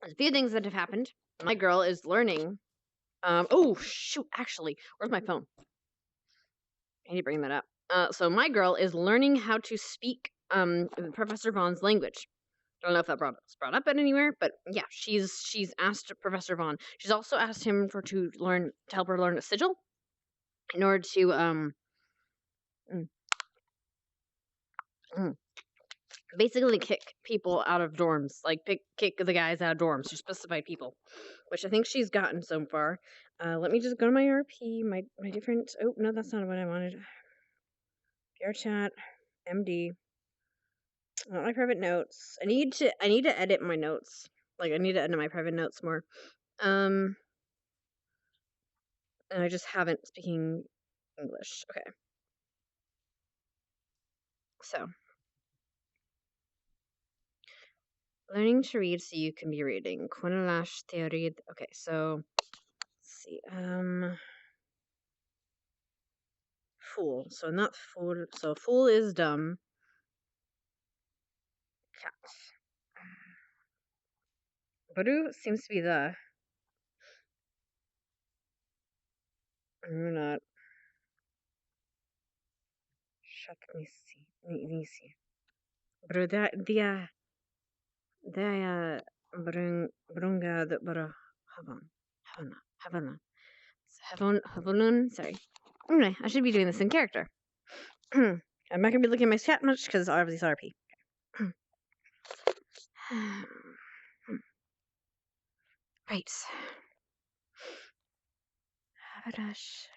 There's a few things that have happened. My girl is learning. Oh shoot! Actually, where's my phone? I need to bring that up. So my girl is learning how to speak Professor Vaughn's language. I don't know if that was brought up anywhere, but yeah, she's asked Professor Vaughn. She's also asked him to help her learn a sigil in order to mm, mm, basically kick people out of dorms, like kick the guys out of dorms, to specified people, which I think she's gotten so far. Let me just go to my RP, my different. Oh no, that's not what I wanted. PR chat, MD. Not my private notes. I need to edit my notes. Like I need to edit my private notes more. And I just haven't speaking English. Okay. So, learning to read so you can be reading. Quinalash theory. Okay, so let's see. Fool. So not fool. So fool is dumb. Cat. Baru seems to be the. I'm not. Shut me see. Me see. Baru dia brunga the bara Havana. Sorry. Anyway, I should be doing this in character. I'm not gonna be looking at my chat much because obviously it's RP. Right. Havadash.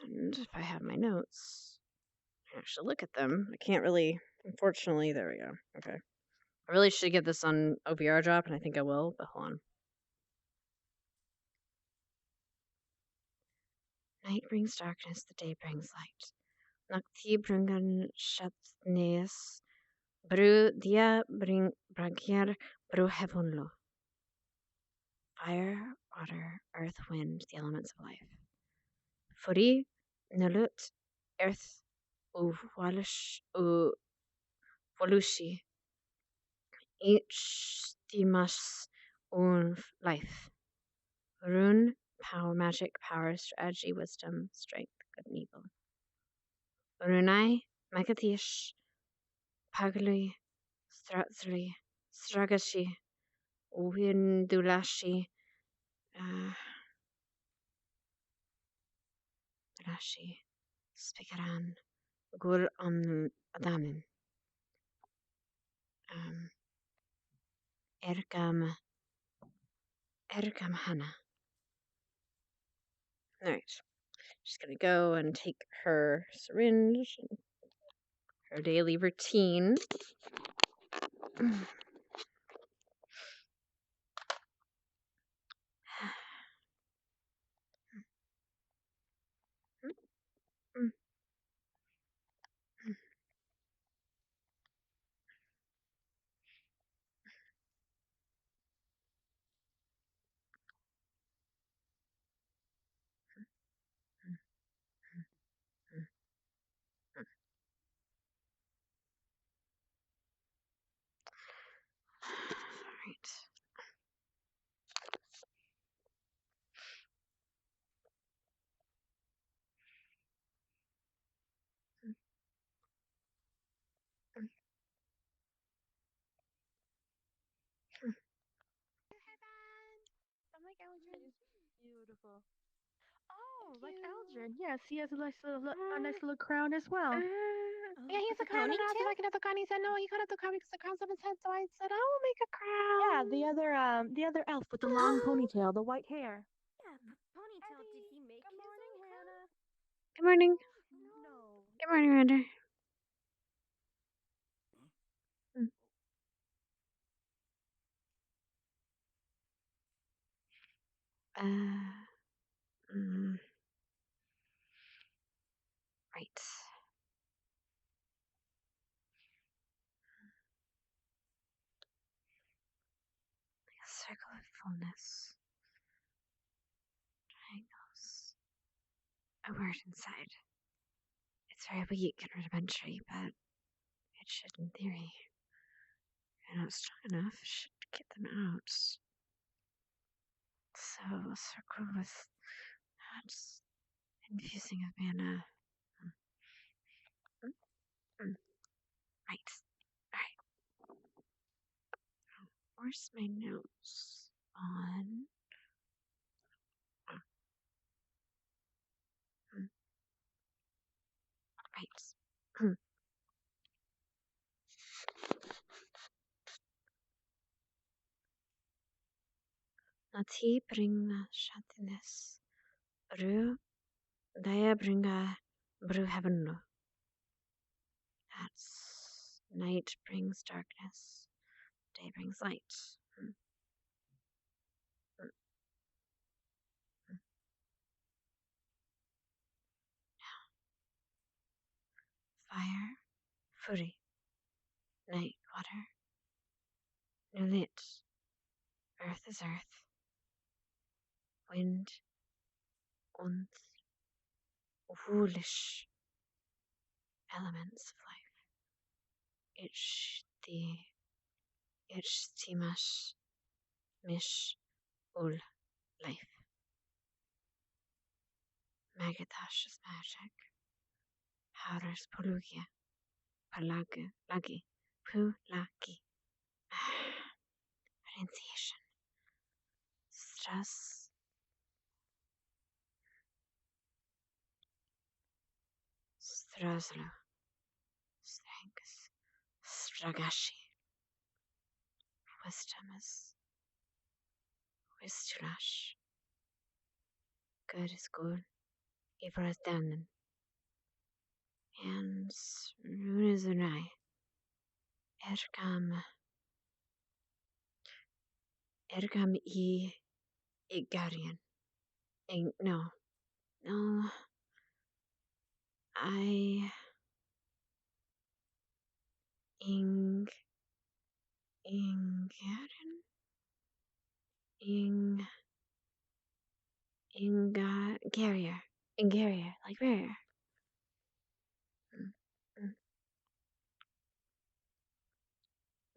And if I have my notes, I actually look at them. I can't really. Unfortunately, there we go. Okay. I really should get this on OVR drop, and I think I will, but hold on. Night brings darkness, the day brings light. Nakti brungan shatnes, bru dia bring bragier bru heavenlo. Fire, water, earth, wind, the elements of life. Furi, nalut, earth, walish, walushi. Each dimas life. Rune, power, magic, power, strategy, wisdom, strength, good and evil. Runai, Magatish, Pagli, Stratzli, Stragashi, Windulashi, Rashi, Spikaran, Gur Adamin, Ergam Hana. Alright. She's gonna go and take her syringe, her daily routine. Alright. I'm like Eldrin. Beautiful. Oh, like Eldrin. Yes, he has a nice little crown as well. Yeah, he has a crown, and I asked if I could have the crown. He said no, he couldn't have the crown because the crown's on his head. So I said, I will make a crown. Yeah, the other elf with the long ponytail, the white hair. Yeah, ponytail. Did he make his own crown? Good morning. No. Good morning, Rander. Right. Like a circle of fullness. Triangles. A word inside. It's very weak and rudimentary, but it should, in theory, not strong enough. Should get them out. So circle with that's infusing of mana. Mm, mm. Right. Alright. Where's my notes on right. Nati bringa shantiness. Brew Daya bringa brew heaven. That's night brings darkness. Day brings light. Mm, mm, mm. Fire, fury, night, water, new lit. Earth is earth. Wind, und foolish elements of life. Ich timash mish ul life. Magatash is magic. Howder's polugia. Lagi. Pulagi. Pronunciation. Stress. Straslo. Strength. Stragashi. Wisdom is Wistulash. Good is good. Evil is damned. And Rune is Unai. Ergam e Igarian. No. I Ingarian? Ingarier, like barrier.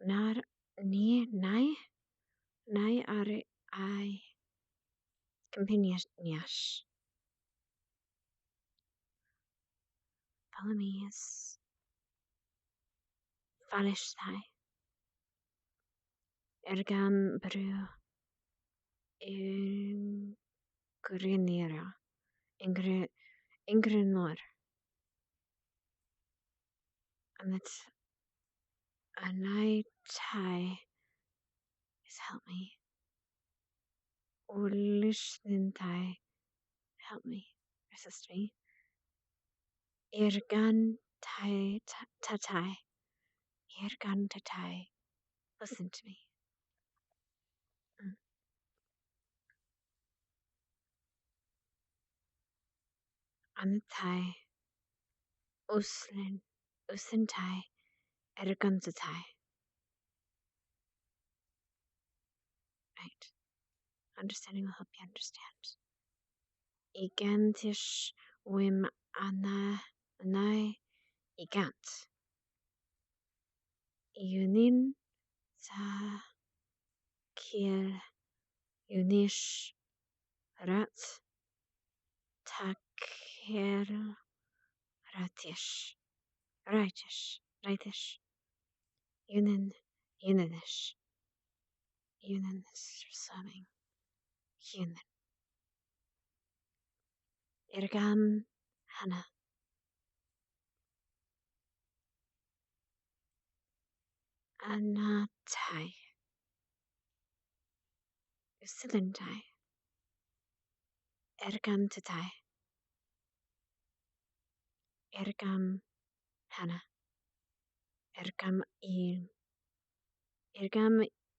Not ni nai are I companioniash. Follow me is fallish thai. Ergam bru ingrinera. Ingrinor. And that's a night tie is help me. Ulishnintai help me. Assist me. Irgan tatai. Irgan tatai. Listen to me. Anatai. Usintai. Irgan tatai. Right. Understanding will help you understand. Igantish wim anai igant. Yunin ta kiel unish rat taker ratish. Rightish. Uninish. Unin is swimming. Unin. Irgam Hana. Anatai. Usilintai. Ergam Tatai. Ergam Hana. Ergam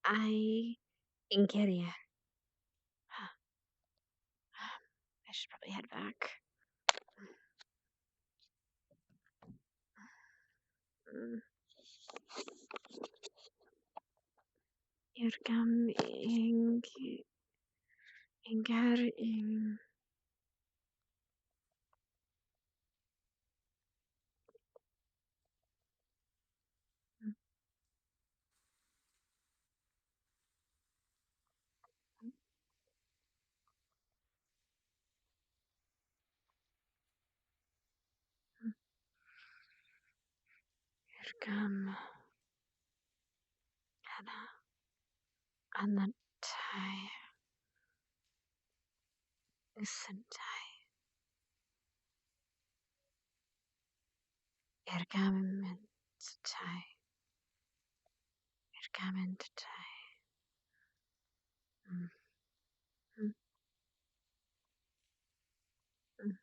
I Inkeria. I should probably head back. Ergam Ingar Come, Hannah, on the tie. Listen, Ergamen tie. Ergamen tie. Mm. Mm. Mm.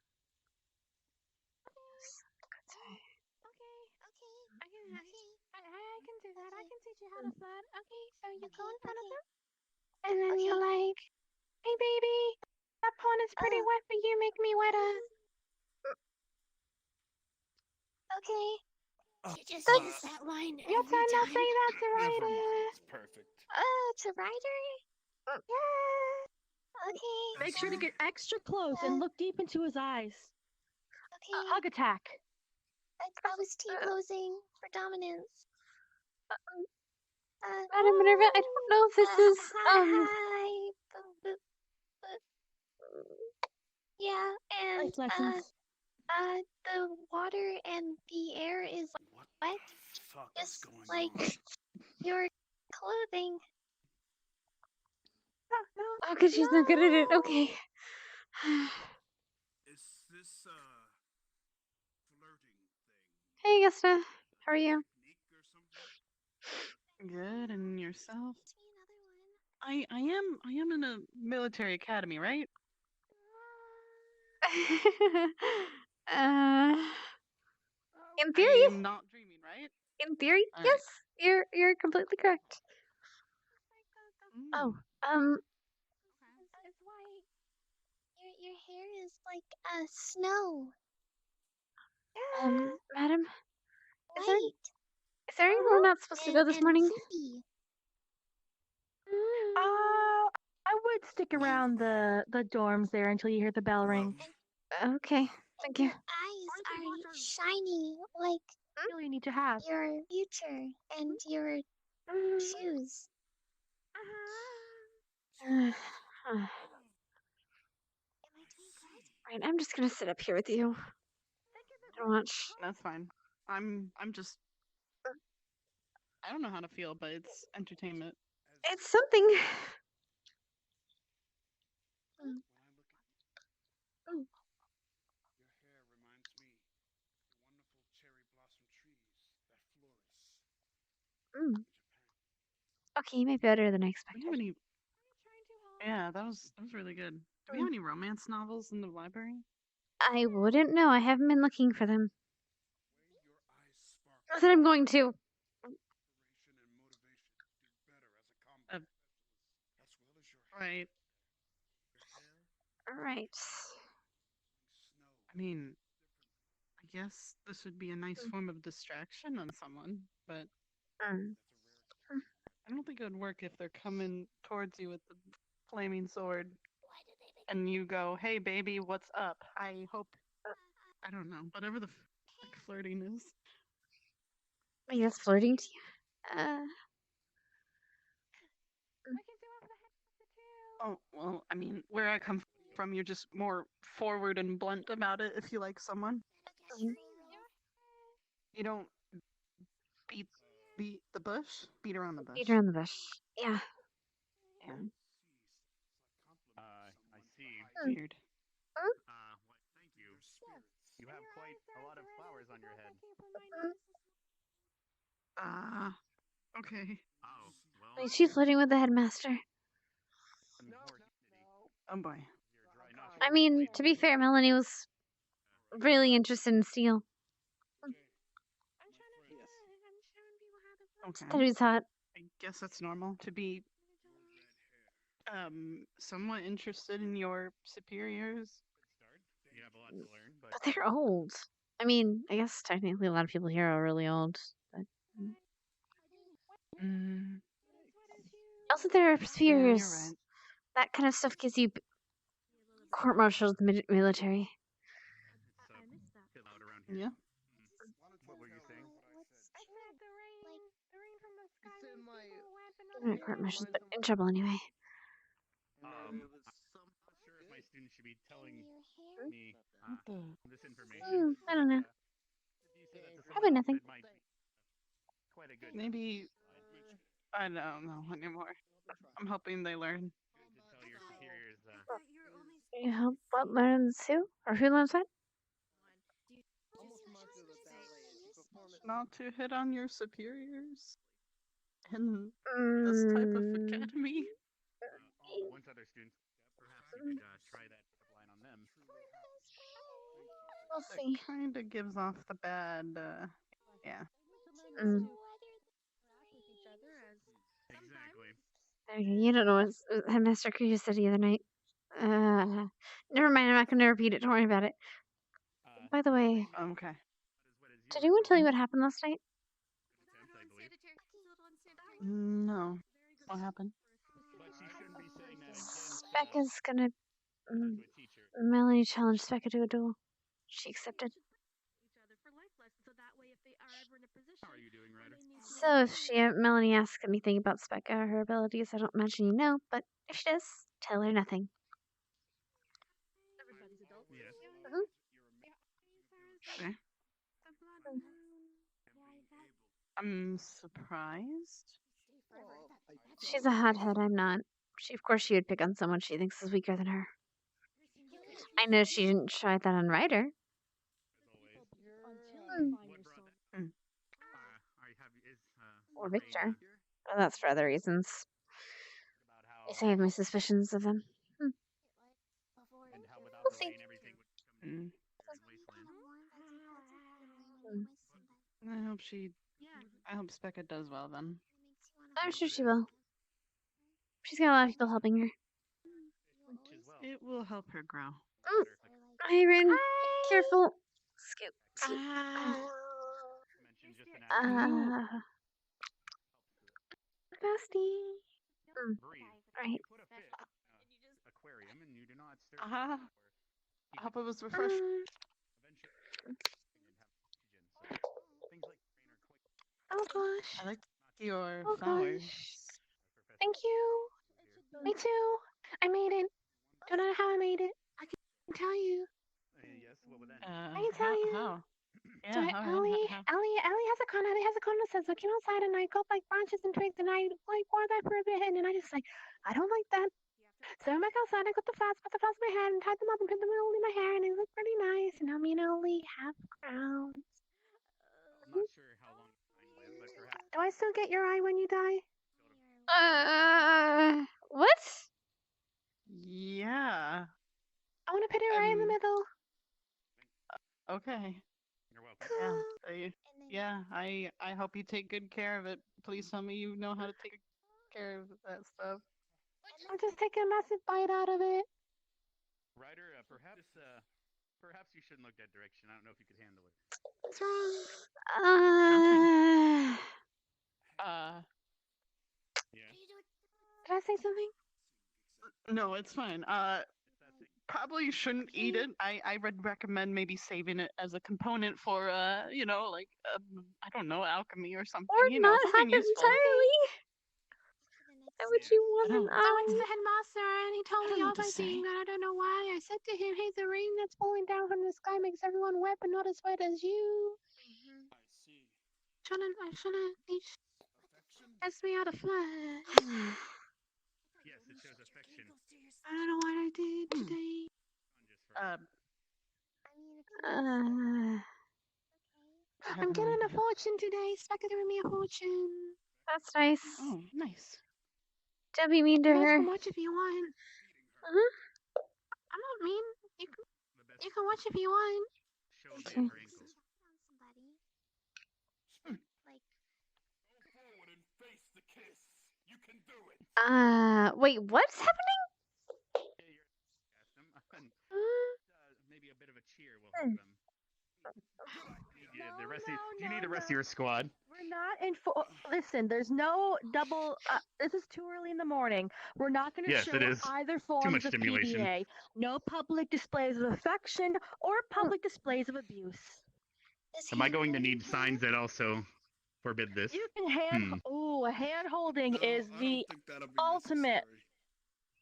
Tie. I can do that. I can teach you how to flood. Okay, so you go in front of them, and then you're like, "Hey, baby, that pond is pretty wet, but you make me wetter." Okay. You just That's- use that line Your every turn. Now time. say that to Never Ryder. mind. It's perfect. It's a rider? Yeah. Okay. Make sure to get extra close and look deep into his eyes. Okay. Hug attack. I was T-posing for dominance. Madam Minerva, I don't know if this is Hi. Yeah, and Life lessons. the water and the air is What wet, the fuck is just going like on? your clothing. Oh, because she's not good at it. Okay. Is this flirting thing Hey, Augusta. How are you? technique or something? Good, and yourself? Teach me another one. I am in a military academy, right? uh, in I theory, am not dreaming, right? in theory, All yes, you're completely correct. Mm. Oh, It's white. Your hair is like snow. madam, White. is there anywhere we're not supposed to go this and morning? poopy. I would stick around the dorms there until you hear the bell ring. Okay, thank you. Your eyes are shiny like Really need to have. your future and your shoes. Uh, Am I doing good? right, I'm just gonna sit up here with you. I don't watch. That's fine. I'm just. I don't know how to feel, but it's entertainment. It's something. When I look at Oh. your hair reminds me of the wonderful cherry blossom trees that flourish Mm. in Japan. Okay, maybe better than I Do we expected. have any? Yeah, that was really good. Do we have any romance novels in the library? I wouldn't know. I haven't been looking for them. The way your eyes sparkle, Not that I'm going to. inspiration and motivation to do better as a combat specialist, as well as your hair. Right. Your hair, All right. snow. I mean, I guess this would be a nice form of distraction on someone, but Mm. That's a rare. I don't think it would work if they're coming towards you with the flaming sword and you go, "Hey, baby, what's up?" I hope. I don't know. Whatever the fuck flirting is. Wait, that's flirting to you? Oh, well, I mean, where I come from, you're just more forward and blunt about it if you like someone. Mm. You don't beat the bush, beat around the bush. Beat around the bush. Yeah. Yeah. I see. Weird. Well, thank you. You have quite a lot of flowers on your head. Okay. Oh, well. Wait, she's flirting with the headmaster. Oh boy. I mean, to be fair, Melanie was really interested in steel. Okay. That was hot. I guess that's normal to be somewhat interested in your superiors. You have a lot to learn, but But they're old. I mean, I guess technically a lot of people here are really old. But Mm, also, there are yeah, superiors. you're right. That kind of stuff gives you court-martialed military. it's loud around here. Yeah. What were you saying? Court-martialed, but in trouble anyway. I'm not sure if my students should be telling me What the? this information. I don't know. You said that to Probably someone else, nothing. it might be. had a good Maybe I don't know anymore. I'm hoping they learn. good to tell your superiors You help what learns who? Or who learns what? Not to hit on your superiors in this type of academy. once other students perhaps you could try that pickup line on them. We'll It see. kind of gives off the bad, yeah. Mm. Exactly. Okay, you don't know what Headmaster Cruz said the other night. Never mind, I'm not going to repeat it. Don't worry about it. By the way, Okay. did anyone tell you what happened last night? I believe. No. What happened? But she shouldn't be saying that against Becca's gonna. to a teacher. Melanie challenged Becca to a duel. She accepted. How are you doing, Ryder? So if Melanie asks anything about Becca or her abilities, I don't imagine you know, but if she does, tell her nothing. Yes. Okay. I'm surprised. She's a hothead, I'm not. Of course she would pick on someone she thinks is weaker than her. I know she didn't try that on Ryder. What brought that? Or Victor. But that's for other reasons. About I how have my suspicions of them. and how without We'll the see. rain everything would come in wasteland. I hope Specca does well then. I'm sure she will. She's got a lot of people helping her. Which is well. It will help her grow. Hey, Rin. Be careful. Scoop. Mention just an Bestie. breathe. Right. Put a fish in an aquarium and you do not stir it Ah. or I hope it was refreshing. eventually and have oxygen. So things like rain are quite Oh gosh. I like your Oh flowers. gosh. Thank you. Me too. I made it. Don't know how I made it. I can tell you. yes, what would that? I can tell you. How? So Ellie has a con. Ellie has a con that says I came outside and I got like branches and twigs and I like wore that for a bit and then I just like I don't like that. So I went back outside. I got the flowers, put the flowers in my head and tied them up and put them all in my hair and it looked pretty nice. And now me and Ellie have crowns. I'm not sure how long I live, but perhaps Do I still get your eye when you die? What? Yeah. I want to put it right in the middle. Okay. you're welcome. Yeah. I hope you take good care of it. Please tell me you know how to take care of that stuff. I'm just taking a massive bite out of it. Ryder, perhaps you shouldn't look that direction. I don't know if you could handle it. What's wrong? Yeah. Did I say something? No, it's fine. Probably shouldn't eat it. I would recommend maybe saving it as a component for like I don't know, alchemy or something. Or You not know, have something it useful. entirely. Why would you want an I went to eye? the headmaster and he told I don't me know all what to my say. thing and I don't know why. I said to him, hey, the rain that's falling down from the sky makes everyone wet but not as wet as you. I see. I shouldn't ask me out of flirt. Yes, it shows affection. I don't know what I did today. Just for I have I'm no getting a idea. fortune today. Specca giving me a fortune. That's nice. Oh, nice. Don't be mean to You guys her. can watch if you want. I'm not mean. the best You can watch if you want. show of her ankles. Go forward and face the kiss. You can do it. Wait, what's happening? And, maybe a bit of a cheer will help them. Do you need the rest of your squad? We're not in full. Listen, there's no double. This is too early in the morning. We're not going to Yes, show it is. either forms much of stimulation. PDA. No public displays of affection or public displays of abuse. Am I going to need signs that also forbid this? You can hand. Ooh, a hand holding is I the don't think that'll be ultimate. necessary.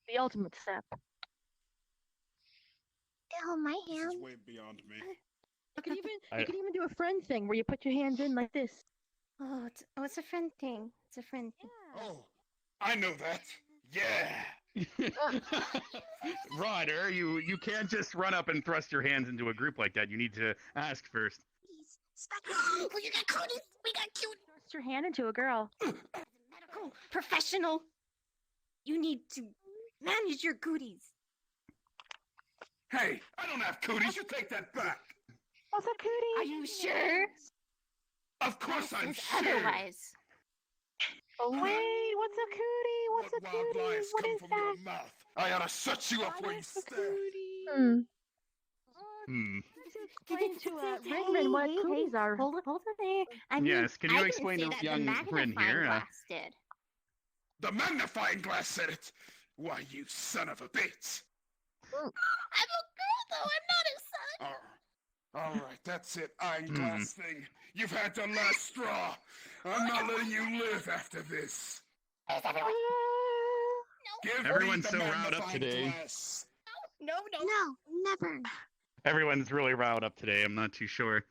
The ultimate step. Ew, my This hand. is way beyond me. You can even do a friend thing where you put your hands in like this. It's a friend thing. It's a friend thing. Oh, I know that. Yeah. Ryder, you can't just run up and thrust your hands into a group like that. You need to ask first. Well, you got cooties. We got cute. Thrust your hand into a girl. Medical professional. You need to manage your cooties. Hey, I don't have cooties. You take that back. What's a cootie? Are you sure? Of course I'm Says sure. otherwise. Wait, what's a cootie? What's a What wild cootie? lies What come is from that? your mouth? I ought to shut you up where you stand. Hmm. Explain to Rinrin what cooties are. Hold it there. I mean, Yes, can you I didn't explain say to that. young the Rin magnifying here? glass did. The magnifying glass said it. Why, you son of a bitch. I'm a girl, though. I'm not his son. All right, that's it, eyeglass thing. You've had the last straw. I'm not letting you live after this. Give Everyone's me the so riled up magnifying today. glass. No, never. Everyone's really riled up today. I'm not too sure.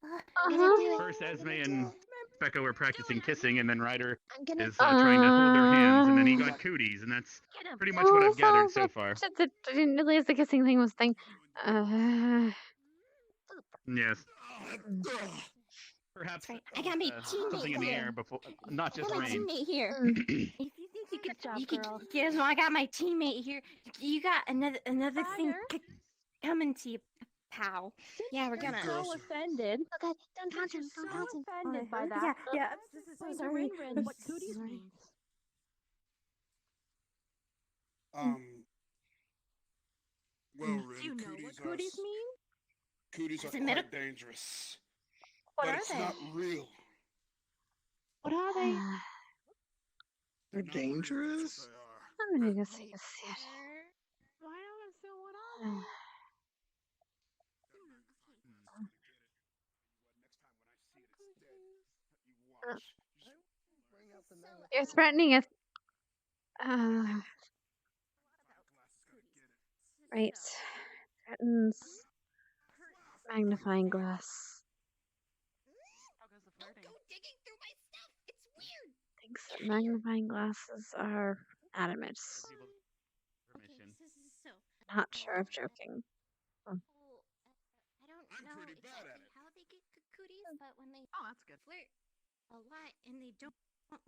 Uh-huh. First, Esme and Becca were practicing kissing, and then Ryder I'm gonna. is trying to hold their hands, and then he got cooties, and that's pretty much what I've gathered so far. I didn't realize the kissing thing was a thing. Yes. Ugh. Perhaps Right. I got my teammate something in the here. air before, not I just got my rain. teammate here. Mm. If you think you could, Good job, you could girl. guess what? I got my teammate here. You got another thing Ryder? coming to you, pal. Yeah, we're gonna. girls So are- offended. Okay, don't touch him. So Don't touch him. offended by that. Yeah, yeah. I had to explain to Sorry. Rinrin what cooties Sorry. means. Well, Do Rin, you know what cooties mean? Cooties are Is it meta- quite dangerous. What but are it's they? not real. What are they? They're They're dangerous? I'm gonna go take a seat. Why don't so what are they? You're threatening us. Right. Threatens magnifying glass. How goes the flirting? Go digging through my stuff. It's weird. Thinks that magnifying glasses are adamant. Permission. So. Not sure if joking. I don't I'm know pretty bad at exactly it. how they get cooties, but when they Oh, that's good. flirt a lot and they don't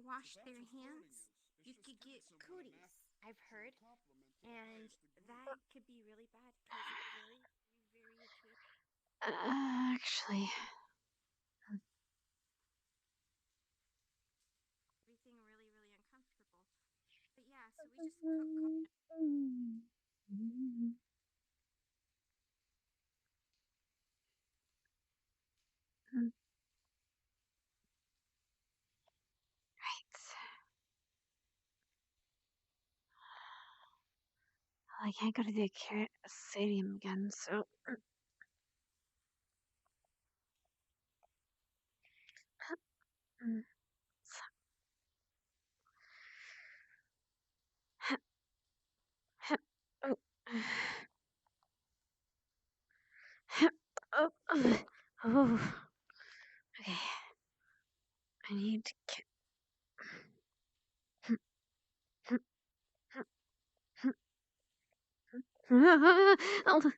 wash their hands, you could get cooties. I've heard, and that could be really bad because it's very Actually, everything really uncomfortable. But yeah, so we just well, I can't go to the stadium again, so. Oh. Oh. Oh. Okay. I need to get. Oh.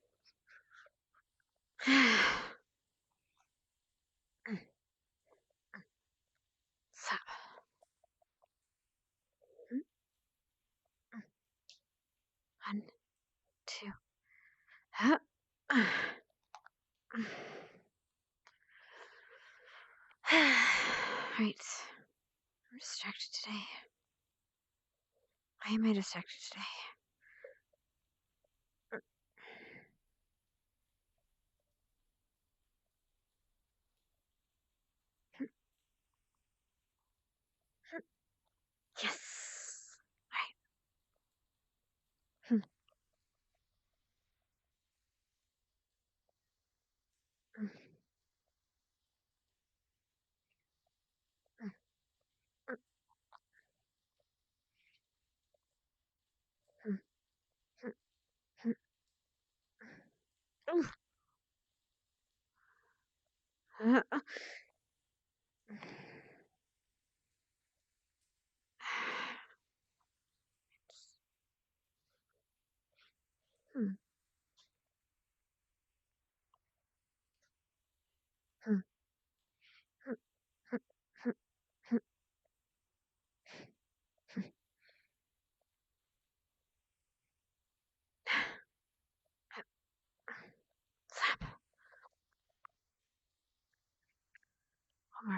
Stop. One, two. Right. I'm distracted today. Why am I distracted today? Yes. Right.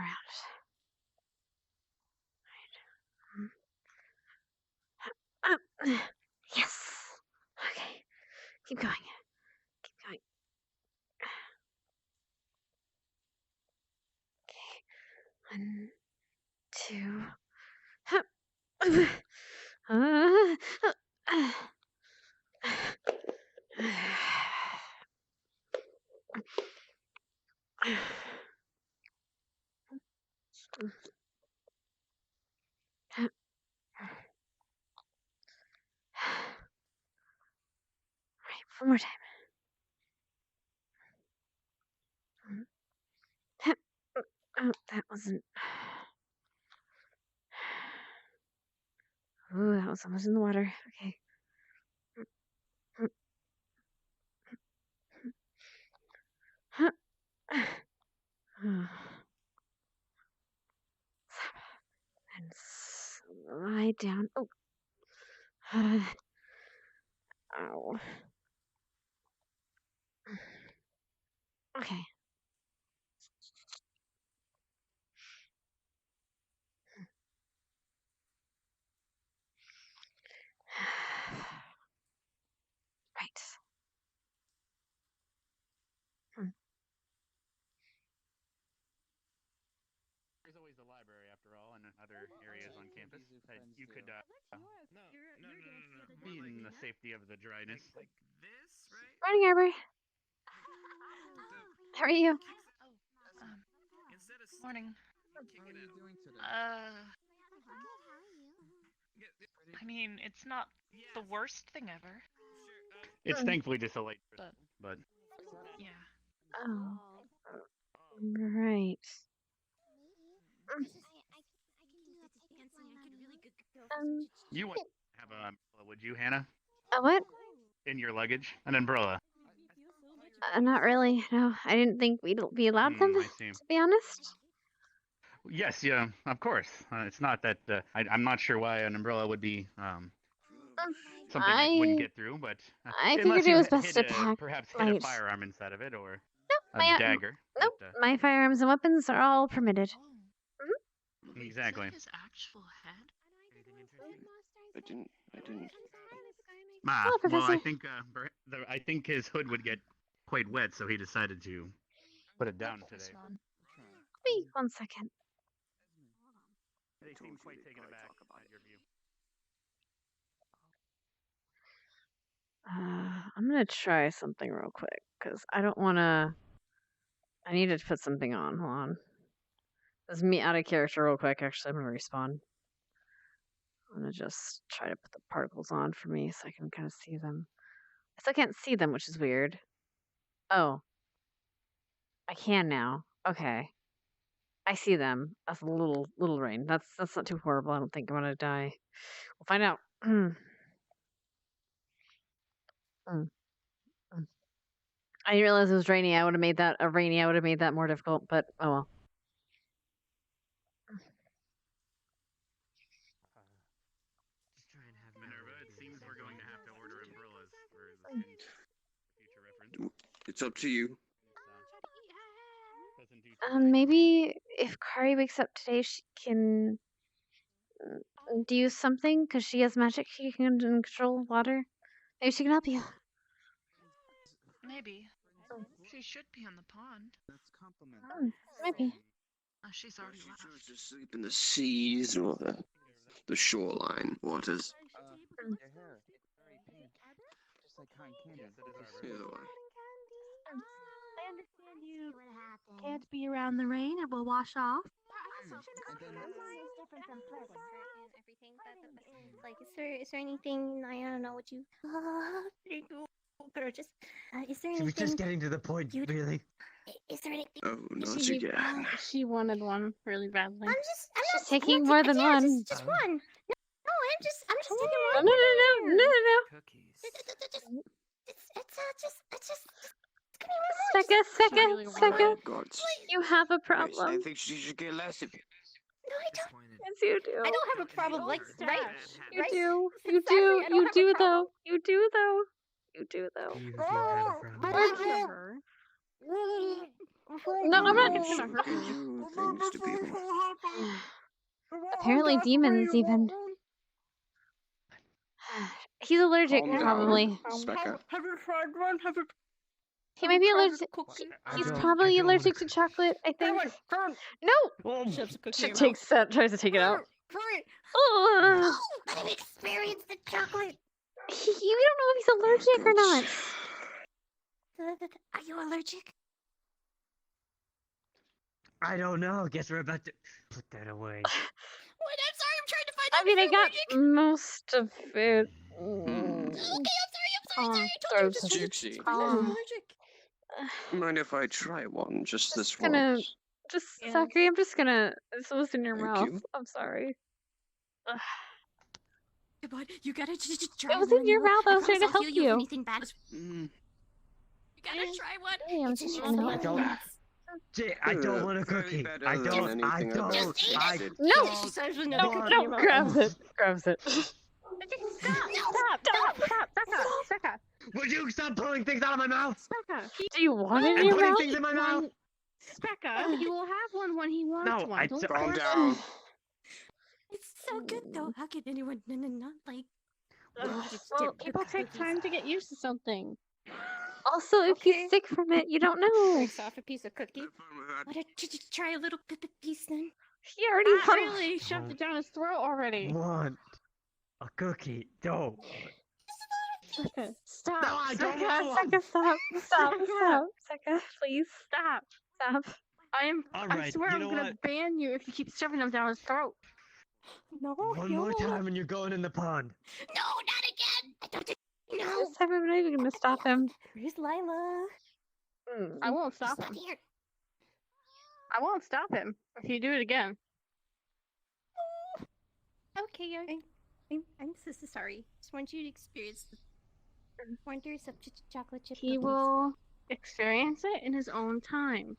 around. Right. Yes. Okay. Keep going. Keep going. Okay. 1, 2. Hup. Right, one more time. Oh, that wasn't. Ooh, that was almost in the water. Okay. And lie down. Oh. Ow. Okay. Right. There's always the library, after all, and other areas on campus that you could be in the safety of the dryness. Like this, right? Morning, Arbor. How are you? Instead of Morning. kicking it out. I mean, it's not the worst thing ever. It's thankfully just a light But- but Yeah. Oh. Right. you wouldn't have an umbrella, would you, Hannah? A what? In your luggage? An umbrella. Not really. No, I didn't think we'd be allowed them, I see. to be honest. Yes, yeah, of course. It's not that I'm not sure why an umbrella would be something I wouldn't get through, but I unless figured it you was best to hid pack perhaps hit a light. firearm inside of it or No, a dagger. Nope, but, my firearms and weapons are all permitted. Wait, Exactly. Is that his actual head? I didn't. Hello, Well, Professor. I think his hood would get quite wet, so he decided to put it down today. Wait 1 second. They seem quite taken aback at your view. I'm gonna try something real quick because I don't want to. I need to put something on. Hold on. This is me out of character real quick. Actually, I'm gonna respawn. I'm gonna just try to put the particles on for me so I can kind of see them. I still can't see them, which is weird. Oh, I can now. Okay, I see them. That's a little rain. That's not too horrible. I don't think I'm gonna die. We'll find out. I didn't realize it was rainy. I would have made that more difficult, but oh well. Minerva, it seems we're going to have to order umbrellas for the future reference. It's up to you. Maybe if Kari wakes up today, she can do something because she has magic. She can control water. Maybe she can help you. Maybe. She should be on the pond. Maybe. She's already She left. chose to sleep in the seas or the shoreline waters. Your hair, very pink, just like cotton candy. Yes, it is our Either way. I understand you can't be around the rain. It will wash off. Like, is there anything I don't know what you or just is there She anything was just getting to the point, really. is there anything Oh, not again. She wanted one really badly. I'm She's not taking more than yeah, one. just one. No, I'm just taking No, one. no. Cookies. It's just give me one more. Second. Oh, God. You have a Yes, I problem. think she should get less of you. No, I don't. Disappointed. Yes, you do. I don't have a problem like right. You right? do. Exactly, You I do. don't You have a do problem. though. You do though. You do though. You have had a problem. We're before I No, go I'm not. home, it's gonna hurt They me. do things to people. Apparently demons even. He's allergic, Calm down, probably. Specca. Have you tried one? He might be tried allergic. cookie? He's I probably don't wanna allergic to chocolate, I think. No! Shoves a cookie She in her takes that, tries to take it out. Hurry! Oh, Let him experience the chocolate. we don't know if he's allergic or not. Are you allergic? I don't know. Guess we're about to put that away. What? I'm sorry. I'm trying to find I out mean, if I you're got allergic. most of it. Okay, I'm sorry. I told you. Throw Just some- Gypsy, allergic. mind if I try one? Just this gonna- once. Zachary, I'm just gonna. This was in your Thank mouth. you. I'm sorry. Come on, you gotta just try It was one. in your mouth. I was trying to I'll help heal you if you. anything bad. You gotta try one. Hey, I'm It's just in trying to your help don't- you. I don't want a Very cookie. better I than don't. anything I've ever tasted. No! She says with No, another cookie in her no, mouth. grabs it. Grabs it. Stop, Becca. Would you stop pulling things out of my mouth? Becca, Do you want it in And your putting mouth? things in my mouth? Becca, you will have one when he wants No, one. Don't Calm force down. It's so good though. How can anyone not like? Well, people take time to get used to something. Also, if he's sick from it, you don't know. Breaks off a piece of cookie. Why don't you just try a little piece then? He already Not had really. Shoved it down his throat already. Want a cookie? Don't. Becca, stop. No, I don't Becca, want one. Becca, stop. Becca, please. Stop. I Alright, swear you I'm know gonna what? ban you if you keep shoving them down his throat. No, One more time and you're going in the pond. No, not again. I don't. No. This time I'm not even gonna stop him. Where's Lila? I won't stop him. Here. I won't stop him if you do it again. Okay, I'm so sorry. Just want you to experience the wonders of chocolate chip He cookies. will experience it in his own time,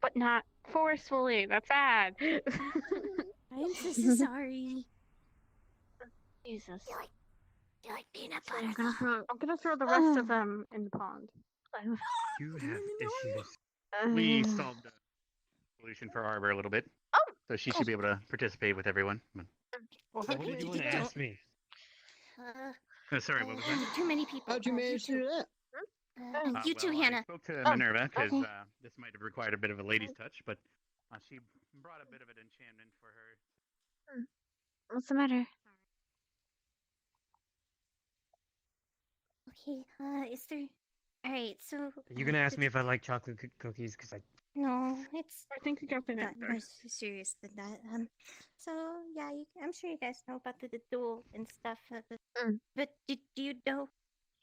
but not forcefully. That's bad. I'm so sorry. Jesus. Do you like peanut So butter? I'm gonna throw the rest of them in the pond. You have issues. We solved the solution for Arbor a little bit. Oh! So she should be able to participate with everyone. But- What did you want to ask me? sorry, what was that? Too many people. How'd you manage to do that? You too, well, I Hannah. spoke to Minerva because okay. this might have required a bit of a lady's touch, but she brought a bit of an enchantment for her. What's the matter? Okay, is there... Alright, so... Are you gonna ask me if I like chocolate cookies? Because I... No, it's I think you got the not answer. more serious than that. So, yeah, I'm sure you guys know about the duel and stuff. But do you know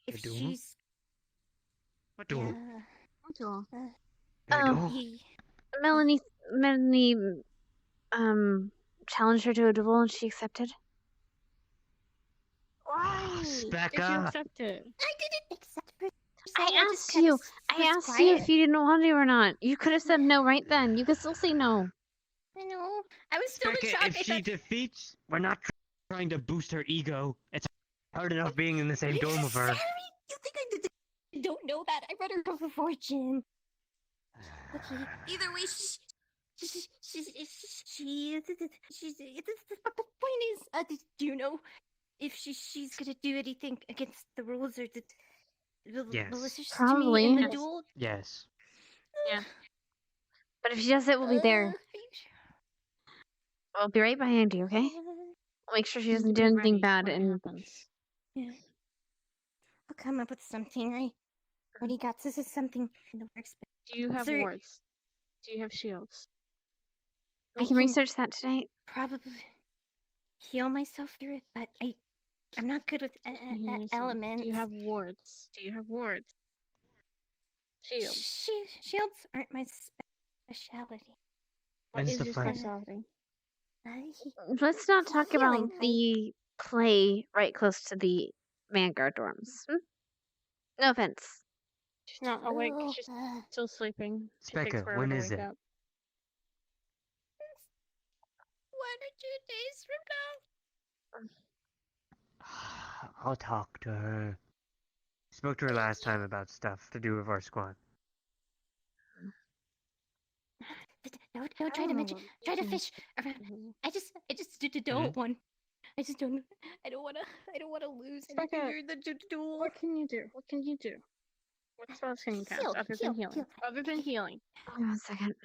if duel? she's... What duel? Cool. The duel? Melanie, challenged her to a duel and she accepted. Why? Did you Specca! accept it? I didn't accept her. I asked you if you didn't want to or not. You could have said no right then. You could still say no. I know. I was still in Specca, shock. if I she thought... defeats, we're not trying to boost her ego. It's hard enough being in the same dorm with her. Sorry, you think I don't know that? I read her for fortune. Okay. Either way, the point is, do you know if she's gonna do anything against the rules or the Yes. Melissa's to Probably. me in the Yes. duel? Yes. But if she does it, we'll be there. Are you sure? We'll be right behind you, okay? We'll make sure she doesn't do Be anything ready bad when it and happens. Yeah. I'll come up with something. I already got this is something in the works. But Do you have Sir- wards? Do you have shields? we can research that tonight. probably heal myself through it, but I'm not good with elements. Do you have wards? Do you have wards? Shields. Shields aren't my specialty. What When's is the your fight? specialty? Let's not talk about Healing, right? the play right close to the Vanguard dorms. No offense. She's not awake. Oh, She's still sleeping. She takes Specca, forever when to is wake it? up. 1 or 2 days from now. I'll talk to her. Spoke to her last time about stuff to do with our squad. Don't try to mention. Try to fish around. I just don't want. I just don't. I don't wanna lose anything during the duel. What can you do? What can you do? What spells can you cast Heal, other heal, than healing? heal. Other than healing. Hold on 1 second.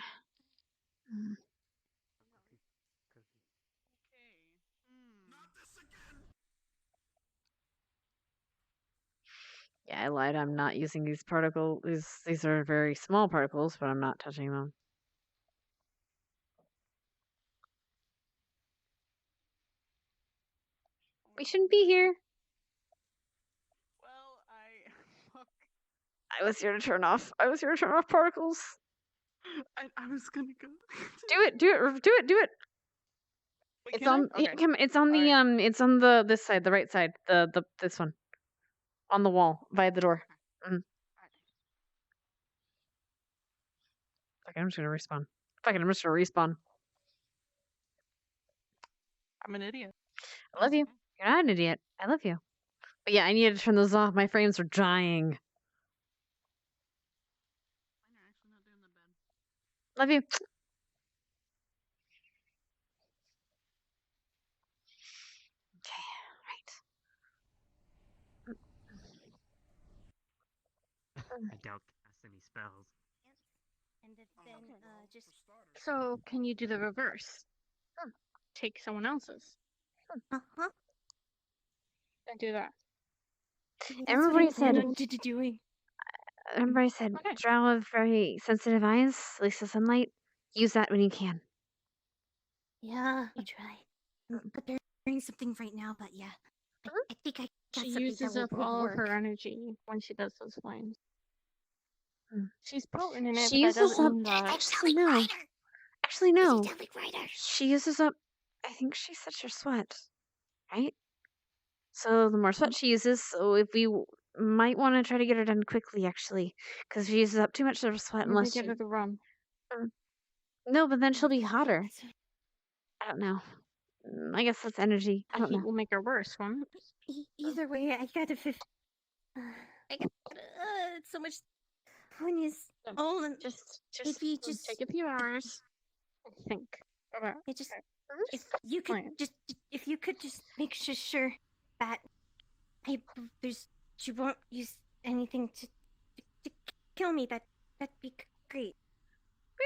Yeah, I lied. I'm not using these particles. These are very small particles, but I'm not touching them. We shouldn't be here. Well, I was here to turn off. I was here to turn off particles. I was gonna go. Do it. Do it. Do it. Do it. Wait, It's can I? on. Okay. Come. It's on the It's on the this side, the right side. This one. On the wall by the door. Okay, I'm just gonna respawn. Fucking, I'm just gonna respawn. I'm an idiot. I love you. You're not an idiot. I love you. But yeah, I needed to turn those off. My frames are dying. Love you. Okay, I doubt cast any spells. And then just. So can you do the reverse? Take someone else's. Uh-huh. And do that. Everybody said. Doing. Everybody said. Drow have very sensitive eyes, at least to sunlight. Use that when you can. Yeah, I'll try. I'm preparing something right now, but yeah, I think I got She something uses that up will all work. of her energy when she does those flames. She's potent in it, She but that uses doesn't up. mean that. Actually, no. Actually, no. Rider. She uses up. I think she said her sweat, right? So the more sweat she uses, so if we might want to try to get her done quickly, actually, because she uses up too much of her sweat Maybe unless get she. her the rum. No, but then she'll be hotter. I don't know. I guess that's energy. I don't Heat know. will make her worse, won't it? Either way, I got to. I got so much. Point is, Just if you just take a few hours. Think about. it. Just if you could just make sure that she won't use anything to kill me. That'd be great.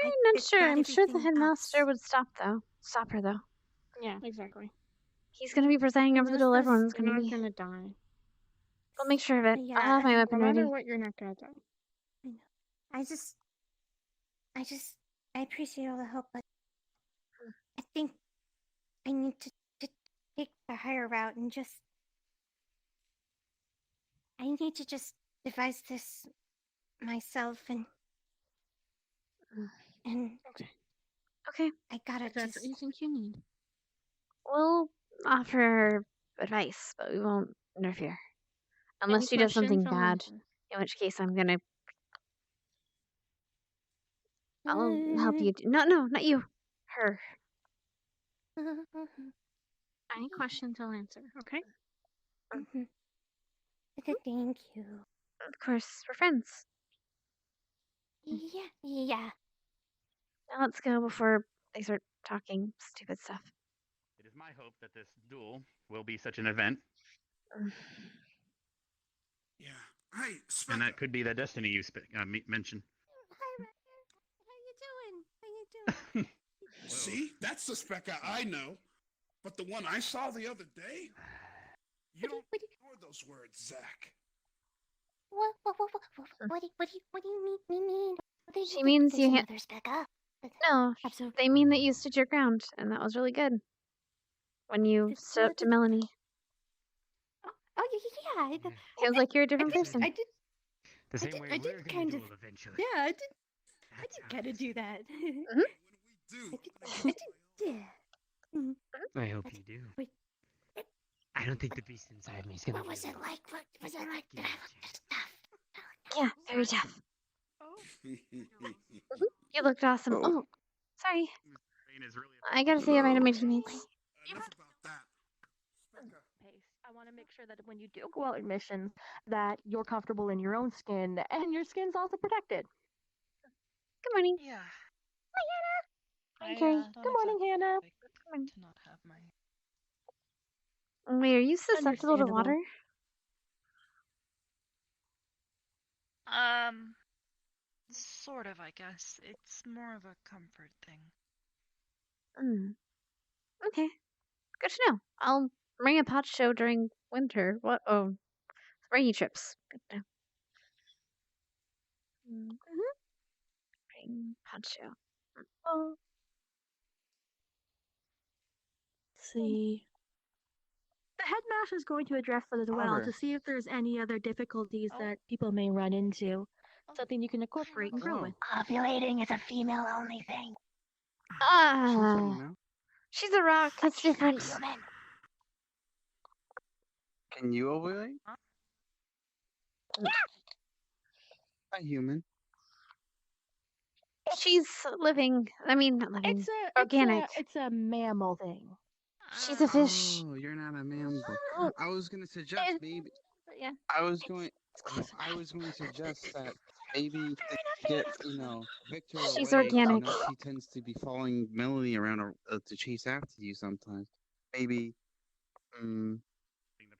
I'm not sure. I'm sure the headmaster would stop her though. Yeah, exactly. He's gonna be presiding over the duel. Everyone's You're gonna not be. gonna die. We'll make sure of it. Yeah, I'll have my weapon No matter ready. what, you're not gonna die. I know. I appreciate all the help, but I think I need to take the higher route and I need to just devise this myself and Okay. I gotta If that's what you think you need. We'll offer advice, but we won't interfere. Unless she does something bad, in which case I'll help you. No, not you. Her. Any questions, I'll answer. Okay. Thank you. Of course, we're friends. Yeah. Now let's go before they start talking stupid stuff. It is my hope that this duel will be such an event. Yeah. Hey, Spectre. And that could be the destiny you mentioned. How you doing? See, that's the Spectre I know. But the one I saw the other day, you don't ignore those words, Zach. What do you mean? She means you. There's Becca. No, they mean that you stood your ground, and that was really good. When you stood up to Melanie. Oh yeah. Feels like you're a different person. I did. The same way I we're did gonna kind duel of. eventually. Yeah, I did kind of do that. I did. I hope you do. Wait. I don't think the beast inside me is gonna. What was it like? What was it like? Yeah, very tough. You looked awesome. Oh, sorry. I gotta say goodbye to my teammates. I want to make sure that when you do go out in missions, that you're comfortable in your own skin and your skin's also protected. Good morning. Yeah. Hi, Anna. Okay. Good morning, Hannah. To not have my. Wait, are you susceptible to Understandable. water? Sort of, I guess. It's more of a comfort thing. Mm. Okay. Good to know. I'll bring a pot show during winter. What? Oh, rainy trips. Good to know. Bring pot show. Oh. Let's see. The headmaster is going to address it as well Arbor. to see if there's any other difficulties that people may run into. Something you can incorporate and grow with. Ovulating is a female-only thing. Ah, now. she's a rock. That's different. Human. Can you ovulate? A human. She's living. I mean, not living. Organic. It's a mammal thing. She's a fish. Oh, you're not a mammal. Oh, I was gonna suggest maybe. yeah. I was going. It's close I enough. was going to suggest that maybe to get Victor She's away. organic. He tends to be following Melanie around to chase after you sometimes. Maybe, The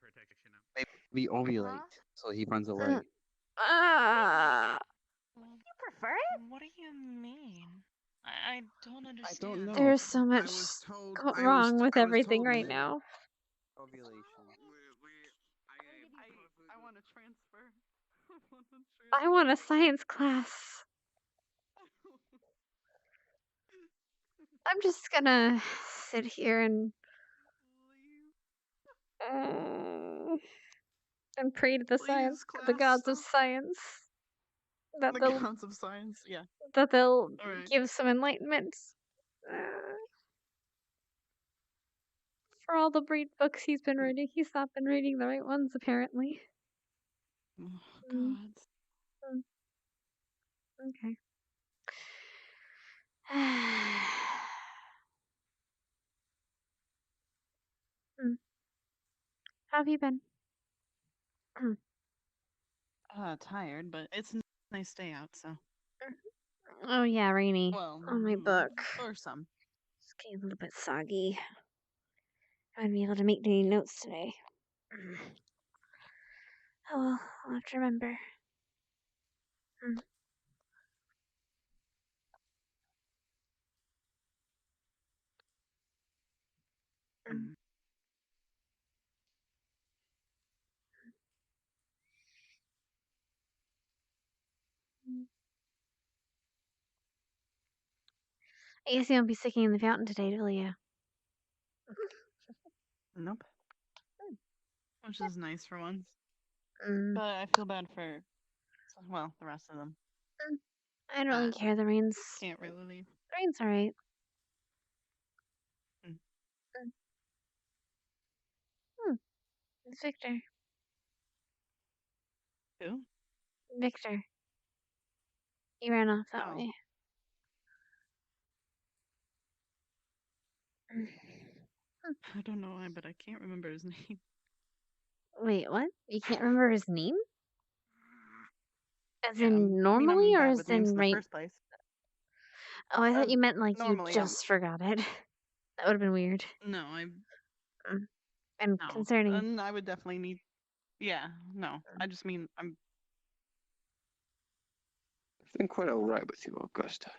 protection of. maybe ovulate so he runs away. Ah. Prefer it? What do you mean? I don't I understand. don't know. There's so much was told. wrong with everything right now. Ovulation. I want to transfer. I want a science class. I'm just gonna sit here and pray to the science, to the gods of science, that The they'll gods of science, yeah. Alright. Give some enlightenment for all the breed books he's been reading. He's not been reading the right ones, apparently. Oh, Mm. God. Okay. How have you been? Tired, but it's a nice day out, so. Oh yeah, rainy. Well, On my book. or some. It's getting a little bit soggy. I haven't been able to make any notes today. Oh well, I'll have to remember. I guess you won't be sticking in the fountain today, will you? Nope. Which is nice for once. Mm. But I feel bad for, well, the rest of them. I don't really care. The rain's Can't really leave. rain's alright. It's Victor. Who? Victor. He ran off that Oh. way. I don't know why, but I can't remember his name. Wait, what? You can't remember his name? As Yeah, in I mean, normally, I'm or bad as with names in in the right? first place. Oh, I thought you meant like you normally, just forgot it. That would have been weird No, I. and No. concerning. And I would definitely need. Yeah, no. I just mean I'm. I've been quite alright with you, Augusta.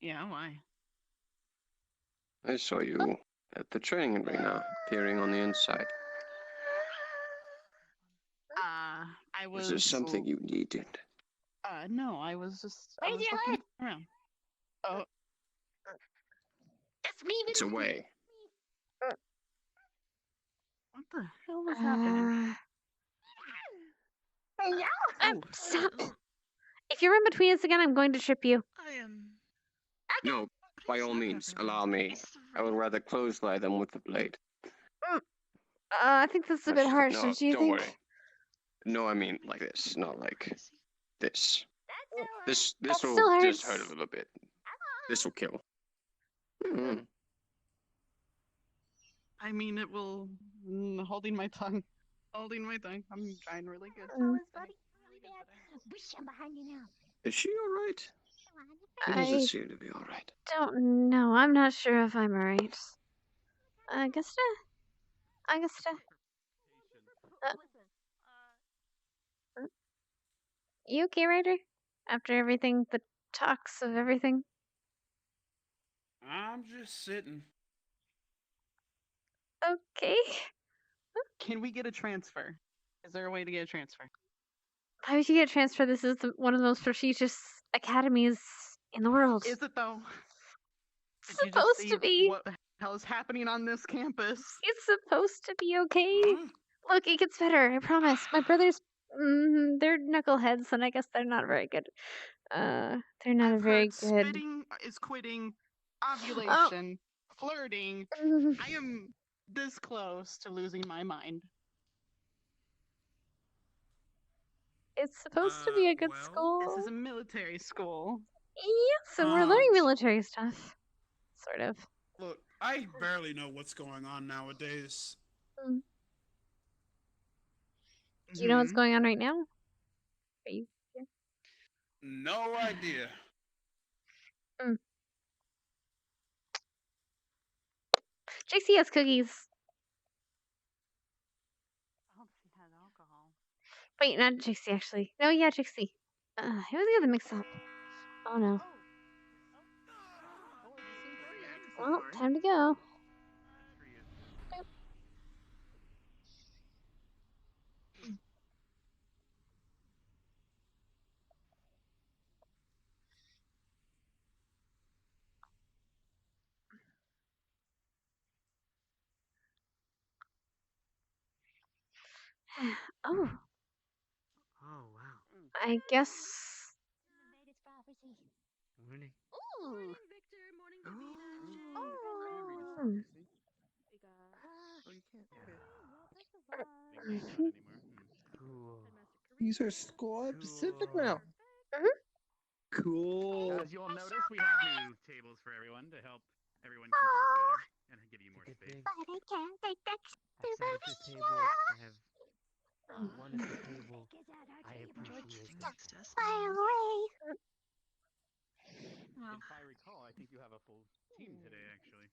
Yeah. Why? I saw you at the training arena, peering on the inside. I was. Was there something you needed? No. I was just. I was looking around. Oh. It's away. What the hell was happening? Stop! If you run between us again, I'm going to trip you. I am. No, by all means, allow me. I would rather clothesline them with the blade. I think that's a bit harsh, No, don't you don't think? worry. No, I mean like this, not like this. This That will still just hurts. hurt a little bit. This will kill. Mm. I mean, it will. Holding my tongue. Holding my tongue. I'm trying really good. Fellas, buddy, really bad. Wish I'm behind you now. Is she alright? He doesn't I seem to be all right. don't know. I'm not sure if I'm alright. Augusta? Augusta? You okay, Ryder? After everything, the talks of everything? I'm just sitting. Okay. Can we get a transfer? Is there a way to get a transfer? Why would you get transferred? This is one of the most prestigious academies in the world. Is it though? It's Did you just supposed see to be. what the hell is happening on this campus? It's supposed to be okay. Huh? Look, it gets better. I promise. My brothers, they're knuckleheads, and I guess they're not very good. They're not I've very heard good. spitting is quitting, ovulation, flirting. I am this close to losing my mind. It's supposed to be a good well, school. This is a military school. Yeah, so we're learning military stuff. Sort of. Look, I barely know what's going on nowadays. Do you know what's going on right now? Are you here? No idea. JC has cookies. I hope she has alcohol. Wait, not JC actually. No, yeah, JC. Who was the other mix up? Oh no. Well, time to go. Oh, Oh wow. I guess. Morning. Morning, Victor. Morning, Davina. Oh. Oh, you can't. Okay. Cool. These are squad specific now. Cool. As you'll notice, we have new tables for everyone to help everyone converse better and give you more space. I've sat at this table. I have one at this table. I appreciate it. If I recall, I think you have a full team today, actually.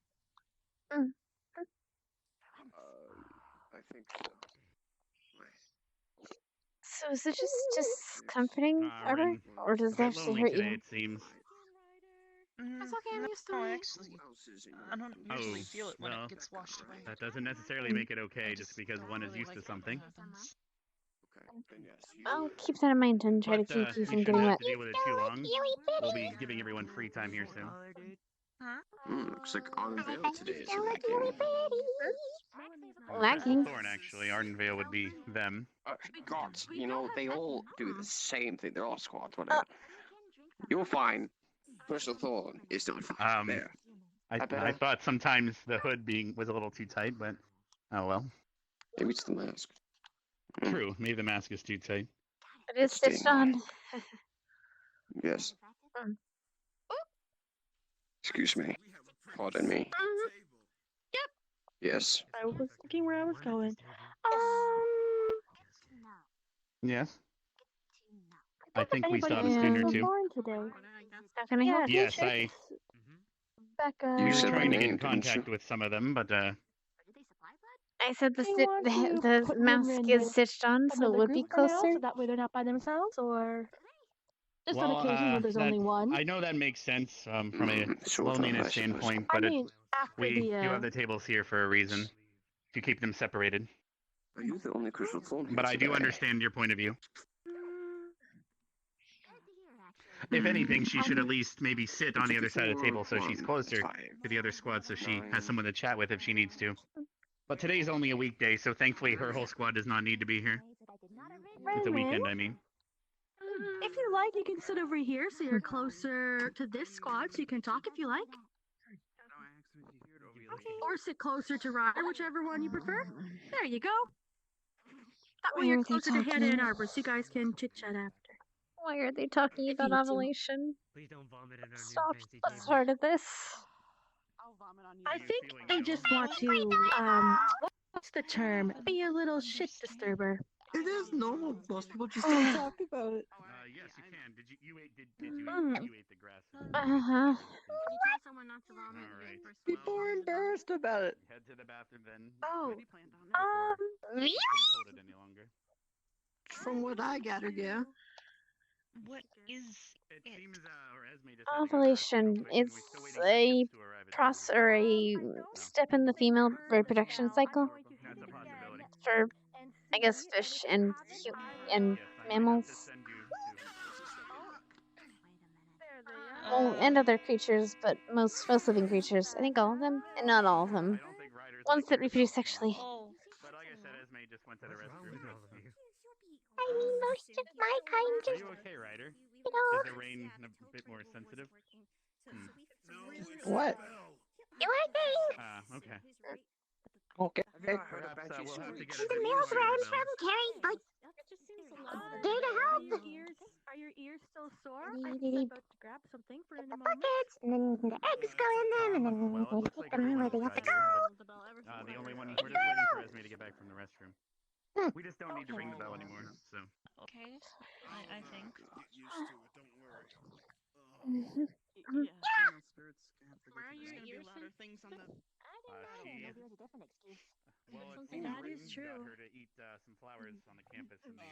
I think so. So is it just comforting, Arbor? Ren, Or does a it bit actually lonely hurt today, you? it seems. It's okay, I'm used to it. Actually, I don't usually feel it when well, it gets washed away. That doesn't necessarily make it okay just because one is used to something. I'll keep that in mind and try But to keep you you from shouldn't getting have wet. to deal with it too long. We'll be giving everyone free time here soon. Looks like Ardenvale today is lacking. Lacking? Thorn, actually. Ardenvale would be them. God, you know, they all do the same thing. They're all squads, whatever. You're fine. Crystal Thorn is not fine. There. I thought sometimes the hood was a little too tight, but oh well. Maybe it's the mask. True, maybe the mask is too tight. It is stitched on. Yes. Excuse me. Pardon me. Yep. Yes. I was thinking where I was going. Yes. I think we saw the schooner too. Today. Can I help you? Yes, Becca. we were said trying to my get in name, didn't contact you? with some of them, but I said Do you want to the put them mask in is with stitched on, so it another would be group for now, closer. so that way they're not by themselves, or just on well, occasion when there's only one. I know that makes sense from a Sort of, loneliness I suppose. standpoint, I but mean, after we the do have the tables here for a reason to keep them separated. Are you the only Crystal Thorn here But I do today? understand your point of view. If anything, she should at least maybe sit on the other side of the table so she's closer to the other squad so she has someone to chat with if she needs to. But today's only a weekday, so thankfully her whole squad does not need to be here. It's a weekend, I mean. If you like, you can sit over here so you're closer to this squad so you can talk if you like. Or sit closer to Ryder, whichever one you prefer. There you go. That way Why you're are they closer to Hannah talking? and Arbor so you guys can chit-chat after. Why are they talking about need to. ovulation? Please don't vomit in our Stop new fancy the table. start of this. I'll vomit on you. I think they just want to, what's the term? Be a little shit disturber. It is normal. Most people just don't talk about it. Yes, you can. Did you ate? Did you Mm. eat? You ate the grass. Uh-huh. Can you tell someone not to vomit All when right. they first People walk are into the door? embarrassed about it. Head to the bathroom then. Oh, Quick planned on it. before you can't hold it any longer. From what I gathered, yeah. What is It it? seems, or Esme just had to go to the restroom real Ovulation. quick, and we're It's still waiting for a tips to arrive. It seems process as or well. a step in the female reproduction cycle That's a possibility. for, I guess, fish and and Yes, I might have to mammals. send you to. Wait a minute. Well, and other creatures, but most living creatures. I think all of them, and not all of them. I don't think riders Ones like that to reproduce themselves too sexually. much. Oh, But like I said, Esme just went to the What's wrong restroom. with all of you? I mean, most of my kind Are just, you okay, Ryder? you know, Is the rain a bit more sensitive? What? you are thing. Okay. Okay. Perhaps we'll have to get a The bit mail more arrives bell. from Carrie, but That just seems loud. there to help. Are your ears still sore? I'm about to grab something for in a The moment. buckets, and then the eggs go in them, and then Well, we it go to looks get like them where everyone's they have to inside go. here, The bell ever so but the only clever. one we're just waiting for Esme to get back from the restroom. We just don't need to ring the bell anymore. So okay. I think. Get used to it. Don't worry. Yeah. Why are your There's gonna be ears louder things on the. she. There's a different excuse. Well, it Something seems that is Rin true. got her to eat some flowers on the campus, and they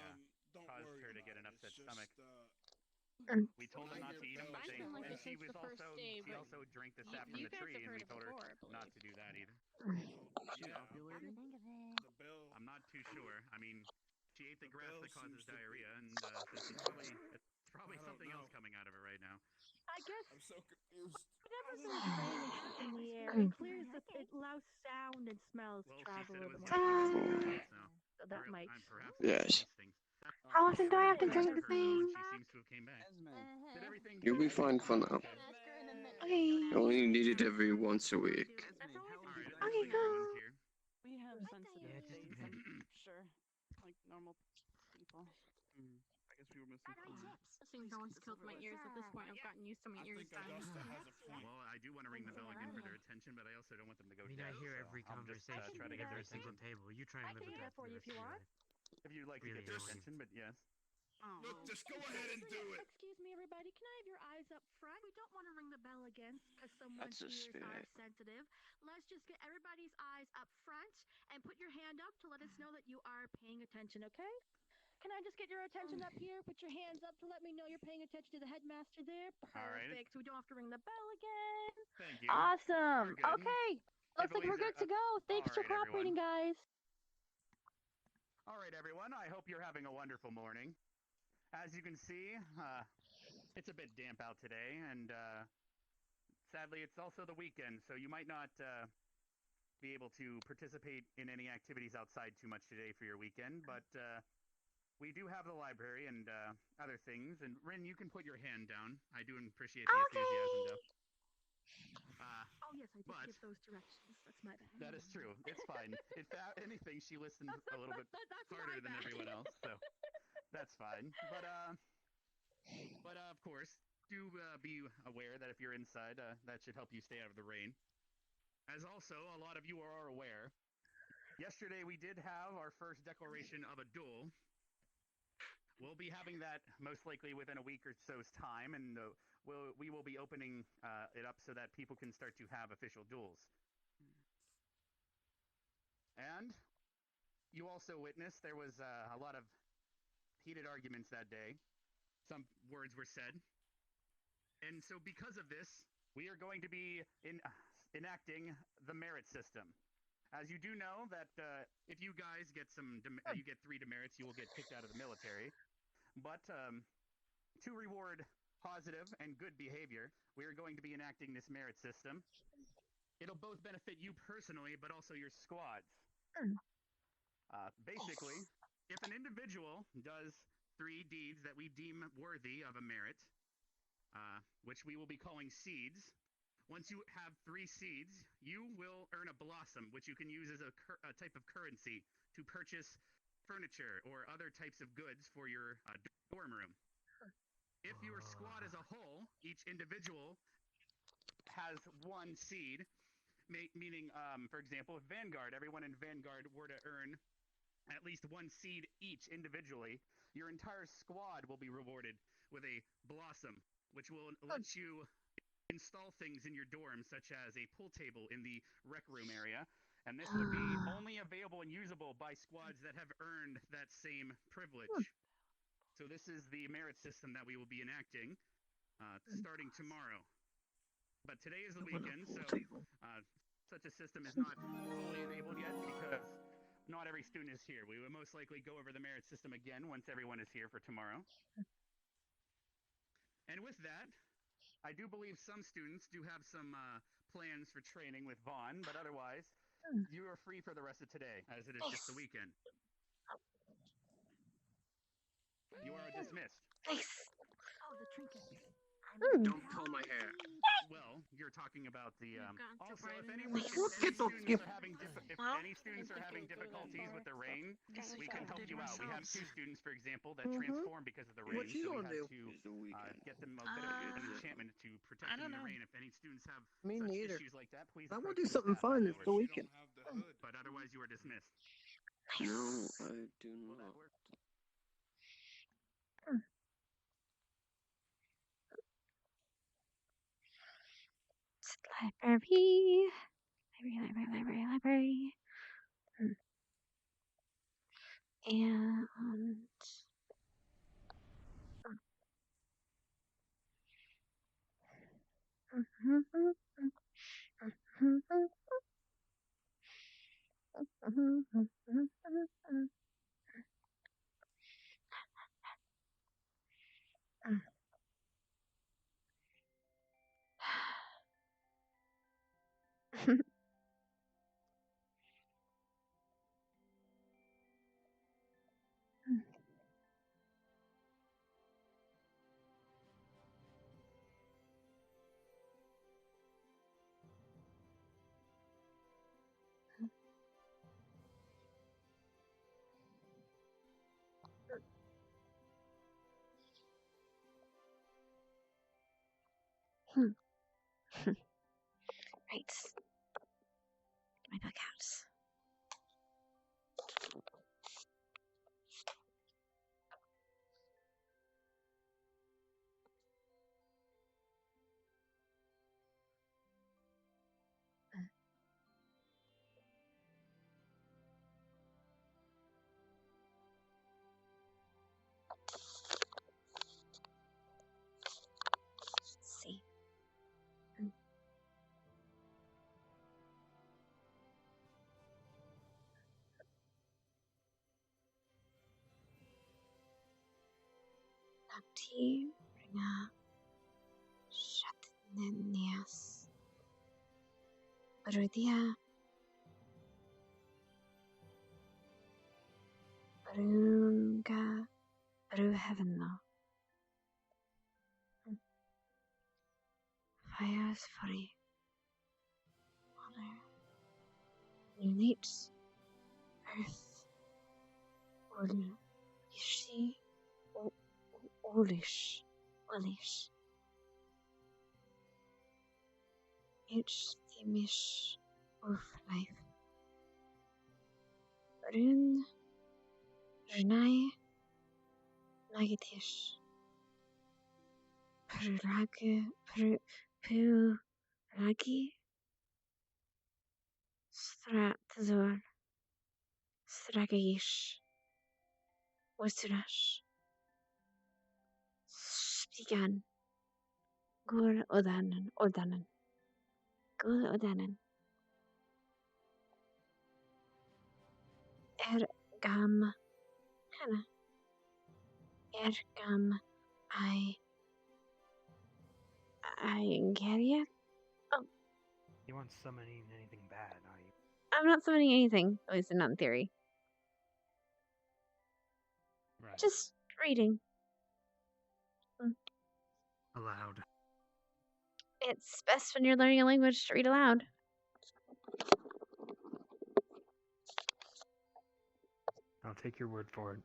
Don't caused worry her to about get an it. upset It's stomach. just, We told her When I not to hear eat them, but bells, they, I feel like and this she is was the first also day, she but also drank the sap from you the guys tree, have and we heard it told her before, I not believe. to do that either. yeah, Think of it. the bell. I'm not too sure. I mean, she ate the grass bell that causes seems to diarrhea, and so she's probably I don't something else know. coming out of her right now. I guess I'm so confused. whenever there's rain in the air, it clears it allows sound and smells Well, to she travel said a it was little more. yesterday, so So that might. perhaps Yes. these things. How often do I have to Back drink to the her thing? phone. She seems to have came back. Did everything? You'll be fine for now. Okay. You only need it every once a week. All right, it looks Okay, like everyone's here. We have sensitive Yeah, it just things. depends. I'm sure, like normal people. I guess we were missing food. I think no one's killed my ears at this point. I've gotten used to my I ears think dying. Augusta has a point. Well, I do want to ring the bell again for their attention, but I also don't want them to go I mean, deaf. I hear so every I'll just conversation try to at get their every single attention. table. You try and I live can with do that that for you if you want. If you'd like to Really get their annoying. attention, but yes. Oh. Look, just go ahead and do it. Excuse me, everybody. Can I have your eyes up front? We don't want to ring the bell again because someone's That's a ears are spirit. sensitive. Let's just get everybody's eyes up front and put your hand up to let us know that you are paying attention, okay? Can I just get your attention up here? Put your hands up to let me know you're paying attention to the headmaster there. All right. Perfect. So we don't have to ring the bell again. Thank you. Awesome. We're good. Okay. Looks like we're good to go. Thanks for All right, cooperating, everyone. guys. All right, everyone. I hope you're having a wonderful morning. As you can see, it's a bit damp out today, and sadly, it's also the weekend, so you might not be able to participate in any activities outside too much today for your weekend, but we do have the library and other things. And Rin, you can put your hand down. I do appreciate the enthusiasm, though. Oh, yes, I did but- give those directions. That's my bad. That is true. It's fine. If anything, she listened a little bit That's harder my than bad. everyone else, so that's fine. But of course, do be aware that if you're inside, that should help you stay out of the rain. As also, a lot of you are aware, yesterday we did have our first declaration of a duel. We'll be having that most likely within a week or so's time, and we will be opening it up so that people can start to have official duels. And you also witnessed there was a lot of heated arguments that day. Some words were said. And so because of this, we are going to be enacting the merit system. As you do know that if you guys get you get 3 demerits, you will get kicked out of the military. But to reward positive and good behavior, we are going to be enacting this merit system. It'll both benefit you personally, but also your squads. Basically, if an individual does 3 deeds that we deem worthy of a merit, which we will be calling seeds, once you have 3 seeds, you will earn a blossom, which you can use as a type of currency to purchase furniture or other types of goods for your dorm room. If your squad as a whole, each individual has 1 seed, meaning, for example, if Vanguard, everyone in Vanguard were to earn at least one seed each individually, your entire squad will be rewarded with a blossom, which will let you install things in your dorm, such as a pool table in the rec room area. And this would be only available and usable by squads that have earned that same privilege. So this is the merit system that we will be enacting starting tomorrow. But today is the weekend, so such a system is not fully enabled yet because not every student is here. We will most likely go over the merit system again once everyone is here for tomorrow. And with that, I do believe some students do have some plans for training with Vaughn, but otherwise, you are free for the rest of today, as it is just the weekend. You are dismissed. Nice. Oh, the trinket. Don't pull my hair. Well, you're talking about the. Also, if Don't any students are having difficulties with the rain, we can help you out. We have 2 students, for example, that transform because of the rain. What you so we gonna have do? to get them a bit of an enchantment to protect them in the rain. If any students have Me such neither. issues like that, please. I approach want to do the something staff fun. It's the afterwards. weekend. But otherwise, you are dismissed. No, I do not. Library. Library. And right. My book out. Let's see. Nakti Ringa Shatnenias Barudia Barunga Baruheavenna Fires Furry Water Unites Earth Ul Yishi Ulish It's the Mish of Life Run Renai Nagatish Puragi Stratazor Stragayish Westerash Spigan Gur Odanan Gur Odanan Ergam Hannah Ergam I Garia. You aren't summoning anything bad, are you? I'm not summoning anything, at least not in theory. Right. Just reading. Aloud. It's best when you're learning a language to read aloud. I'll take your word for it.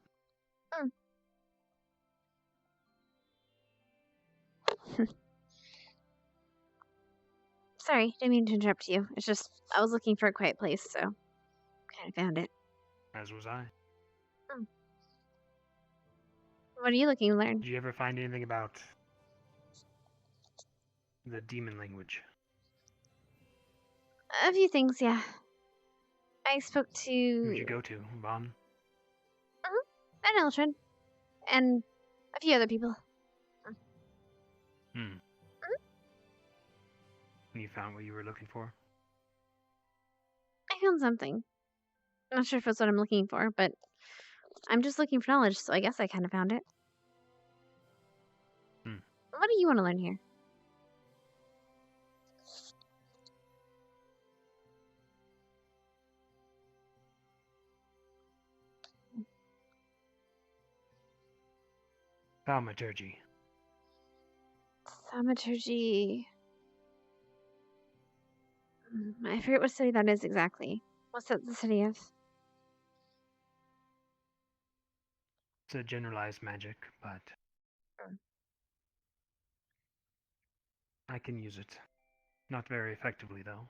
Sorry, didn't mean to interrupt you. It's just, I was looking for a quiet place, so kind of found it. As was I. What are you looking to learn? Did you ever find anything about the demon language? A few things, yeah. I spoke Who'd you to go to, Vaughn? an Eltrin and a few other people. Hmm. You found what you were looking for? I found something. I'm not sure if it's what I'm looking for, but I'm just looking for knowledge, so I guess I kind of found it. What do you want to learn here? Thaumaturgy. Thaumaturgy. I forget what city that is exactly. What's that the city of? It's a generalized magic, but I can use it. Not very effectively, though.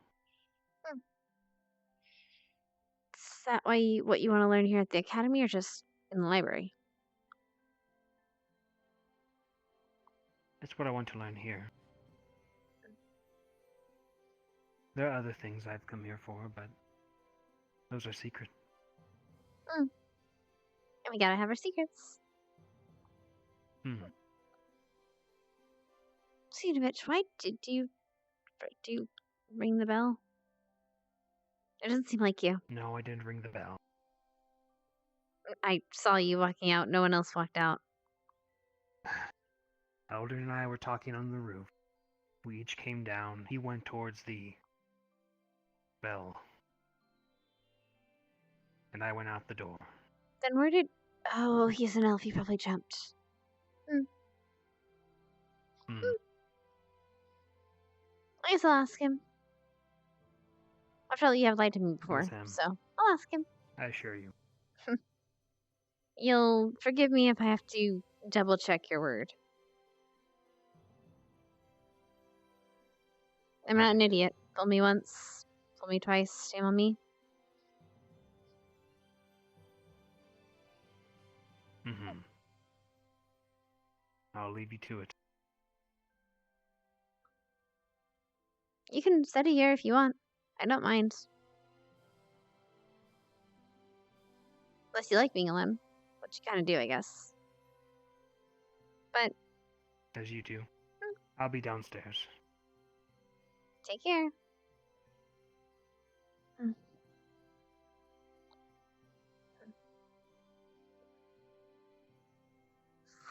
Is that what you want to learn here at the academy, or just in the library? It's what I want to learn here. There are other things I've come here for, but those are secret. And we gotta have our secrets. Cedovic, why did you ring the bell? It doesn't seem like you. No, I didn't ring the bell. I saw you walking out. No one else walked out. Elder and I were talking on the roof. We each came down. He went towards the bell. And I went out the door. Then where did... Oh, he's an elf. He probably jumped. I guess I'll ask him. After all, you have lied to me before, so I'll ask him. I assure you. You'll forgive me if I have to double-check your word. I'm not an idiot. Fool me once, fool me twice, shame on me. I'll leave you to it. You can study here if you want. I don't mind. Unless you like being alone. Which you kind of do, I guess. But... As you do. I'll be downstairs. Take care.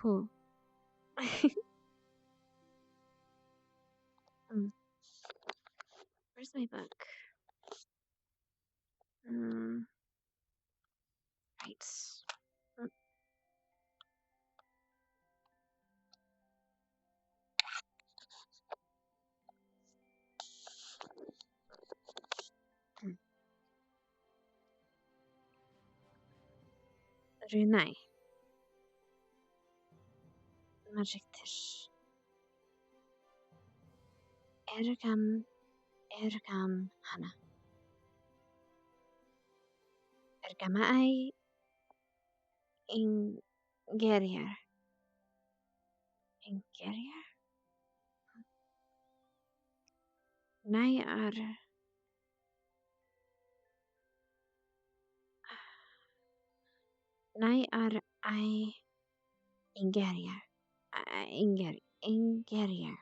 Whew. Where's my book? Right. Runai. Magic dish. Ergam hana. Ergamai ingerier. Ingerier? Nai ar... Nai ar I ingerier. Ingerier. Ingerier.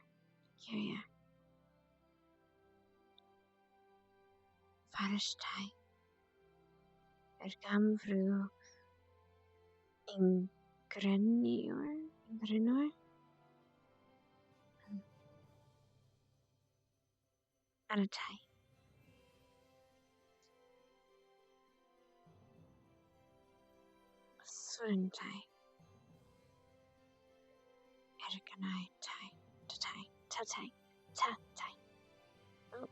Farishtai. Ergam fru ingrenor. Anatai. Surentai. Erganai tai. Tatai. Tatai. Tatai. Oh.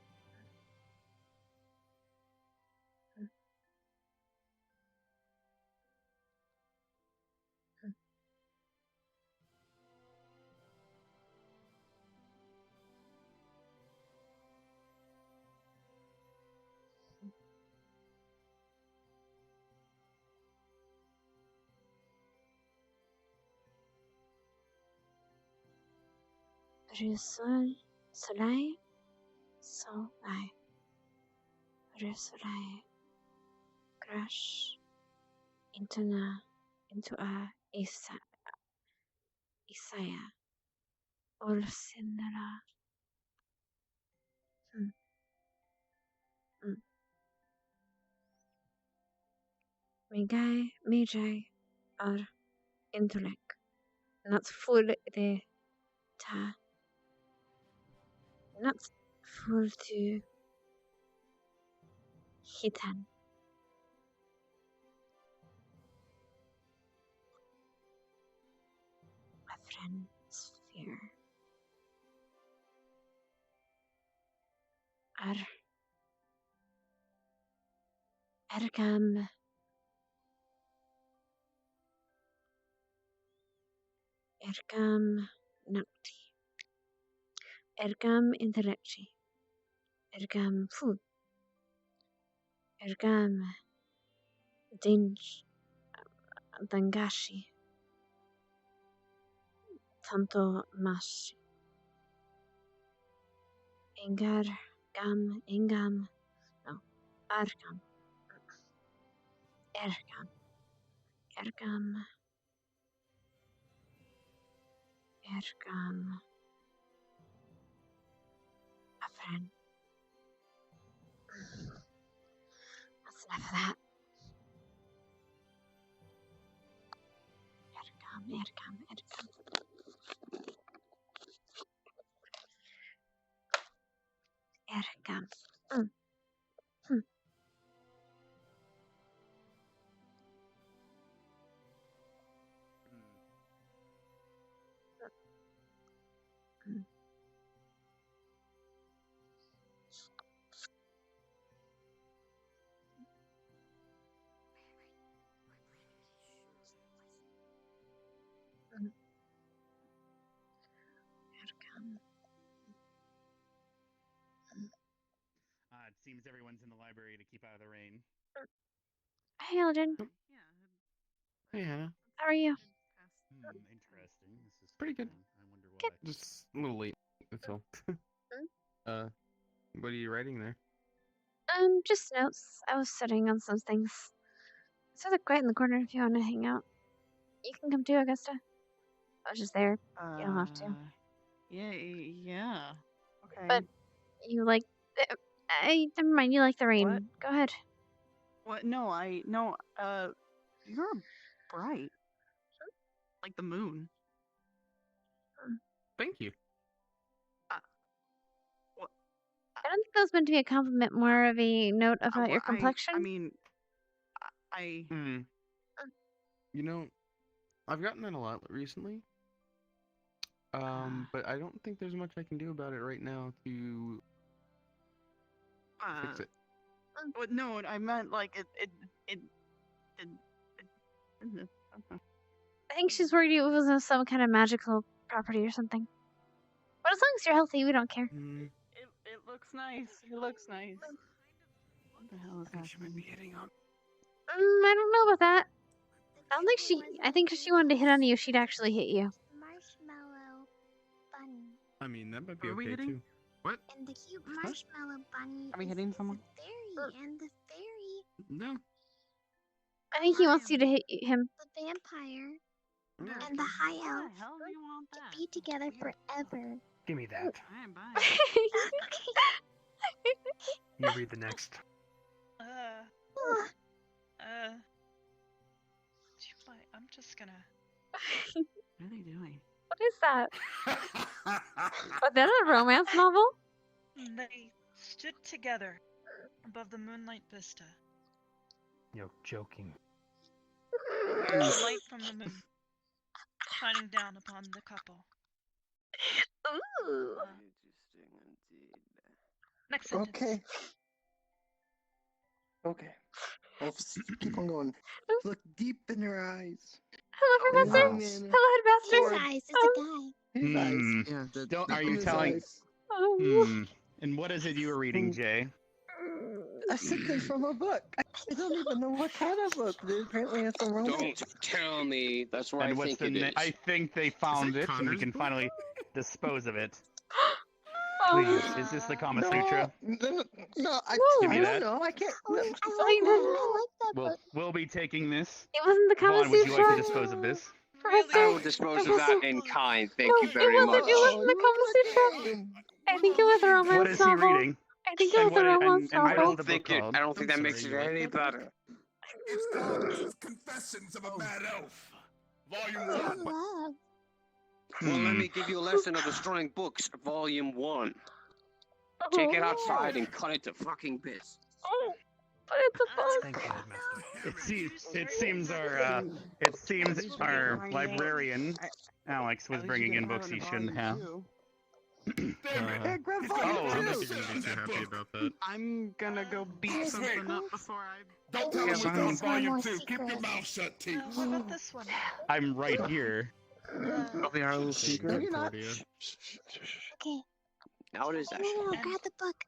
Rue Soleil. Soleil. Rue Soleil. Crash into a Isaiah. Olsindra. Magi are intellect. Not full de ta. Not full to hitan. My friend's fear. Ergam. Ergam nacti. Ergam intellecti. Ergam food. Ergam dangashi. Tanto mashi. Engam. No. Ergam. A friend. That's enough of that. Ergam. It seems everyone's in the library to keep out of the rain. Hey, Eldrin. Hey, Hannah. How are you? Interesting. This is Pretty good. I wonder why. Just a little late, that's all. What are you writing there? Just notes. I was sitting on some things. It's right in the corner if you want to hang out. You can come too, Augusta. I was just there. You don't have to. Yeah. Okay. But you like... never mind, you like the rain. What? Go ahead. What? You're bright. Like the moon. Thank you. What? I don't think that was meant to be a compliment, more of a note about your complexion. You know, I've gotten that a lot recently. But I don't think there's much I can do about it right now to fix it. No, I meant like it I think she's worried it was some kind of magical property or something. But as long as you're healthy, we don't care. It looks nice. What the hell is that? She might be hitting on. I don't know about that. I think if she wanted to hit on you, she'd actually hit you. Marshmallow bunny. I mean, that might be Are we okay hitting? too. What? And the cute marshmallow bunny. Are we hitting someone? The fairy and the fairy. No. I think he wants you to hit him. The vampire. No. And the high elf. How the hell do you want that? To be together forever. Give me that. Alright, bye. You read the next. I'm just gonna. What are they doing? What is that? Was that a romance novel? They stood together above the moonlight vista. You're joking. The light from the moon shining down upon the couple. Ooh. Interesting indeed. Next sentence. Okay. Let's keep on going. Look deep in her eyes. Hello, Professor. Man. Hello, His Headmaster. eyes. It's a guy. His eyes. Yeah, Don't. Are In you his telling? eyes. And what is it you were reading, Jay? I think they're from a book. I don't even know what kind of book. Apparently it's a romance. Don't tell me that's where And I what's think the it is. I think they found it, and we Connor's can book? finally. dispose of it. Please. Is this the Kama No, Sutra? no, Give me I that. don't know. I can't. We'll be taking this. It wasn't the Kama Vaughn, would you like to Sutra. dispose of this? Professor. I will dispose of that in kind. Thank you very It much. wasn't the Kama Sutra. I think it was a romance What is he novel. reading? I think it And was a what? romance And I what is novel. the don't book think called? I don't think that I'm makes sorry, it you any what? better. It's called Confessions of a Mad Elf, Volume 1. Well, let me give you a lesson of destroying books, Volume 1. Take it outside and cut it to fucking bits. But it's a book. Thank you, Headmaster. It seems our librarian Alex was bringing in books he shouldn't have. Hey, grab I'm volume not two. gonna be too happy about that. I'm gonna go beat something up before I. Don't tell him we found Volume 2. Keep your mouth shut, T. What about this one? I'm right here. Probably our little secret. No, you're not. Okay. Now it is that No, shit. no, no, grab the book.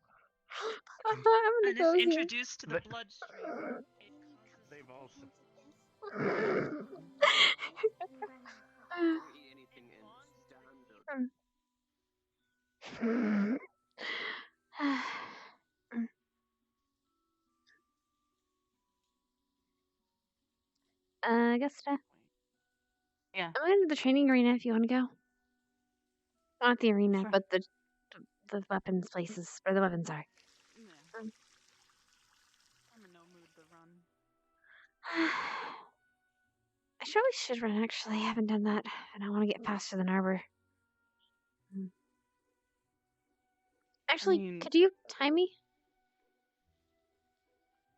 I'm gonna And go if here. introduced to the bloodstream, They've also. Augusta. Yeah. I'm going to the training arena if you want to go. Not the arena, Sure. but the weapons places where the weapons are. Yeah. I'm in no mood to run. I surely should run. Actually, I haven't done that, and I want to get faster than Arbor. Actually, mean- could you time me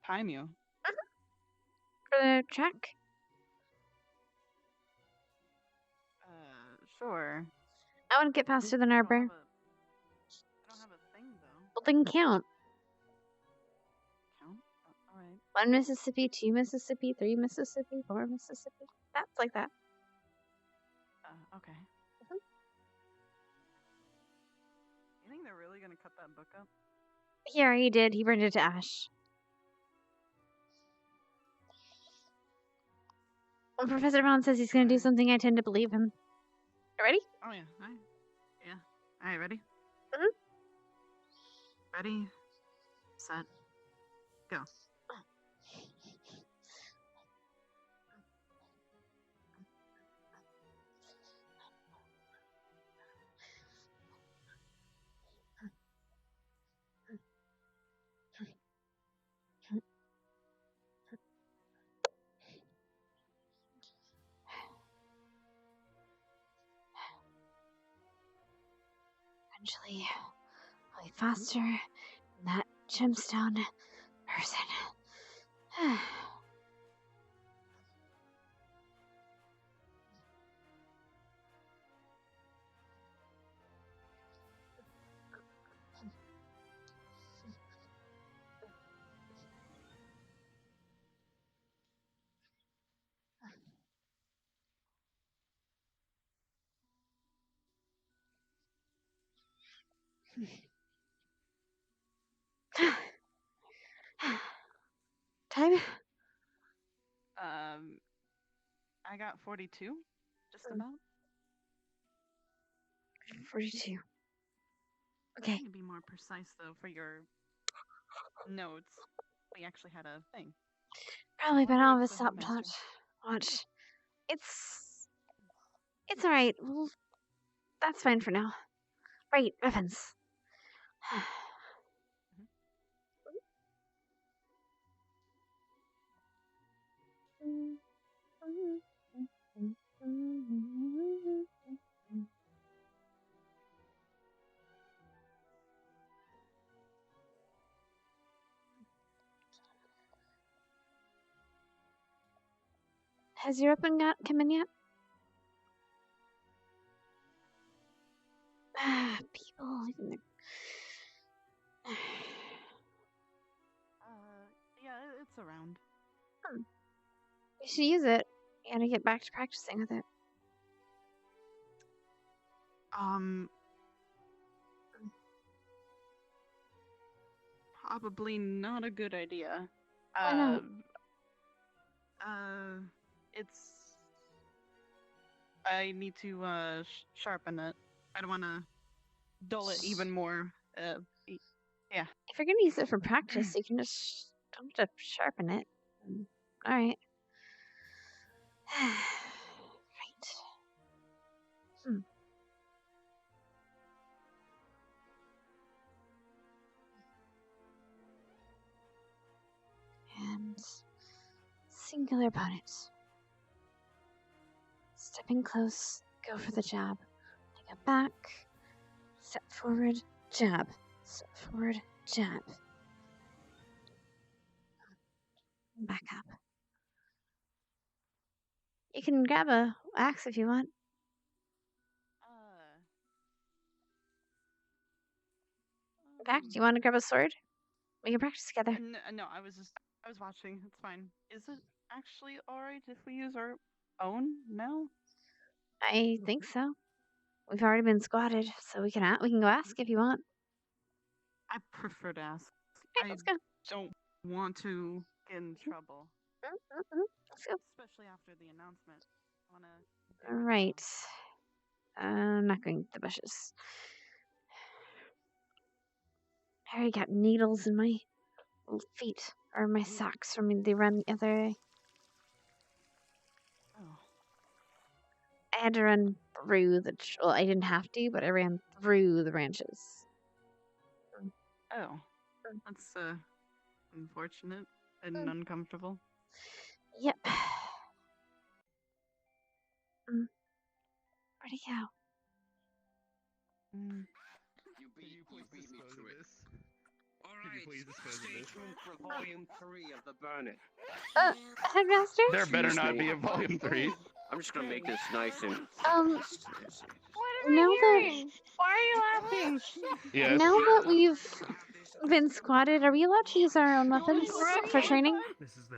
Time you. for the track? Sure. I want to get faster than Arbor. I don't have a thing though. Well, then count. Count? All right. 1 Mississippi, 2 Mississippi, 3 Mississippi, 4 Mississippi. That's like that. Okay. You think they're really gonna cut that book up? He already did. He burned it to ash. When Professor Vaughn says he's going to do something, I tend to believe him. Ready? Oh yeah. Yeah. All right. Ready? Mhm. Ready. Set. Go. Eventually, I'll be faster than that gemstone person. Time? I got 42. Just about. 42. I Okay. need to be more precise though for your notes. We actually had a thing. Probably been I'll out give of it a to the stopwatch. headmaster. Watch. It's alright. Well, that's fine for now. Right, weapons. Has your weapon come in yet? People leaving their... Yeah, it's around. You should use it. You gotta get back to practicing with it. Probably not a good idea. Why not? It's. I need to sharpen it. I don't want to dull it even more. Yeah. If you're gonna use it for practice, you can just don't have to sharpen it. All right. Right. And singular opponent. Stepping close, go for the jab. I go back, step forward, jab. Step forward, jab. Back up. You can grab a axe if you want. Back, do you want to grab a sword? We can practice together. No, I was watching. It's fine. Is it actually alright if we use our own now? I think so. We've already been squatted, so we can go ask if you want. I prefer to ask. Okay, let's go. Don't want to get in trouble. Let's go. Especially after the announcement. All right. I'm not going to the bushes. I already got needles in my feet, or my socks. I mean, they ran the other way. Oh. I had to run through well, I didn't have to, but I ran through the branches. Oh. That's unfortunate and uncomfortable. Yep. Where'd he go? Could you please dispose of this? Alright, stay tuned for volume 3 of the Burn It. Headmaster? There better not be a volume 3. I'm just gonna make this nice and... Now that... Why are you laughing? Yes. Now that we've been squatted, are we allowed to use our own weapons for training? This is the.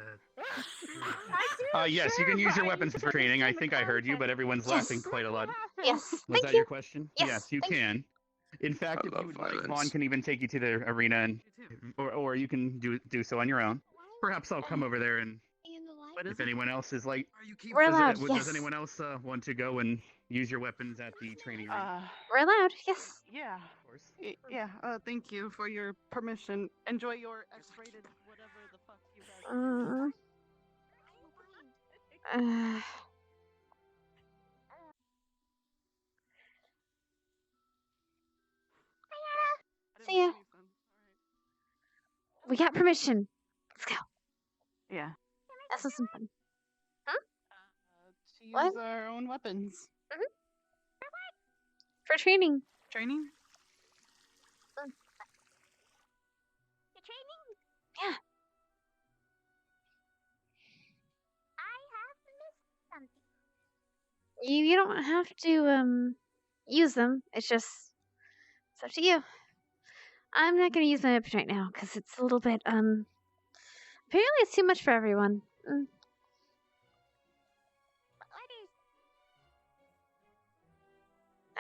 Yes, you can use your weapons for training. I think I heard you, but everyone's laughing quite a lot. Yes. Was that your question? Yes, you can. In fact, if you would like, Vaughn can even take you to the arena, and or you can do so on your own. Perhaps I'll come over there, and if anyone else is like, We're allowed. does anyone else want to go and use your weapons at the training arena? We're allowed. Yes. Yeah. Of course. Yeah. Thank you for your permission. Enjoy your X-rated whatever the fuck you guys. See ya. We got permission. Let's go. Yeah. This is some fun. Huh? To use our own weapons. For training. Training? You're training? Yeah. I have missed something. You don't have to use them. It's up to you. I'm not gonna use my weapon right now because it's a little bit apparently it's too much for everyone.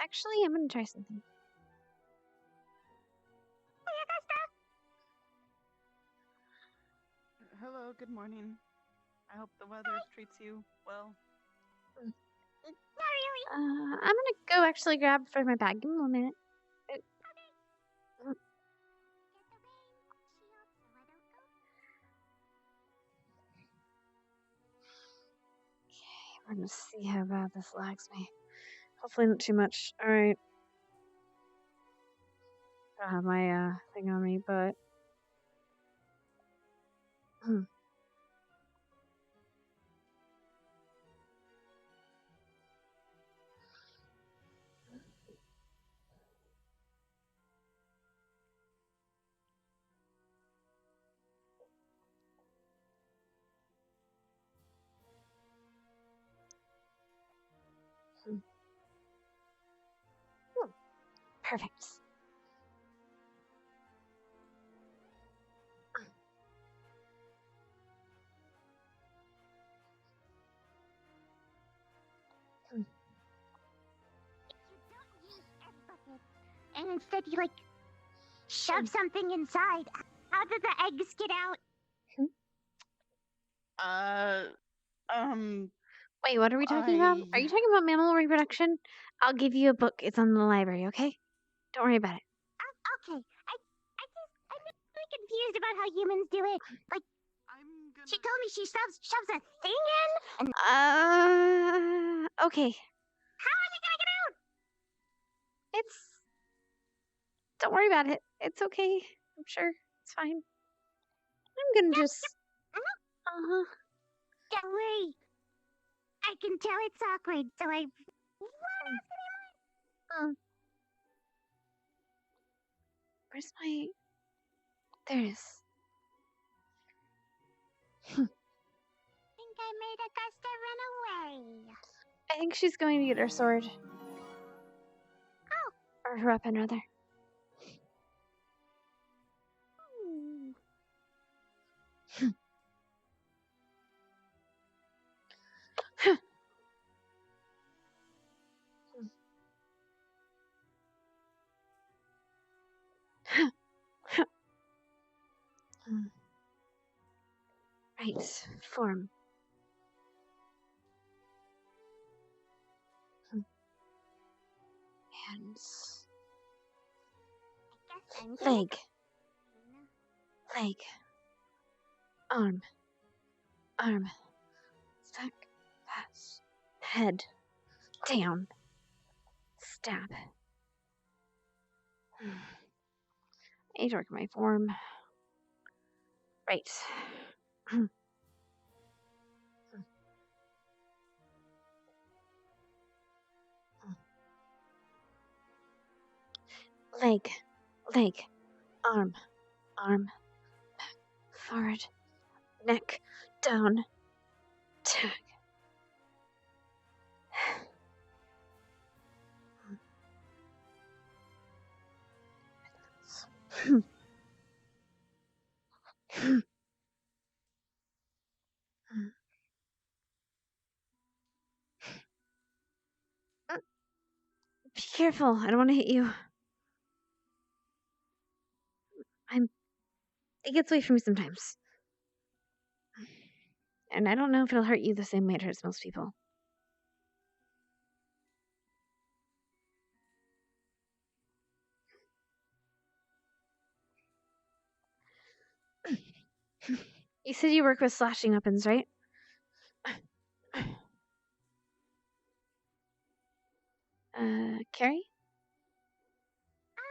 Actually, I'm gonna try something. Hello, good morning. I hope the weather treats you well. Not really. I'm gonna go actually grab for my bag. Give me 1 minute. We're gonna see how bad this lags me. Hopefully not too much. Alright. I don't have my thing on me, but perfect. And instead you shove something inside. How do the eggs get out? Wait, what are we talking about? Are you talking about mammal reproduction? I'll give you a book. It's on the library, okay? Don't worry about it. Okay. I'm really confused about how humans do it. Like, she told me she shoves a thing in. And Okay. how is it gonna get out? It's. Don't worry about it. It's okay. I'm sure it's fine. I'm gonna just. Don't worry. I can tell it's awkward, so I. Where's my. There it is. think I made Augusta run away. I think she's going to get her sword. Oh. Or her weapon, rather. Right. Form. Hands. Leg. Leg. Arm. Arm. Stack. Pass. Head. Down. Stab. I need to work my form. Right. Leg. Leg. Arm. Arm. Back. Forward. Neck. Down. Tag. Be careful. I don't want to hit you. It gets away from me sometimes. And I don't know if it'll hurt you the same way it hurts most people. You said you work with slashing weapons, right? Carrie? No.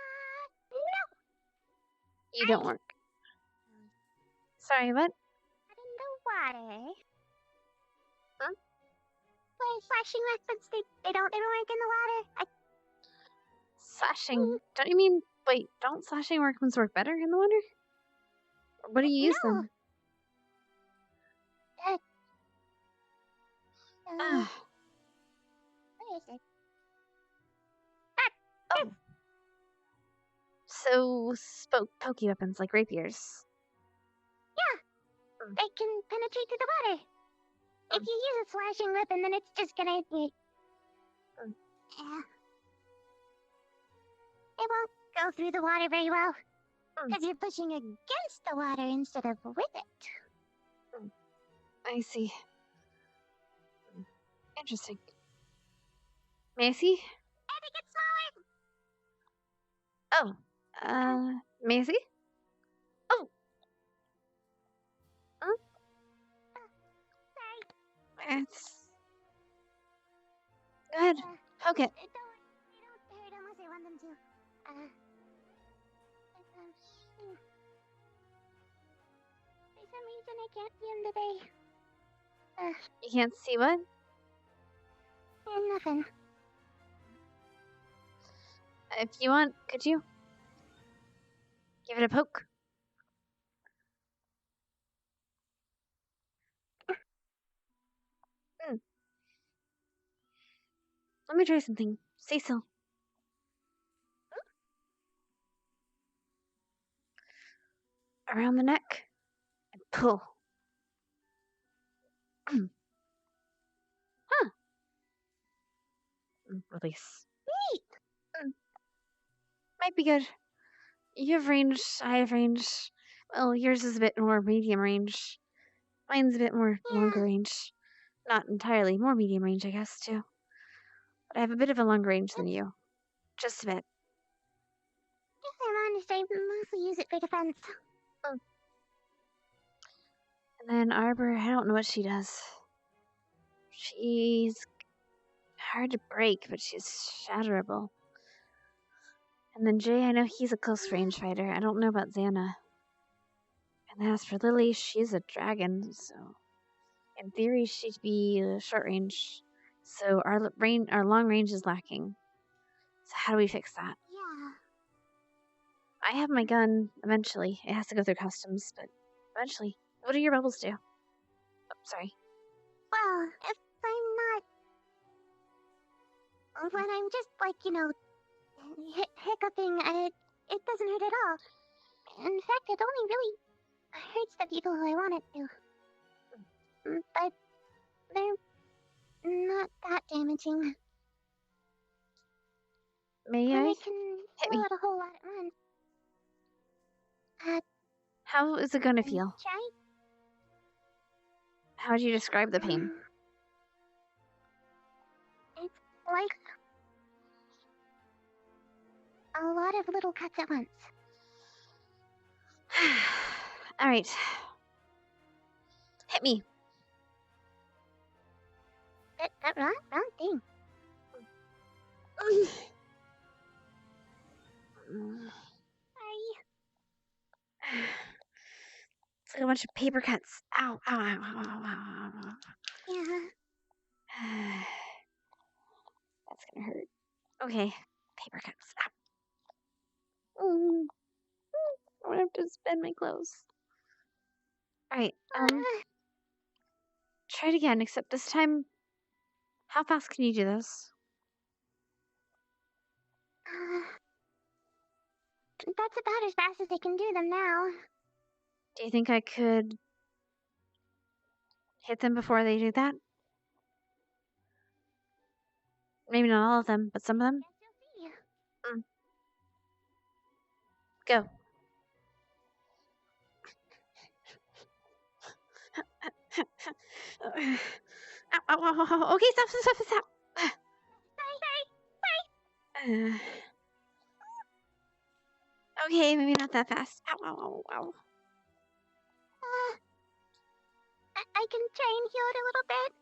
You don't work. Sorry, what? In the water. Huh? Well, slashing weapons, they don't work in the water. Slashing? Don't you mean... Wait, don't slashing weapons work better in the water? What do you use them? Where is it? Oh. So, pokey weapons like rapiers. Yeah. They can penetrate through the water. If you use a slashing weapon, then it's just gonna... Yeah. It won't go through the water very well. Because you're pushing against the water instead of with it. I see. Interesting. May I see? I think it's smaller. Oh. May I see? Oh. Huh? Sorry. It's... Go ahead. Poke it. They don't hurt unless I want them to. For some reason I can't see them today. You can't see what? Nothing. If you want, could you? Give it a poke. Let me try something. Stay still. Around the neck. And pull. Huh. Release. Neat. Might be good. You have range, I have range. Well, yours is a bit more medium range. Mine's a bit more longer range. Not entirely. More medium range, I guess, too. But I have a bit of a longer range than you. Just a bit. If I'm honest, I mostly use it for defense. And then Arbor, I don't know what she does. She's hard to break, but she's shatterable. And then Jay, I know he's a close range fighter. I don't know about Xana. And as for Lily, she's a dragon, so in theory she'd be short range. So our long range is lacking. So how do we fix that? Yeah. I have my gun eventually. It has to go through customs, but eventually. What do your rebels do? Oh, sorry. Well, if I'm not... When I'm just, like, you know, hiccuping, it doesn't hurt at all. In fact, it only really hurts the people who I want it to. But they're not that damaging. May and I? I can Hit blow me. out a whole lot at once. How is it gonna feel? Try? How would you describe the pain? It's like a lot of little cuts at once. Alright. Hit me. Wrong thing. Sorry. It's like a bunch of paper cuts. Ow, ow, ow, ow, ow, ow, ow. Yeah. That's gonna hurt. Okay, paper cuts. Ow. I'm gonna have to spend my clothes. Alright, try it again, except this time, how fast can you do this? That's about as fast as I can do them now. Do you think I could hit them before they do that? Maybe not all of them, but some of them? Go. Ow, ow, ow, ow. Okay, stop. Okay, maybe not that fast. Ow, ow, ow, ow. I can try and heal it a little bit.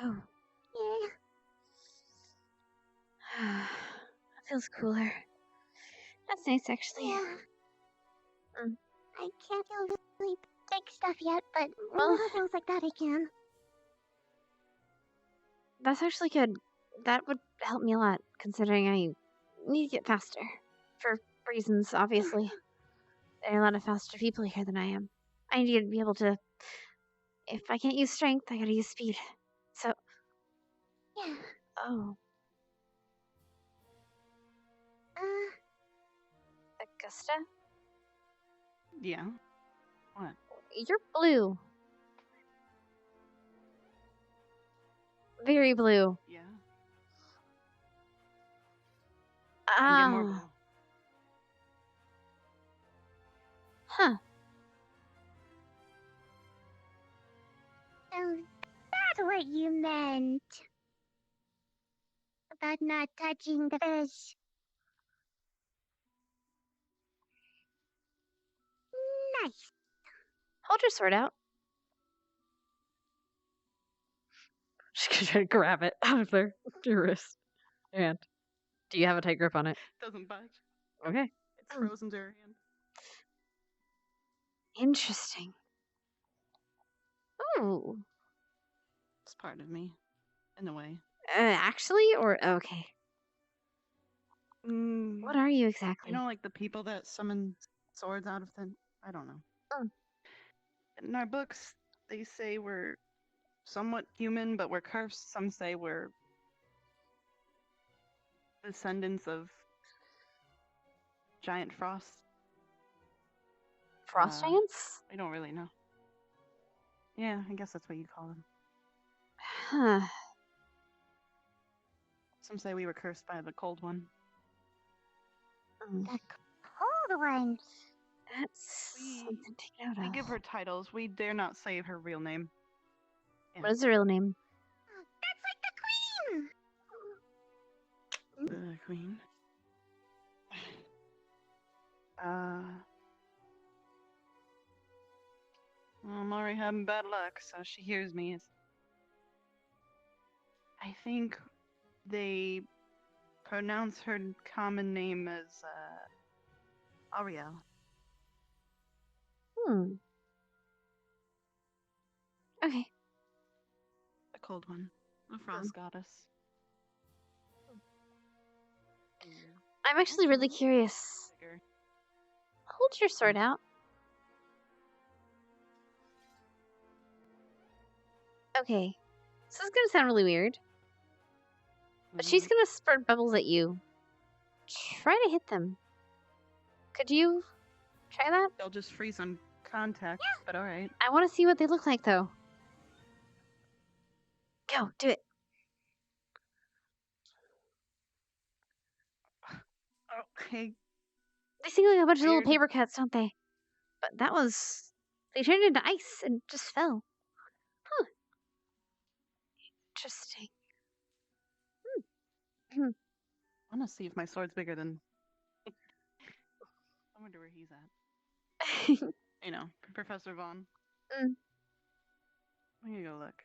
Oh. Yeah. That feels cooler. That's nice, actually. Yeah. I can't feel really big stuff yet, but Well, little things like that I can. That's actually good. That would help me a lot, considering I need to get faster. For reasons, obviously. There are a lot of faster people here than I am. I need to be able to... If I can't use strength, I gotta use speed. So... Yeah. Oh. Augusta? Yeah. What? You're blue. Very blue. Yeah. And get more Ah. blue. Huh. So that's what you meant. About not touching the fish. Nice. Hold your sword out. She's gonna try to grab it out of your wrist. And do you have a tight grip on it? Doesn't budge. Okay. It's frozen to her hand. Interesting. Ooh. It's part of me, in a way. Actually, or okay. What are you exactly? You know, like the people that summon swords out of thin. I don't know. In our books, they say we're somewhat human, but we're cursed. Some say we're descendants of giant frost. Frost giants? I don't really know. Yeah, I guess that's what you call them. Huh. Some say we were cursed by the cold one. The cold one. That's... we give her titles. We dare not say her real name. Yeah. What is her real name? That's like the queen! The queen. Well, I'm already having bad luck, so she hears me. I think they pronounce her common name as Ariel. Okay. The cold one. The frost goddess. I'm actually really curious. Hold your sword out. Okay. This is gonna sound really weird. But she's gonna spurt bubbles at you. Try to hit them. Could you try that? They'll just freeze on contact, but alright. I want to see what they look like, though. Go, do it. Okay. They seem like a bunch of little paper cuts, don't they? But that was... They turned into ice and just fell. Huh. Interesting. I want to see if my sword's bigger than... I wonder where he's at. You know, Professor Vaughn. I'm gonna go look.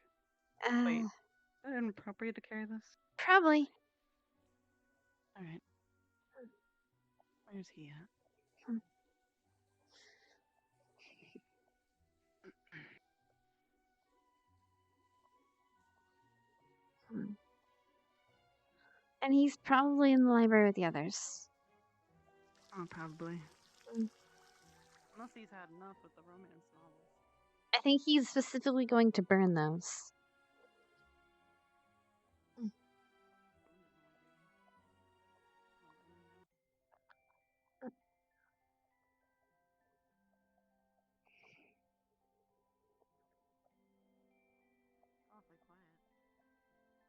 Wait, is it inappropriate to carry this? Probably. Alright. Where's he at? And he's probably in the library with the others. Oh, probably. Unless he's had enough with the romance novels. I think he's specifically going to burn those.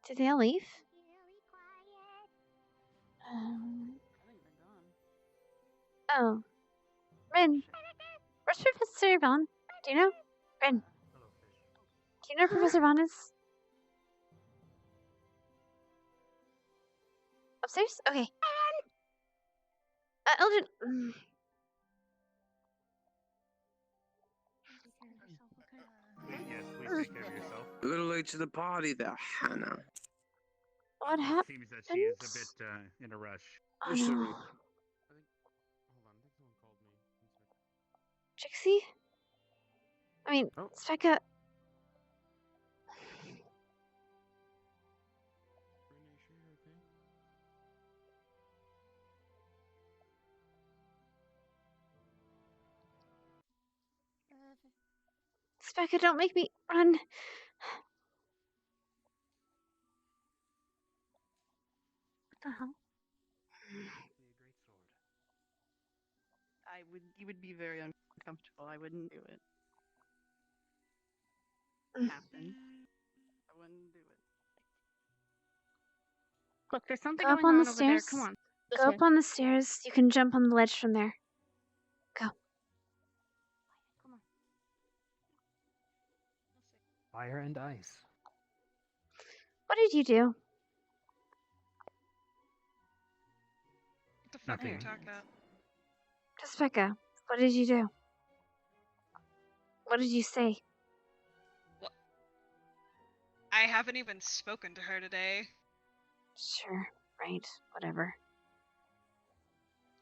Did they all leave? Oh. Ren. Where's Professor Vaughn? Do you know? Ren. Do you know where Professor Vaughn is? Upstairs? Okay. Elgin. Yes, please take care of yourself. A little late to the party there, Hannah. What happened? Seems that she is a bit in a rush. Oh, no. Trixie? I mean, Specca. Specca, don't make me run. What the hell? You would be very uncomfortable. I wouldn't do it. Captain. I wouldn't do it. Look, there's something Go up going on on the over there. stairs. Come on. This Go way. up on the stairs. You can jump on the ledge from there. Go. Come on. Fire and ice. What did you do? What the fuck are you Nothing. talking about? Specca, what did you do? What did you say? What? I haven't even spoken to her today. Sure, right, whatever.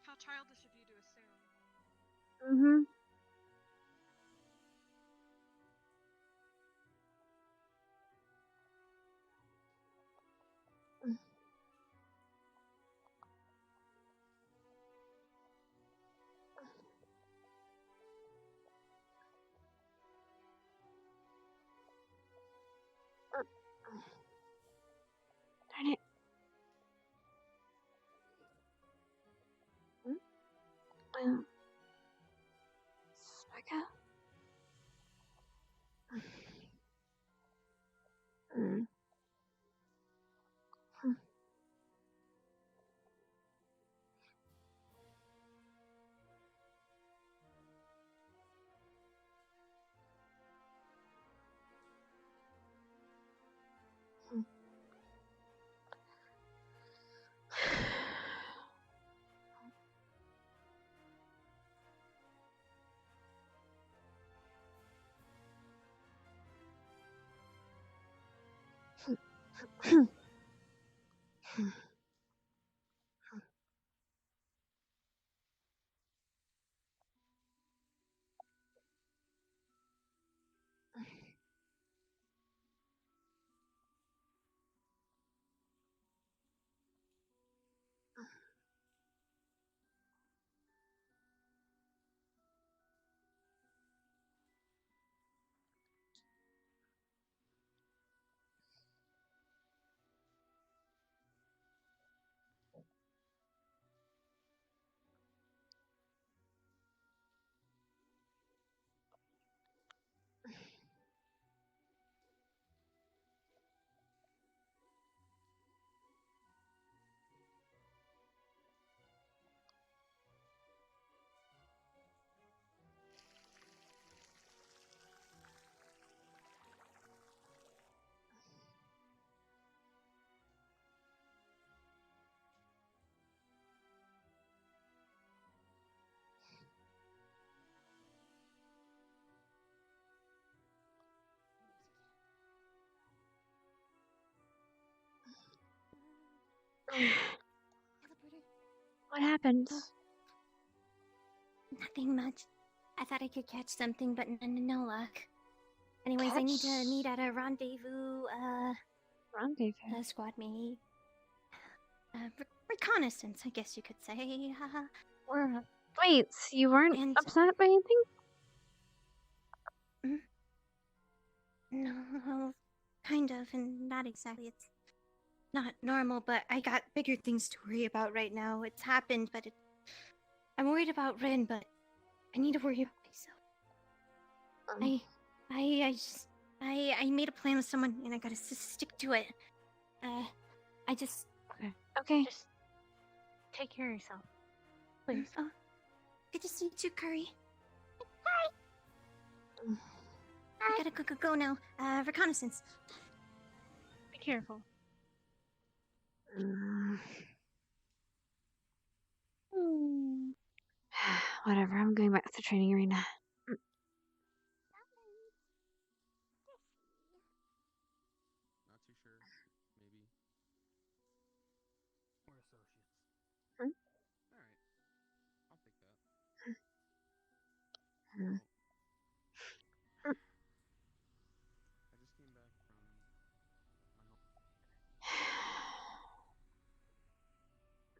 How childish of you to assume. Mm-hmm. Darn it. Specca? Mm. What happened? Nothing much. I thought I could catch something, but no luck. Anyways, I need to meet at a rendezvous, Rendezvous? squad mate. Reconnaissance, I guess you could say. Wait, so you weren't upset by anything? No, kind of, and not exactly. It's not normal, but I got bigger things to worry about right now. It's happened, but I'm worried about Ren, but I need to worry about myself. I made a plan with someone, and I gotta stick to it. Okay. Just take care of yourself. Please. Oh, good to see you too, Curry. I gotta go now. Reconnaissance. Be careful. Whatever, I'm going back to the training arena. Not too sure. Maybe. We're associates. All right. I'll take that. Well, I just came back from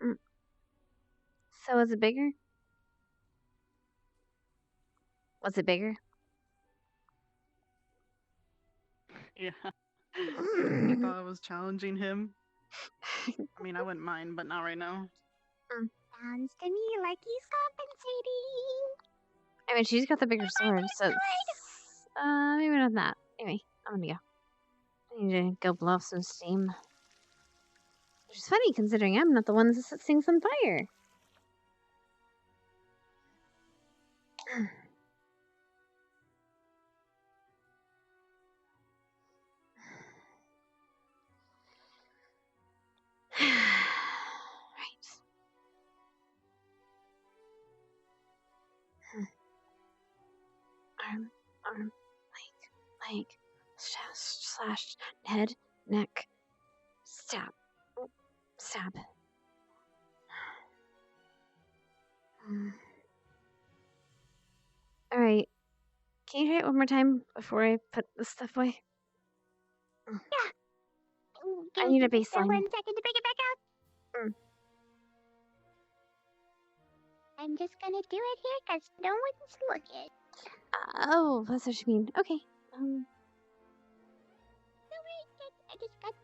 my home. So was it bigger? Was it bigger? Yeah. You thought I was challenging him? I mean, I wouldn't mind, but not right now. Sounds to me like he's compensating. I mean, she's got the bigger sword, so it's, maybe not that. Anyway, I'm gonna go. I need to go blow off some steam. Which is funny, considering I'm not the one that sets things on fire. Arm, leg, slash, head, neck, stab. Alright. Can you try it one more time before I put this stuff away? Yeah. I need a baseline. 1 second to bring it back out. I'm just gonna do it here because no one's looking. Oh, that's what you mean. Okay. No, wait, I just got.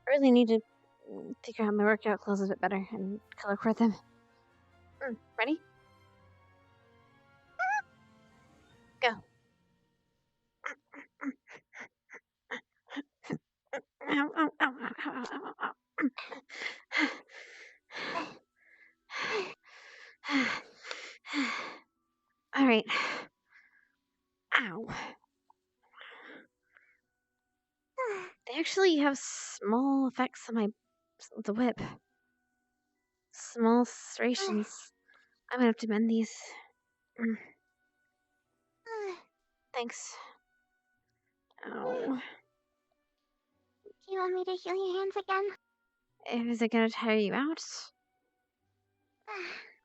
I really need to figure out my workout clothes a bit better and color coordinate them. Ready? Go. Ow, ow, ow, ow, ow, ow, ow, ow. Alright. Ow. They actually have small effects on the whip. Small serrations. I'm gonna have to mend these. Thanks. Ow. Do you want me to heal your hands again? Is it gonna tire you out?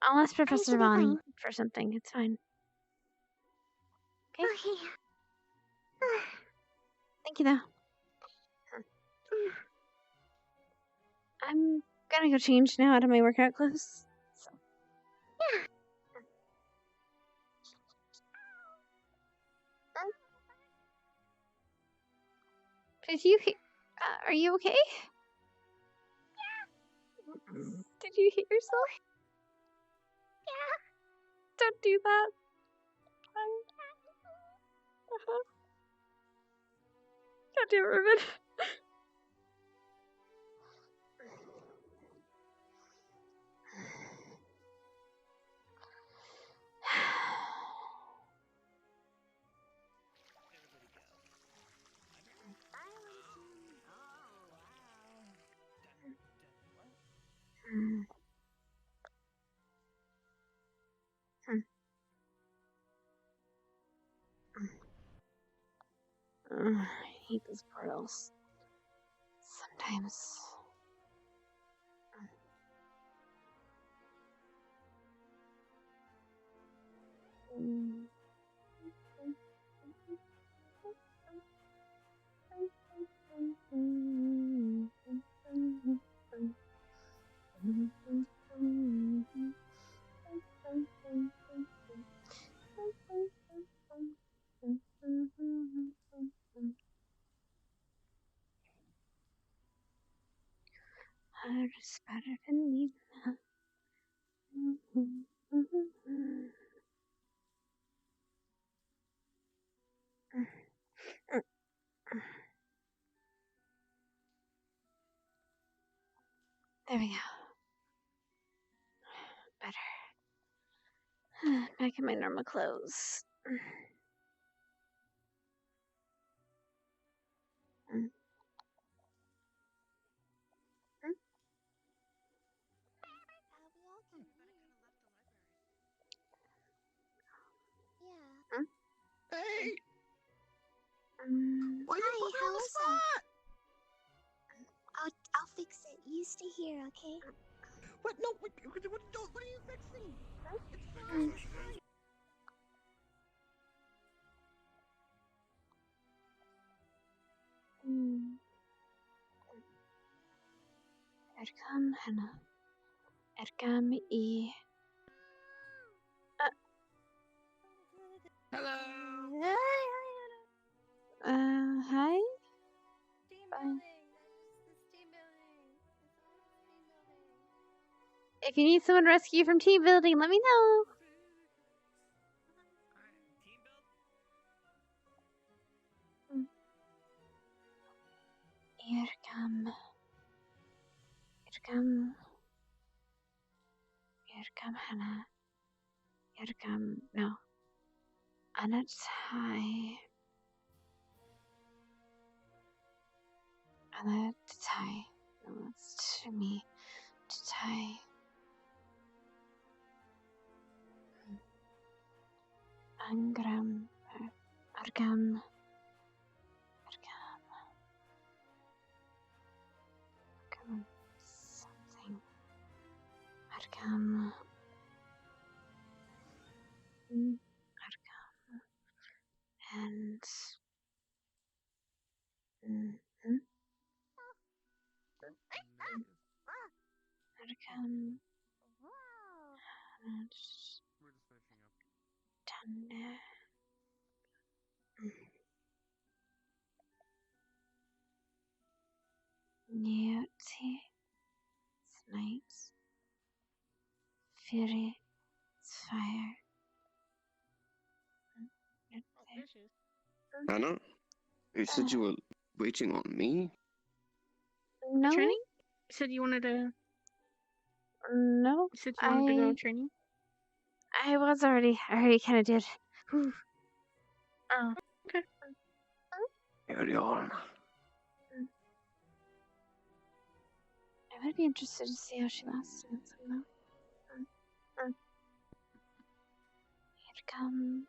I'll ask Professor should be Vaughn fine. for something. It's fine. Okay? Okay. Thank you, though. I'm gonna go change now out of my workout clothes. So. Yeah. Did you are you okay? Yeah. Did you hit yourself? Yeah. Don't do that. Don't do it, Ruben. I hate those portals. Sometimes. Harus pada penina. There we go. Better. Back in my normal clothes. Yeah. Hey! Why you put me how on the is spot? I'll fix it. You stay here, okay? What? No, what are you fixing? It's fine, it's fine. Erkam Hana. Erkam E. Hello. Hi. Fine. If you need someone to rescue you from team building, let me know. Erkam. Erkam Hana. Erkam. No. Anat Hai. Anat Tai. No, that's to me. To Tai. Angram. Argam. Argam. Something. Argam. Argam. And. Argam. And. We're just finishing up. Tanda. Newty. Snipes. Fury. Fire. Hannah, you said you were waiting on me? No. Training? You said you wanted to. No. You said you wanted to go training? I already kind of did. Whew. Oh, okay. Carry on. I would be interested to see how she lasts against him, though. Here come.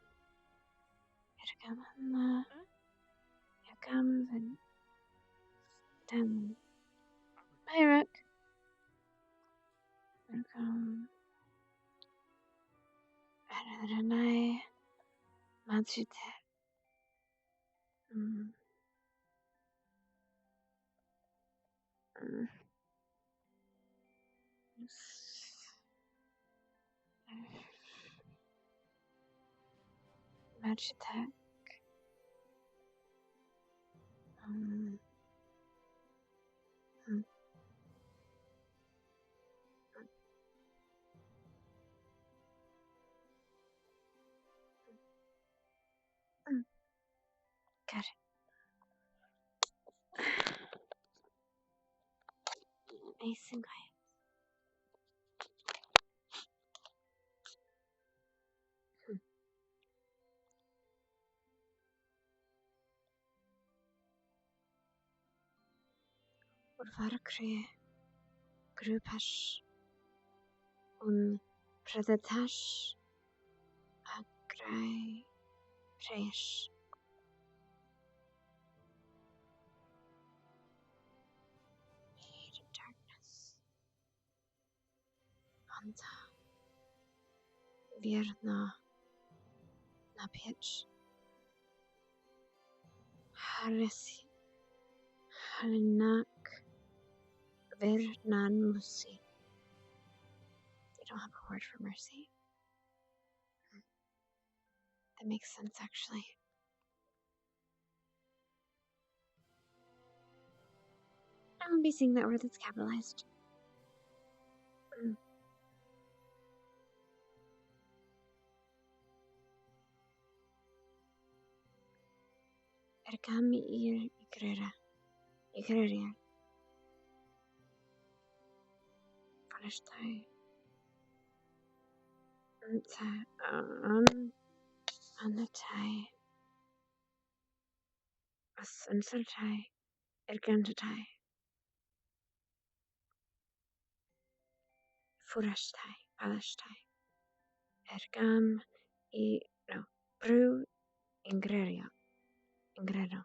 Here come. Welcome and then Pyrock. Welcome. Aranai Matsute. Match attack. Got it. Nice and quiet. Urvarkre Grupash un Predatash Agrai Presh. Hated darkness. Anta Vierna Napich Haresi Halinak Vernan Musi. They don't have a word for mercy. That makes sense, actually. I won't be seeing that word that's capitalized. Erkami Igreria. Palestai. Anatai. Asensatai. Ergantatai. Furashtai. Palestai. Ergam Bru Ingreria. Ingredo.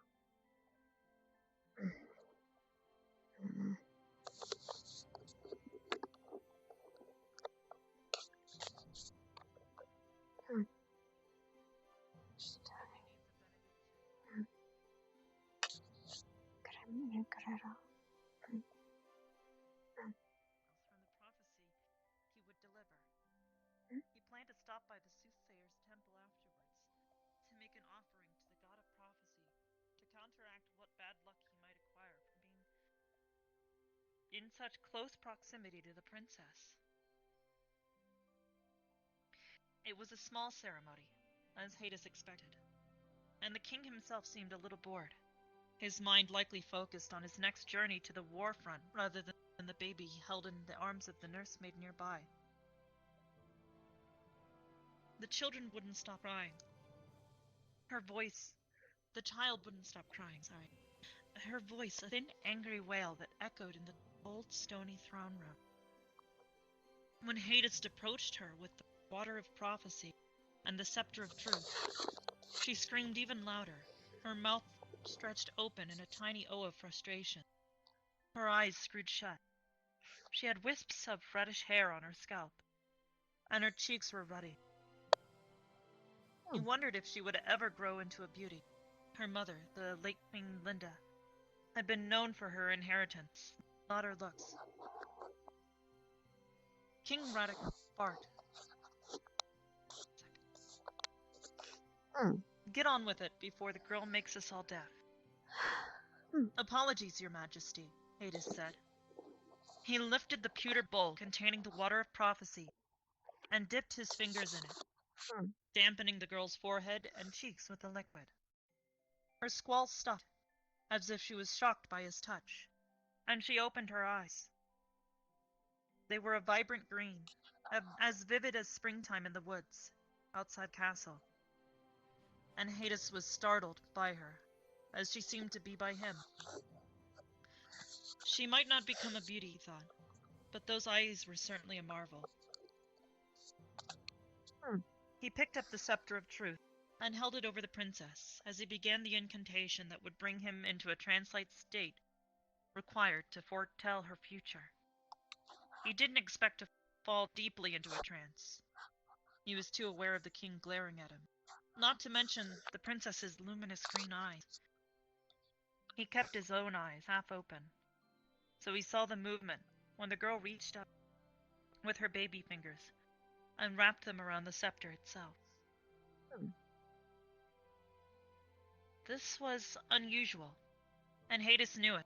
From the prophecy he would deliver. He planned to stop by the soothsayer's temple afterwards, to make an offering to the god of prophecy, to counteract what bad luck he might acquire from being in such close proximity to the princess. It was a small ceremony, as Hades expected, and the king himself seemed a little bored, his mind likely focused on his next journey to the war front rather than the baby he held in the arms of the nursemaid nearby. The children wouldn't stop crying. The child wouldn't stop crying, sorry. Her voice, a thin, angry wail that echoed in the old stony throne room. When Hades approached her with the water of prophecy and the scepter of truth, she screamed even louder, her mouth stretched open in a tiny O of frustration. Her eyes screwed shut. She had wisps of reddish hair on her scalp, and her cheeks were ruddy. He wondered if she would ever grow into a beauty. Her mother, the late Queen Linda, had been known for her inheritance, not her looks. King Radek barked. Get on with it before the girl makes us all deaf. Apologies, Your Majesty, Hades said. He lifted the pewter bowl containing the water of prophecy and dipped his fingers in it, dampening the girl's forehead and cheeks with the liquid. Her squall stopped, as if she was shocked by his touch, and she opened her eyes. They were a vibrant green, as vivid as springtime in the woods, outside the castle. And Hades was startled by her, as she seemed to be by him. She might not become a beauty, he thought, but those eyes were certainly a marvel. He picked up the scepter of truth and held it over the princess as he began the incantation that would bring him into a trance-like state required to foretell her future. He didn't expect to fall deeply into a trance. He was too aware of the king glaring at him, not to mention the princess's luminous green eyes. He kept his own eyes half open, so he saw the movement when the girl reached up with her baby fingers and wrapped them around the scepter itself. This was unusual, and Hades knew it.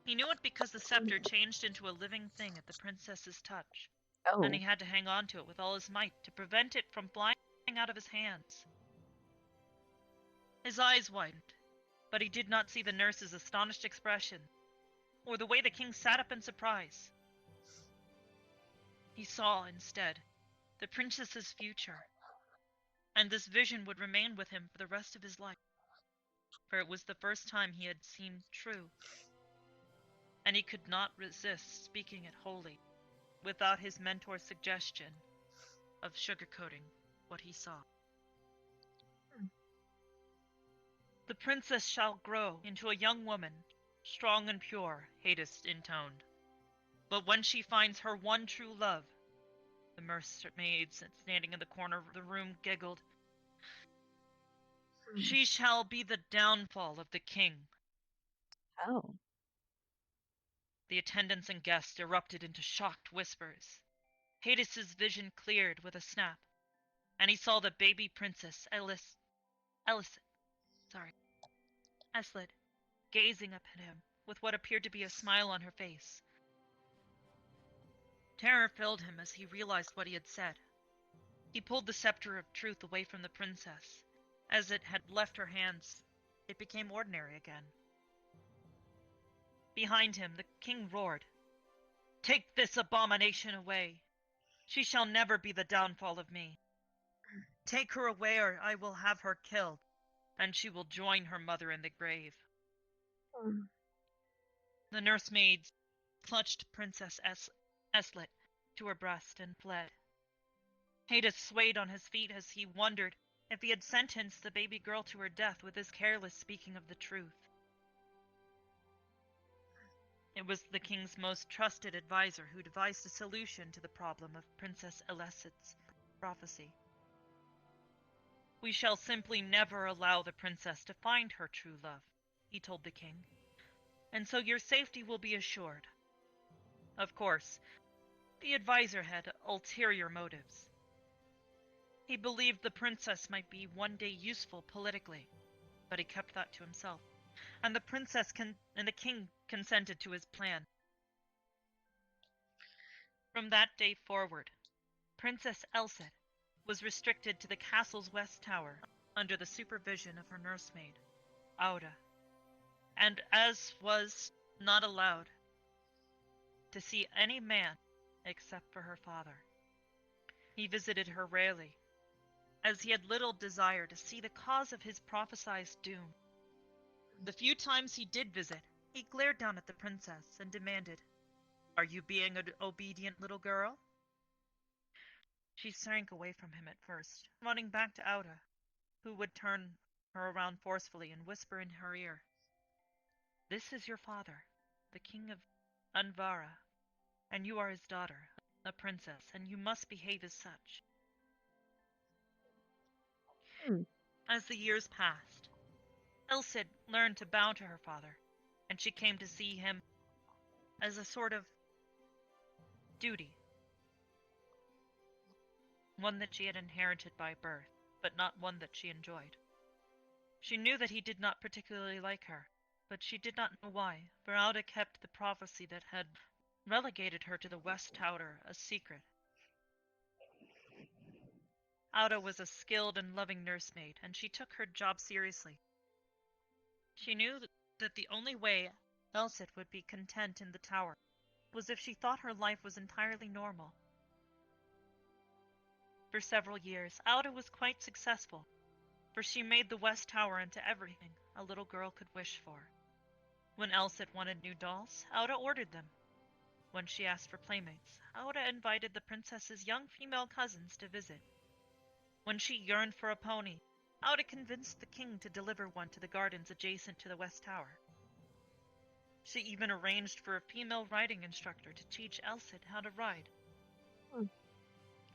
He knew it because the scepter changed into a living thing at the princess's touch, and he had to hang on to it with all his might to prevent it from flying out of his hands. His eyes widened, but he did not see the nurse's astonished expression, or the way the king sat up in surprise. He saw, instead, the princess's future, and this vision would remain with him for the rest of his life, for it was the first time he had seen true, and he could not resist speaking it wholly, without his mentor's suggestion of sugarcoating what he saw. The princess shall grow into a young woman, strong and pure, Hades intoned. But when she finds her one true love, the mermaids standing in the corner of the room giggled, she shall be the downfall of the king. Oh. The attendants and guests erupted into shocked whispers. Hades' vision cleared with a snap, and he saw the baby princess Eslet, gazing up at him with what appeared to be a smile on her face. Terror filled him as he realized what he had said. He pulled the scepter of truth away from the princess. As it had left her hands, it became ordinary again. Behind him, the king roared, "Take this abomination away! She shall never be the downfall of me. Take her away or I will have her killed, and she will join her mother in the grave." The nursemaids clutched Princess Eslet to her breast and fled. Hades swayed on his feet as he wondered if he had sentenced the baby girl to her death with his careless speaking of the truth. It was the king's most trusted advisor who devised a solution to the problem of Princess Elisset's prophecy. "We shall simply never allow the princess to find her true love," he told the king, "and so your safety will be assured." Of course, the advisor had ulterior motives. He believed the princess might be one day useful politically, but he kept that to himself, and the king consented to his plan. From that day forward, Princess Elset was restricted to the castle's west tower under the supervision of her nursemaid, Auda, and as was not allowed to see any man except for her father. He visited her rarely, as he had little desire to see the cause of his prophesied doom. The few times he did visit, he glared down at the princess and demanded, "Are you being an obedient little girl?" She shrank away from him at first, running back to Auda, who would turn her around forcefully and whisper in her ear, "This is your father, the king of Anvara, and you are his daughter, a princess, and you must behave as such." As the years passed, Elsid learned to bow to her father, and she came to see him as a sort of duty, one that she had inherited by birth, but not one that she enjoyed. She knew that he did not particularly like her, but she did not know why, for Auda kept the prophecy that had relegated her to the West Tower a secret. Auda was a skilled and loving nursemaid, and she took her job seriously. She knew that the only way Elsit would be content in the tower was if she thought her life was entirely normal. For several years, Auda was quite successful, for she made the West Tower into everything a little girl could wish for. When Elsit wanted new dolls, Auda ordered them. When she asked for playmates, Auda invited the princess's young female cousins to visit. When she yearned for a pony, Auda convinced the king to deliver one to the gardens adjacent to the West Tower. She even arranged for a female riding instructor to teach Elsit how to ride.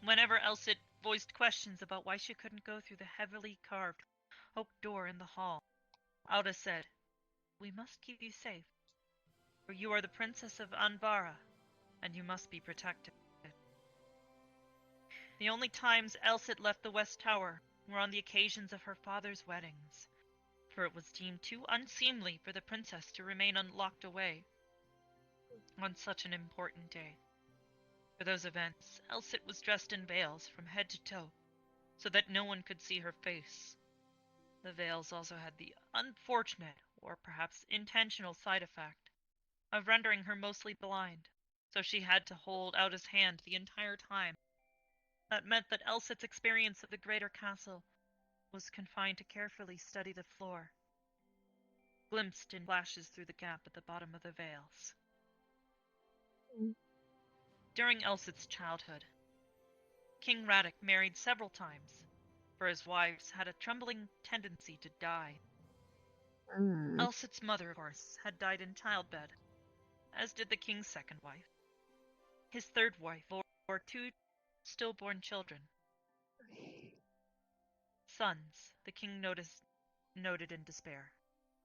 Whenever Elsit voiced questions about why she couldn't go through the heavily carved oak door in the hall, Auda said, "We must keep you safe, for you are the princess of Anvara, and you must be protected." The only times Elsit left the West Tower were on the occasions of her father's weddings, for it was deemed too unseemly for the princess to remain unlocked away on such an important day. For those events, Elsit was dressed in veils from head to toe, so that no one could see her face. The veils also had the unfortunate, or perhaps intentional side effect, of rendering her mostly blind, so she had to hold out his hand the entire time. That meant that Elsit's experience of the greater castle was confined to carefully study the floor, glimpsed in flashes through the gap at the bottom of the veils. During Elsit's childhood, King Radek married several times, for his wives had a trembling tendency to die. Elsit's mother, of course, had died in childbed, as did the king's second wife. His third wife bore 2 stillborn children. Sons, the king noted in despair,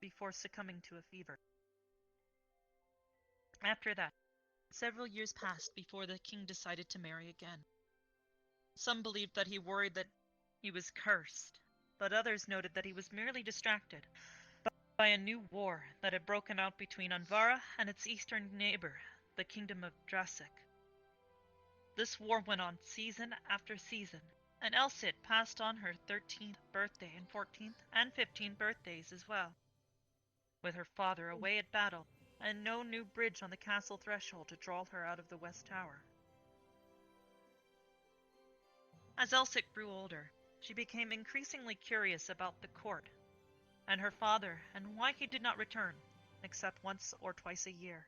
before succumbing to a fever. After that, several years passed before the king decided to marry again. Some believed that he worried that he was cursed, but others noted that he was merely distracted by a new war that had broken out between Anvara and its eastern neighbor, the kingdom of Drasik. This war went on season after season, and Elsit passed on her 13th birthday and 14th and 15th birthdays as well, with her father away at battle and no new bridge on the castle threshold to draw her out of the West Tower. As Elsit grew older, she became increasingly curious about the court and her father and why he did not return, except once or twice a year.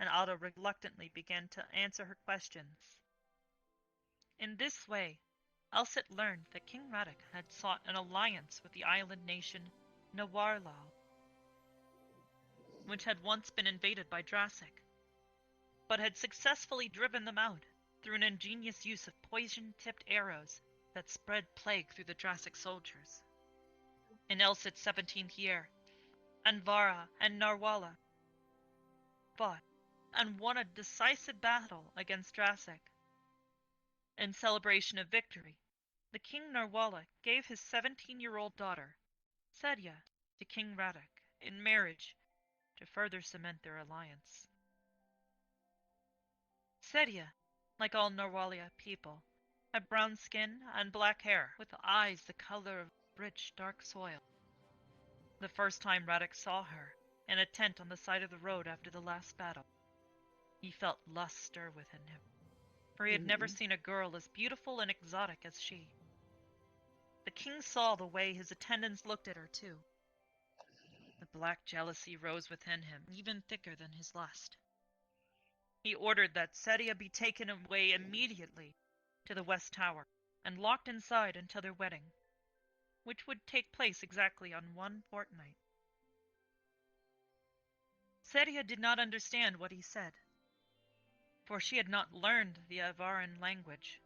And Auda reluctantly began to answer her questions. In this way, Elsit learned that King Radek had sought an alliance with the island nation Nawarlal, which had once been invaded by Drasik, but had successfully driven them out through an ingenious use of poison-tipped arrows that spread plague through the Drasik soldiers. In Elsit's 17th year, Anvara and Narwala fought and won a decisive battle against Drasik. In celebration of victory, the King Narwala gave his 17-year-old daughter, Sedia, to King Radek in marriage to further cement their alliance. Sedia, like all Narwalia people, had brown skin and black hair, with eyes the color of rich, dark soil. The first time Radek saw her, in a tent on the side of the road after the last battle, he felt lust stir within him, for he had never seen a girl as beautiful and exotic as she. The king saw the way his attendants looked at her, too. The black jealousy rose within him, even thicker than his lust. He ordered that Sedia be taken away immediately to the West Tower and locked inside until their wedding, which would take place exactly on one fortnight. Sedia did not understand what he said, for she had not learned the Avaran language.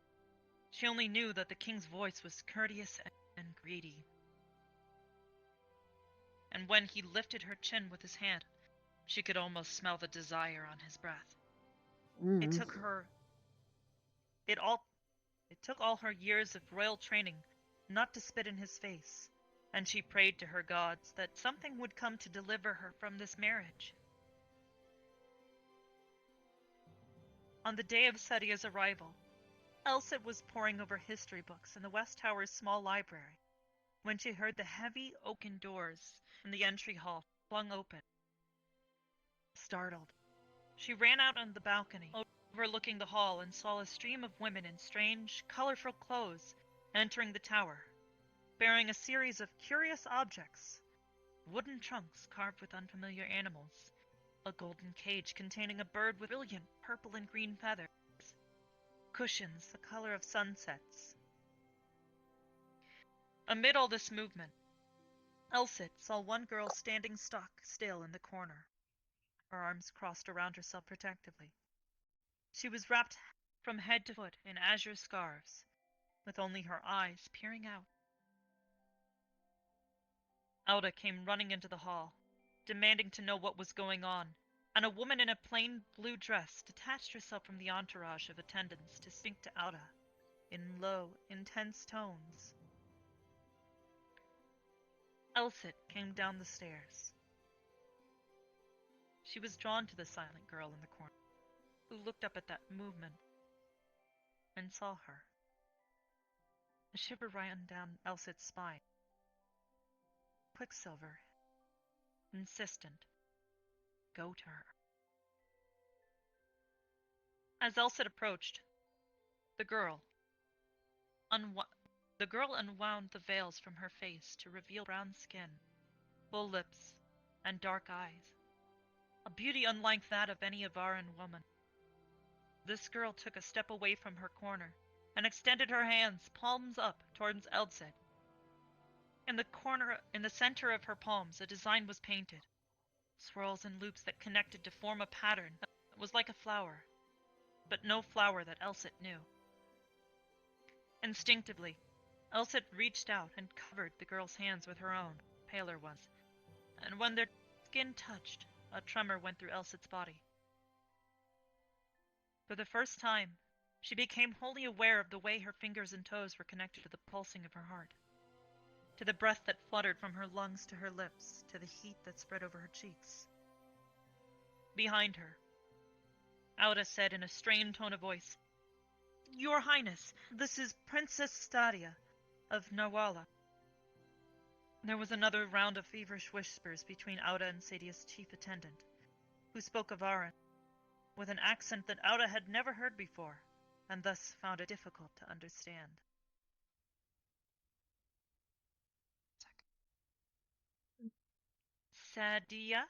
She only knew that the king's voice was courteous and greedy. And when he lifted her chin with his hand, she could almost smell the desire on his breath. It took all her years of royal training not to spit in his face, and she prayed to her gods that something would come to deliver her from this marriage. On the day of Sedia's arrival, Elsit was poring over history books in the West Tower's small library when she heard the heavy oaken doors in the entry hall flung open. Startled, she ran out on the balcony overlooking the hall and saw a stream of women in strange, colorful clothes entering the tower, bearing a series of curious objects: wooden trunks carved with unfamiliar animals, a golden cage containing a bird with brilliant purple and green feathers, cushions the color of sunsets. Amid all this movement, Elsit saw one girl standing stock still in the corner, her arms crossed around herself protectively. She was wrapped from head to foot in azure scarves, with only her eyes peering out. Auda came running into the hall, demanding to know what was going on, and a woman in a plain blue dress detached herself from the entourage of attendants to speak to Auda in low, intense tones. Elsit came down the stairs. She was drawn to the silent girl in the corner, who looked up at that movement and saw her. A shiver ran down Elsit's spine. Quicksilver, insistent, go to her. As Elsit approached, the girl unwound the veils from her face to reveal brown skin, full lips, and dark eyes, a beauty unlike that of any Avaran woman. This girl took a step away from her corner and extended her hands, palms up, towards Elsit. In the center of her palms, a design was painted, swirls and loops that connected to form a pattern that was like a flower, but no flower that Elsit knew. Instinctively, Elsit reached out and covered the girl's hands with her own, paler ones, and when their skin touched, a tremor went through Elsit's body. For the first time, she became wholly aware of the way her fingers and toes were connected to the pulsing of her heart, to the breath that fluttered from her lungs to her lips, to the heat that spread over her cheeks. Behind her, Auda said in a strained tone of voice, "Your Highness, this is Princess Stadia of Narwala." There was another round of feverish whispers between Auda and Sadia's chief attendant, who spoke Avaran, with an accent that Auda had never heard before, and thus found it difficult to understand. Sadia?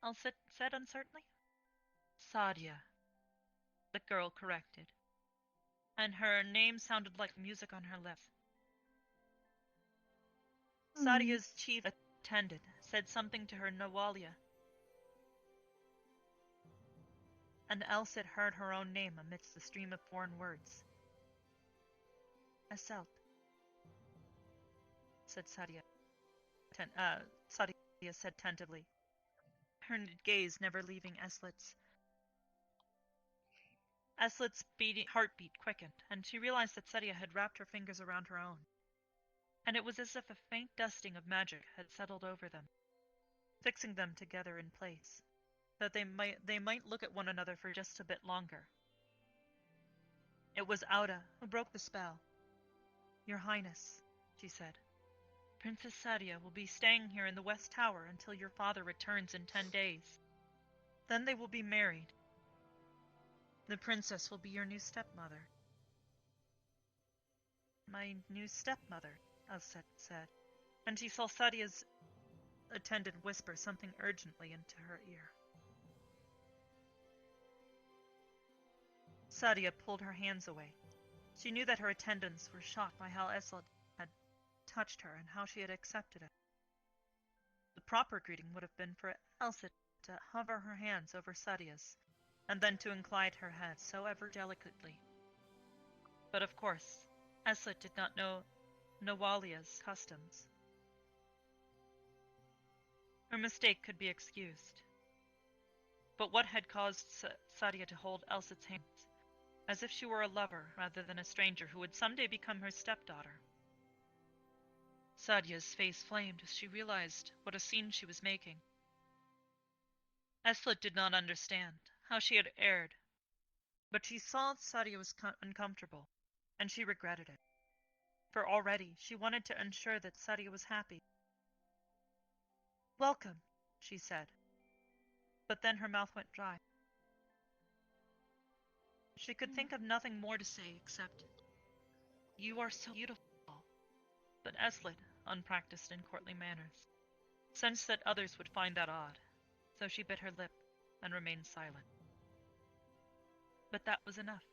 Elsit said uncertainly. Sadia, the girl corrected, and her name sounded like music on her lips. Sadia's chief attendant said something to her Nawalia, and Elsit heard her own name amidst the stream of foreign words. Eselt, said Sadia. Sadia said tentatively, her gaze never leaving Eslit's. Eslit's heartbeat quickened, and she realized that Sadia had wrapped her fingers around her own, and it was as if a faint dusting of magic had settled over them, fixing them together in place, that they might look at one another for just a bit longer. It was Auda who broke the spell. "Your Highness," she said, "Princess Sadia will be staying here in the West Tower until your father returns in 10 days. Then they will be married. The princess will be your new stepmother." "My new stepmother," Elset said, and she saw Sadia's attendant whisper something urgently into her ear. Sadia pulled her hands away. She knew that her attendants were shocked by how Eslet had touched her and how she had accepted it. The proper greeting would have been for Elsit to hover her hands over Sadia's, and then to incline her head so ever delicately. But of course, Eslet did not know Nawalia's customs. Her mistake could be excused. But what had caused Sadia to hold Elsit's hands, as if she were a lover rather than a stranger who would someday become her stepdaughter? Sadia's face flamed as she realized what a scene she was making. Eslet did not understand how she had erred, but she saw Sadia was uncomfortable, and she regretted it. For already she wanted to ensure that Sadia was happy. "Welcome," she said, but then her mouth went dry. She could think of nothing more to say except, "You are so beautiful." But Eslet, unpracticed in courtly manners, sensed that others would find that odd, so she bit her lip and remained silent. But that was enough,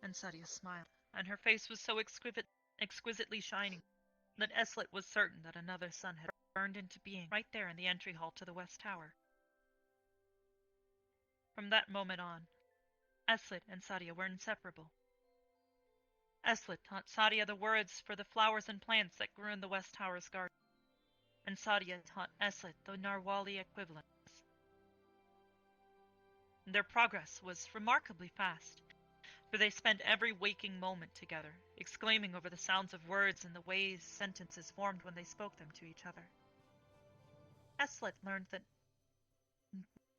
and Sadia smiled, and her face was so exquisitely shining that Eslet was certain that another sun had burned into being right there in the entry hall to the West Tower. From that moment on, Eslet and Sadia were inseparable. Eslet taught Sadia the words for the flowers and plants that grew in the West Tower's garden, and Sadia taught Eslet the Narwhali equivalents. Their progress was remarkably fast, for they spent every waking moment together, exclaiming over the sounds of words and the ways sentences formed when they spoke them to each other. Eslet learned that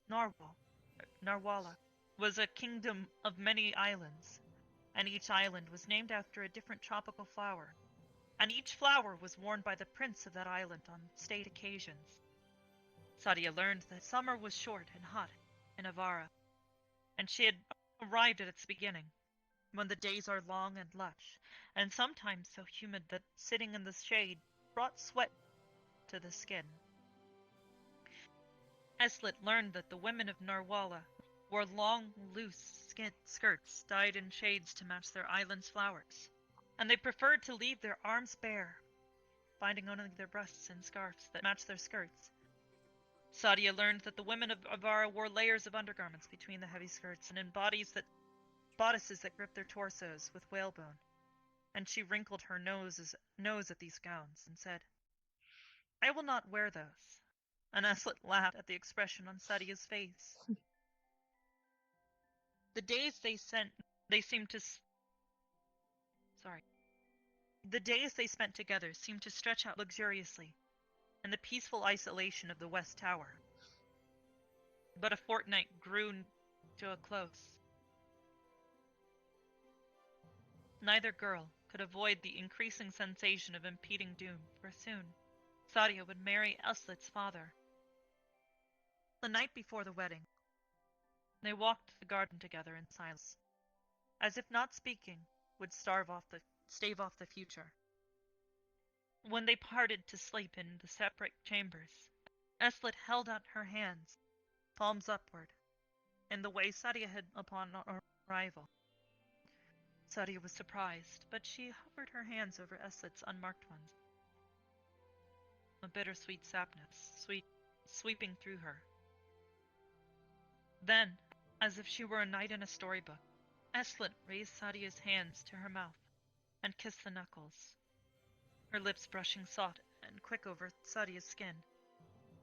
Narwhal was a kingdom of many islands, and each island was named after a different tropical flower, and each flower was worn by the prince of that island on state occasions. Sadia learned that summer was short and hot in Avara, and she had arrived at its beginning, when the days are long and lush, and sometimes so humid that sitting in the shade brought sweat to the skin. Eslet learned that the women of Narwhal wore long, loose skirts dyed in shades to match their island's flowers, and they preferred to leave their arms bare, finding only their breasts in scarves that matched their skirts. Sadia learned that the women of Avara wore layers of undergarments between the heavy skirts and in bodices that gripped their torsos with whalebone, and she wrinkled her nose at these gowns and said, "I will not wear those." And Eslet laughed at the expression on Sadia's face. The days they spent together seemed to stretch out luxuriously in the peaceful isolation of the West Tower. But a fortnight grew to a close. Neither girl could avoid the increasing sensation of impending doom, for soon Sadia would marry Eslet's father. The night before the wedding, they walked the garden together in silence, as if not speaking would stave off the future. When they parted to sleep in the separate chambers, Eslet held out her hands, palms upward, in the way Sadia had upon arrival. Sadia was surprised, but she hovered her hands over Eslet's unmarked ones. A bittersweet sadness sweeping through her. Then, as if she were a knight in a storybook, Eslet raised Sadia's hands to her mouth and kissed the knuckles, her lips brushing soft and quick over Sadia's skin.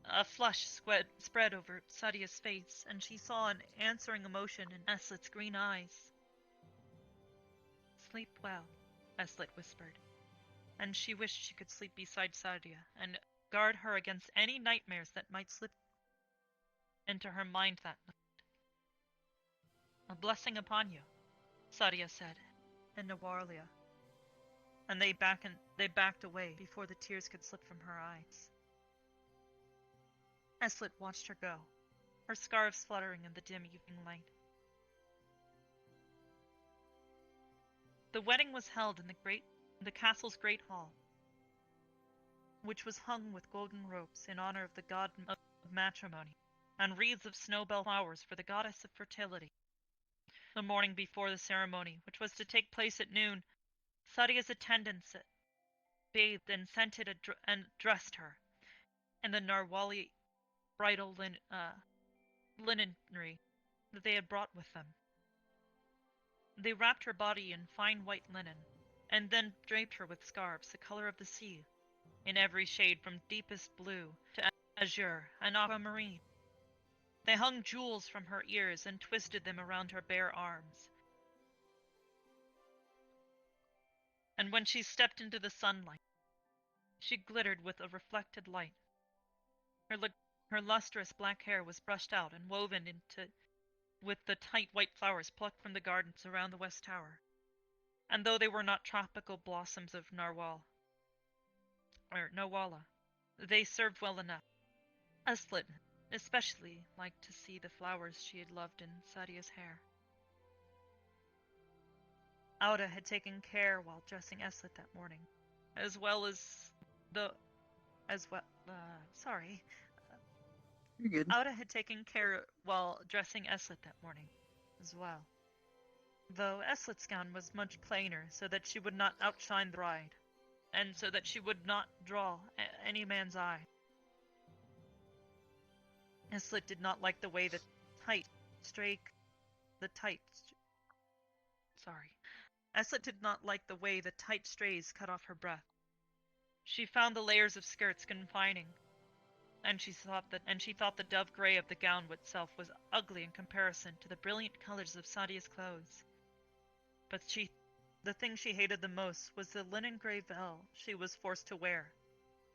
A flush spread over Sadia's face, and she saw an answering emotion in Eslet's green eyes. "Sleep well," Eslet whispered, and she wished she could sleep beside Sadia and guard her against any nightmares that might slip into her mind that night. "A blessing upon you," Sadia said, in Nawarlia, and they backed away before the tears could slip from her eyes. Eslet watched her go, her scarves fluttering in the dim evening light. The wedding was held in the castle's great hall, which was hung with golden ropes in honor of the god of matrimony, and wreaths of snowbell flowers for the goddess of fertility. The morning before the ceremony, which was to take place at noon, Sadia's attendants bathed and scented and dressed her in the Narwhali bridal linenry that they had brought with them. They wrapped her body in fine white linen, and then draped her with scarves the color of the sea, in every shade from deepest blue to azure and aquamarine. They hung jewels from her ears and twisted them around her bare arms. And when she stepped into the sunlight, she glittered with a reflected light. Her lustrous black hair was brushed out and woven with the tight white flowers plucked from the gardens around the West Tower. And though they were not tropical blossoms of Narwhal, or Nawala, they served well enough. Eslet especially liked to see the flowers she had loved in Sadia's hair. Auda had taken care while dressing Eslet that morning, You're good. Auda had taken care while dressing Eslet that morning, as well. Though Eslet's gown was much plainer, so that she would not outshine the bride. and so that she would not draw any man's eye. Eslit did not like the way the Eslit did not like the way the tight strays cut off her breath. She found the layers of skirts confining, and she thought the dove gray of the gown itself was ugly in comparison to the brilliant colors of Sadia's clothes. But the thing she hated the most was the linen gray veil she was forced to wear,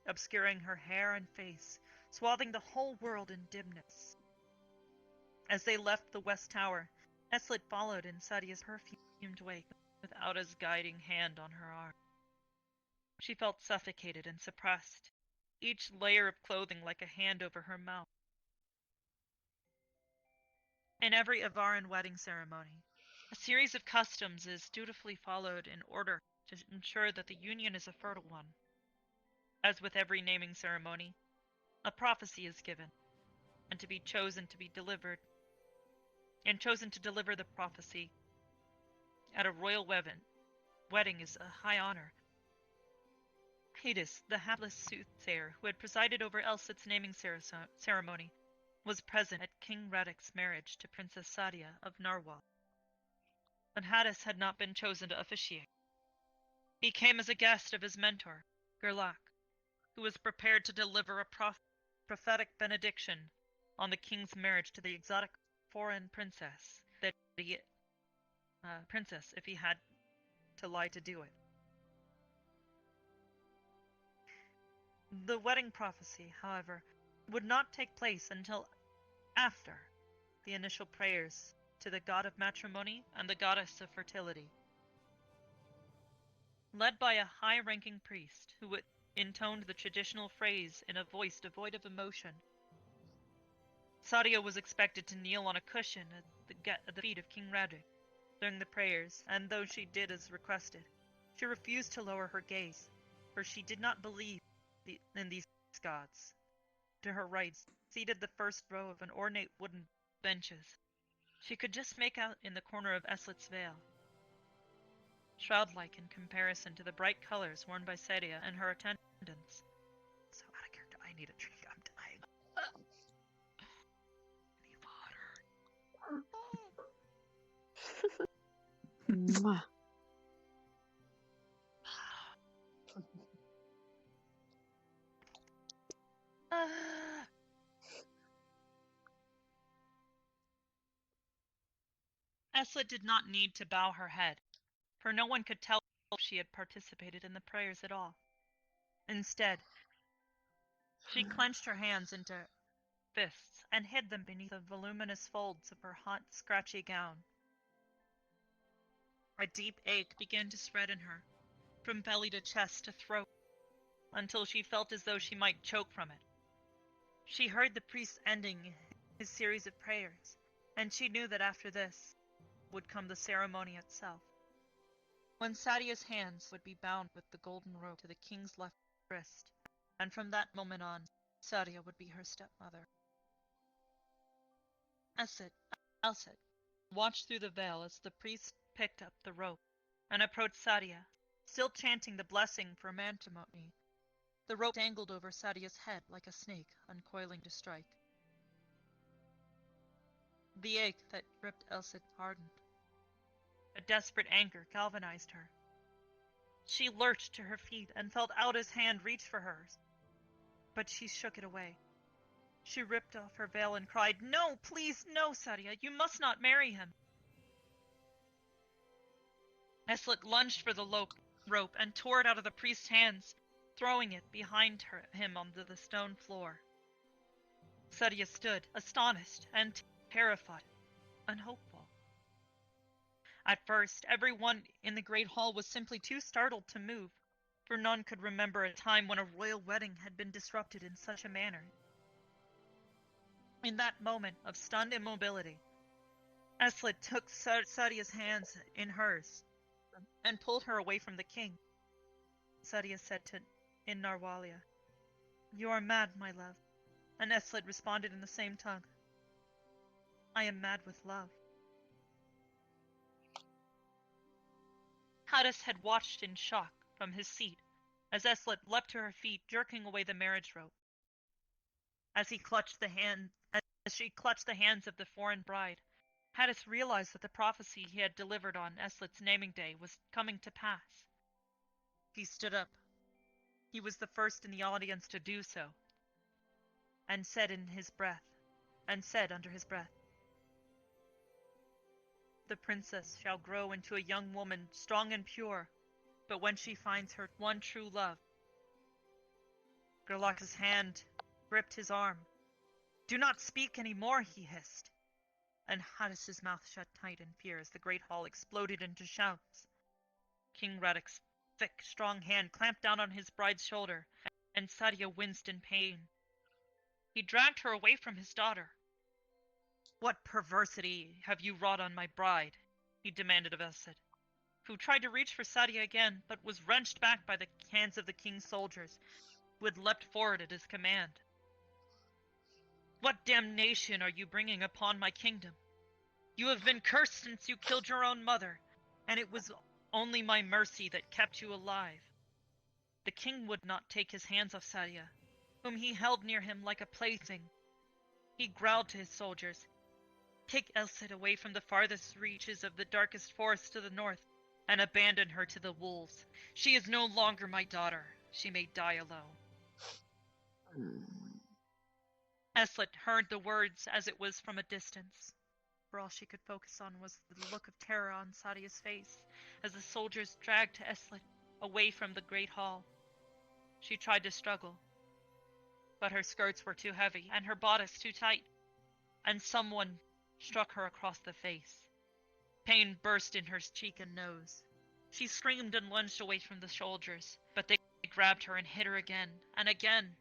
obscuring her hair and face, swathing the whole world in dimness. As they left the West Tower, Eslit followed in Sadia's perfumed wake, with Auda's guiding hand on her arm. She felt suffocated and suppressed, each layer of clothing like a hand over her mouth. In every Avaran wedding ceremony, a series of customs is dutifully followed in order to ensure that the union is a fertile one. As with every naming ceremony, a prophecy is given, and to deliver the prophecy at a royal wedding is a high honor. Hades, the hapless soothsayer who had presided over Elsit's naming ceremony, was present at King Radek's marriage to Princess Sadia of Narwhal. But Hades had not been chosen to officiate. He came as a guest of his mentor, Gerlach, who was prepared to deliver a prophetic benediction on the king's marriage to the exotic foreign princess if he had to lie to do it. The wedding prophecy, however, would not take place until after the initial prayers to the god of matrimony and the goddess of fertility. Led by a high-ranking priest who intoned the traditional phrase in a voice devoid of emotion, Sadia was expected to kneel on a cushion at the feet of King Radek during the prayers, and though she did as requested, she refused to lower her gaze, for she did not believe in these gods. To her right, seated the first row of an ornate wooden benches, she could just make out in the corner of Eslit's veil, shroud-like in comparison to the bright colors worn by Sadia and her attendants. So out of character, I need a drink. I'm dying. I need water. Eslit did not need to bow her head, for no one could tell if she had participated in the prayers at all. Instead, she clenched her hands into fists and hid them beneath the voluminous folds of her hot, scratchy gown. A deep ache began to spread in her, from belly to chest to throat, until she felt as though she might choke from it. She heard the priest ending his series of prayers, and she knew that after this would come the ceremony itself, when Sadia's hands would be bound with the golden rope to the king's left wrist, and from that moment on, Sadia would be her stepmother. Elsit watched through the veil as the priest picked up the rope and approached Sadia, still chanting the blessing for matrimony. The rope dangled over Sadia's head like a snake uncoiling to strike. The ache that gripped Elsit hardened. A desperate anger galvanized her. She lurched to her feet and felt Auda's hand reach for hers, but she shook it away. She ripped off her veil and cried, "No, please, no, Sadia, you must not marry him." Eslit lunged for the rope and tore it out of the priest's hands, throwing it behind him onto the stone floor. Sadia stood, astonished and terrified, unhopeful. At first, everyone in the Great Hall was simply too startled to move, for none could remember a time when a royal wedding had been disrupted in such a manner. In that moment of stunned immobility, Eslit took Sadia's hands in hers and pulled her away from the king. Sadia said in Narwalia, "You are mad, my love," and Eslit responded in the same tongue, "I am mad with love." Hades had watched in shock from his seat as Eslet leapt to her feet, jerking away the marriage rope. As she clutched the hands of the foreign bride, Hadis realized that the prophecy he had delivered on Eslet's naming day was coming to pass. He stood up. He was the first in the audience to do so, and said under his breath, "The princess shall grow into a young woman, strong and pure, but when she finds her one true love." Gerlach's hand gripped his arm. "Do not speak any more," he hissed, and Hadis's mouth shut tight in fear as the great hall exploded into shouts. King Radek's thick, strong hand clamped down on his bride's shoulder, and Sadia winced in pain. He dragged her away from his daughter. "What perversity have you wrought on my bride?" he demanded of Esed, who tried to reach for Sadia again, but was wrenched back by the hands of the king's soldiers, who had leapt forward at his command. "What damnation are you bringing upon my kingdom? You have been cursed since you killed your own mother, and it was only my mercy that kept you alive." The king would not take his hands off Sadia, whom he held near him like a plaything. He growled to his soldiers, "Take Elsed away from the farthest reaches of the darkest forest to the north, and abandon her to the wolves. She is no longer my daughter. She may die alone." Eslet heard the words as it was from a distance, for all she could focus on was the look of terror on Sadia's face as the soldiers dragged Eslet away from the great hall. She tried to struggle, but her skirts were too heavy and her bodice too tight, and someone struck her across the face. Pain burst in her cheek and nose. She screamed and lunged away from the soldiers, but they grabbed her and hit her again and again.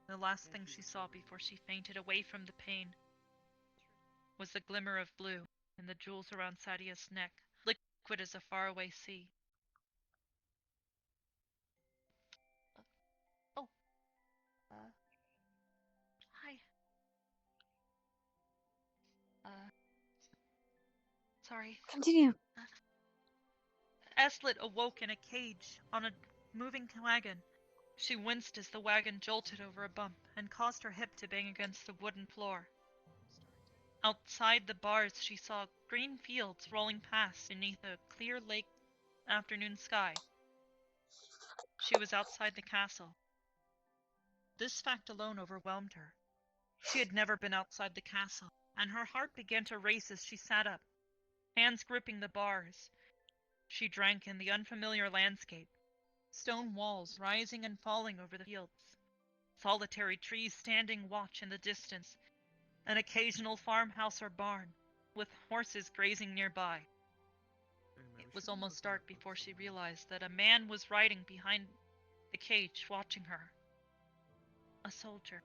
The last thing she saw before she fainted away from the pain was the glimmer of blue in the jewels around Sadia's neck, liquid as a faraway sea. Oh. Hi. Sorry. Continue. Eslet awoke in a cage on a moving wagon. She winced as the wagon jolted over a bump and caused her hip to bang against the wooden floor. Outside the bars, she saw green fields rolling past beneath a clear lake afternoon sky. She was outside the castle. This fact alone overwhelmed her. She had never been outside the castle, and her heart began to race as she sat up, hands gripping the bars. She drank in the unfamiliar landscape, stone walls rising and falling over the fields, solitary trees standing watch in the distance, an occasional farmhouse or barn, with horses grazing nearby. It was almost dark before she realized that a man was riding behind the cage, watching her. A soldier.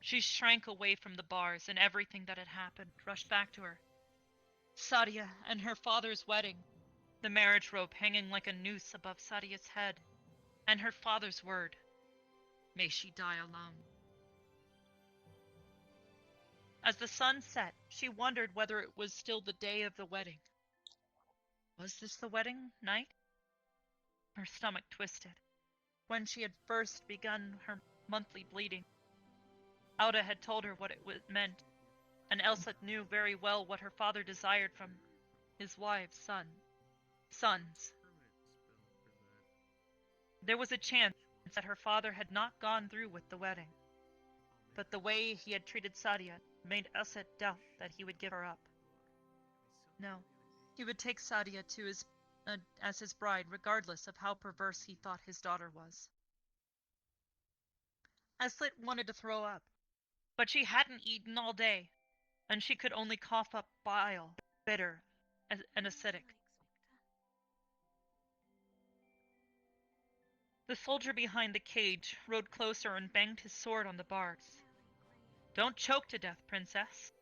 She shrank away from the bars, and everything that had happened rushed back to her. Sadia and her father's wedding, the marriage rope hanging like a noose above Sadia's head, and her father's word, "May she die alone." As the sun set, she wondered whether it was still the day of the wedding. Was this the wedding night? Her stomach twisted. When she had first begun her monthly bleeding, Auda had told her what it meant, and Elsa knew very well what her father desired from his wives' sons. There was a chance that her father had not gone through with the wedding, but the way he had treated Sadia made Elsa doubt that he would give her up. No, he would take Sadia to as his bride, regardless of how perverse he thought his daughter was. Eslet wanted to throw up, but she hadn't eaten all day, and she could only cough up bile, bitter and acidic. The soldier behind the cage rode closer and banged his sword on the bars. "Don't choke to death, princess.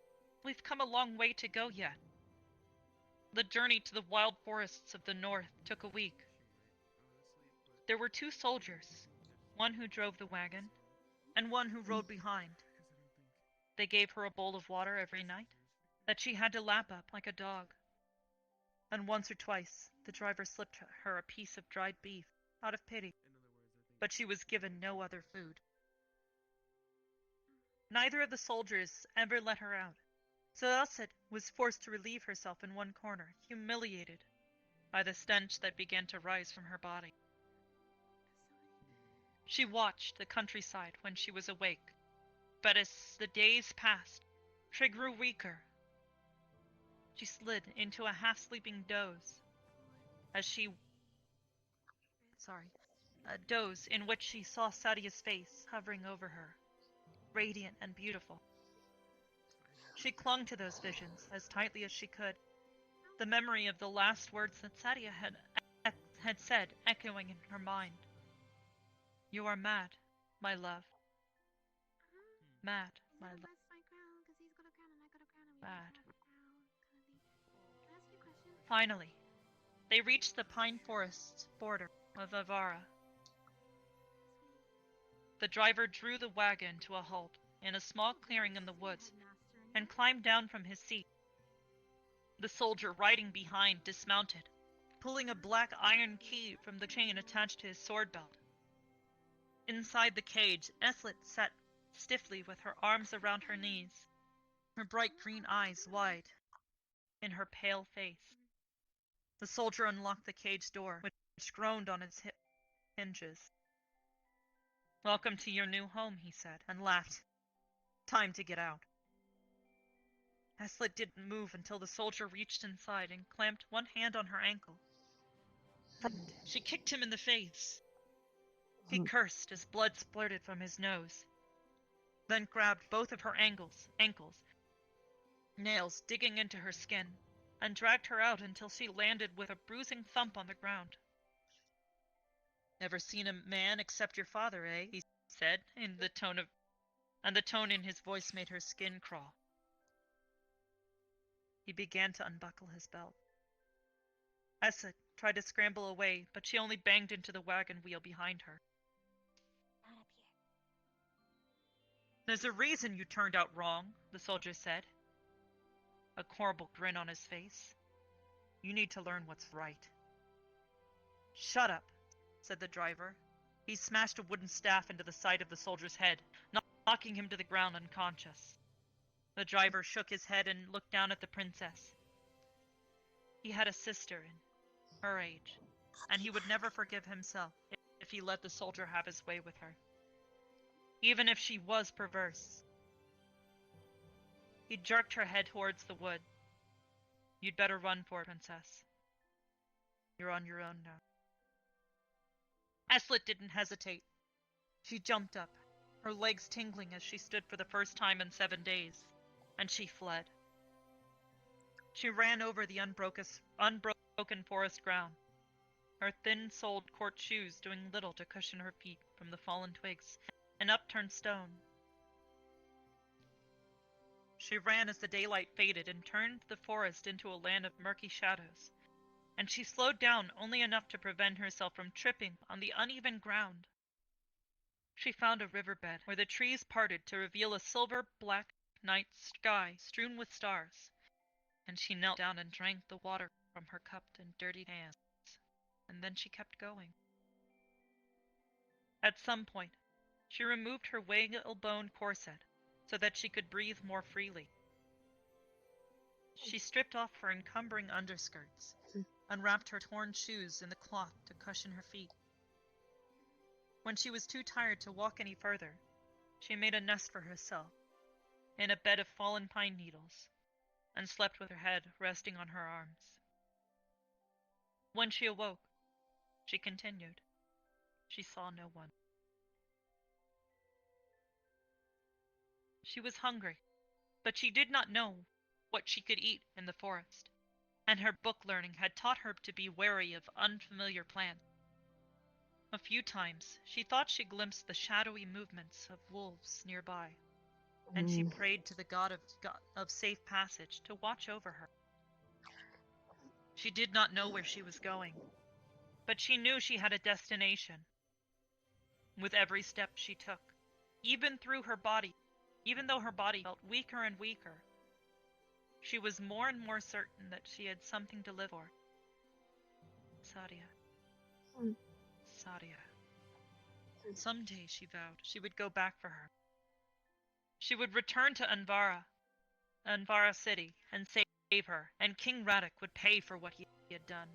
We've come a long way to go yet." The journey to the wild forests of the north took a week. There were 2 soldiers, one who drove the wagon, and one who rode behind. They gave her a bowl of water every night that she had to lap up like a dog. and once or twice the driver slipped her a piece of dried beef out of pity, but she was given no other food. Neither of the soldiers ever let her out, so Elsa was forced to relieve herself in one corner, humiliated by the stench that began to rise from her body. She watched the countryside when she was awake, but as the days passed, she grew weaker. She slid into a half-sleeping doze a doze in which she saw Sadia's face hovering over her, radiant and beautiful. She clung to those visions as tightly as she could, the memory of the last words that Sadia had said echoing in her mind. "You are mad, my love. Mad, my love. Mad." Finally, they reached the pine forest's border of Avara. The driver drew the wagon to a halt in a small clearing in the woods and climbed down from his seat. The soldier riding behind dismounted, pulling a black iron key from the chain attached to his sword belt. Inside the cage, Eslet sat stiffly with her arms around her knees, her bright green eyes wide in her pale face. The soldier unlocked the cage door, which groaned on its hinges. "Welcome to your new home," he said, and laughed. "Time to get out." Eslet didn't move until the soldier reached inside and clamped one hand on her ankle. Frightened, she kicked him in the face. He cursed as blood splurted from his nose, then grabbed both of her ankles, nails digging into her skin, and dragged her out until she landed with a bruising thump on the ground. "Never seen a man except your father, eh?" he said, and the tone in his voice made her skin crawl. He began to unbuckle his belt. Essa tried to scramble away, but she only banged into the wagon wheel behind her. Not up here. "There's a reason you turned out wrong," the soldier said, a horrible grin on his face. "You need to learn what's right." "Shut up," said the driver. He smashed a wooden staff into the side of the soldier's head, knocking him to the ground unconscious. The driver shook his head and looked down at the princess. He had a sister in her age, and he would never forgive himself if he let the soldier have his way with her, even if she was perverse. He jerked her head towards the wood. "You'd better run for it, princess. You're on your own now." Eslet didn't hesitate. She jumped up, her legs tingling as she stood for the first time in 7 days, and she fled. She ran over the unbroken forest ground, her thin-soled court shoes doing little to cushion her feet from the fallen twigs and upturned stone. She ran as the daylight faded and turned the forest into a land of murky shadows, and she slowed down only enough to prevent herself from tripping on the uneven ground. She found a riverbed where the trees parted to reveal a silver-black night sky strewn with stars, and she knelt down and drank the water from her cupped and dirty hands, and then she kept going. At some point, she removed her whalebone corset so that she could breathe more freely. She stripped off her encumbering underskirts, unwrapped her torn shoes in the cloth to cushion her feet. When she was too tired to walk any further, she made a nest for herself in a bed of fallen pine needles and slept with her head resting on her arms. When she awoke, she continued. She saw no one. She was hungry, but she did not know what she could eat in the forest, and her book learning had taught her to be wary of unfamiliar plants. A few times she thought she glimpsed the shadowy movements of wolves nearby, and she prayed to the god of safe passage to watch over her. She did not know where she was going, but she knew she had a destination. With every step she took, even though her body felt weaker and weaker, she was more and more certain that she had something to live for, Sadia. Hmm. Sadia. Someday, she vowed, she would go back for her. She would return to Anvara City, and save her, and King Radek would pay for what he had done.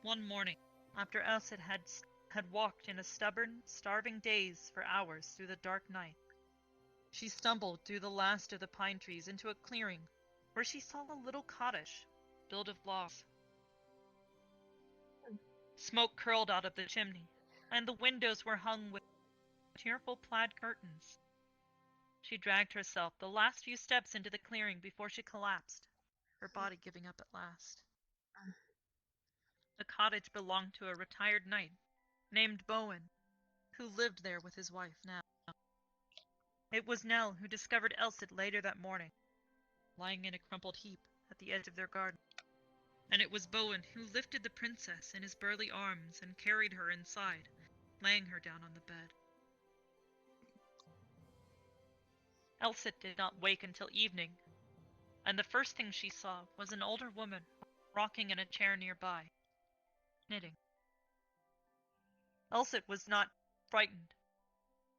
One morning, after Elsit had walked in a stubborn, starving daze for hours through the dark night, she stumbled through the last of the pine trees into a clearing where she saw a little cottage built of logs. Smoke curled out of the chimney, and the windows were hung with tearful plaid curtains. She dragged herself the last few steps into the clearing before she collapsed, her body giving up at last. The cottage belonged to a retired knight named Bowen, who lived there with his wife, Nell. It was Nell who discovered Elsit later that morning, lying in a crumpled heap at the edge of their garden. And it was Bowen who lifted the princess in his burly arms and carried her inside, laying her down on the bed. Elsit did not wake until evening, and the first thing she saw was an older woman rocking in a chair nearby, knitting. Elsit was not frightened,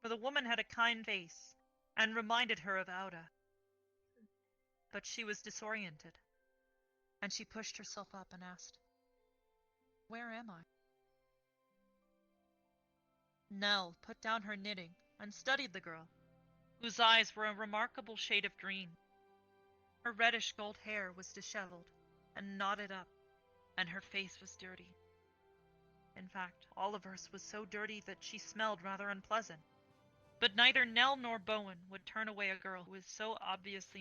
for the woman had a kind face and reminded her of Auda. But she was disoriented, and she pushed herself up and asked, "Where am I?" Nell put down her knitting and studied the girl, whose eyes were a remarkable shade of green. Her reddish gold hair was disheveled and knotted up, and her face was dirty. In fact, all of hers was so dirty that she smelled rather unpleasant. But neither Nell nor Bowen would turn away a girl who was so obviously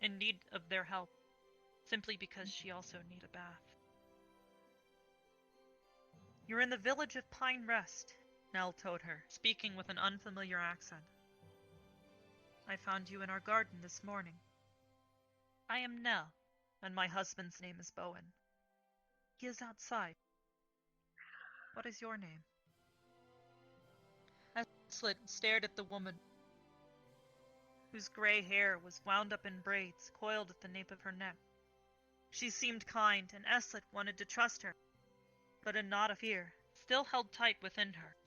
in need of their help, simply because she also needed a bath. "You're in the village of Pine Rest," Nell told her, speaking with an unfamiliar accent. "I found you in our garden this morning. I am Nell, and my husband's name is Bowen. He is outside. What is your name?" Eslit stared at the woman, whose gray hair was wound up in braids coiled at the nape of her neck. She seemed kind, and Eslit wanted to trust her, but a knot of fear still held tight within her,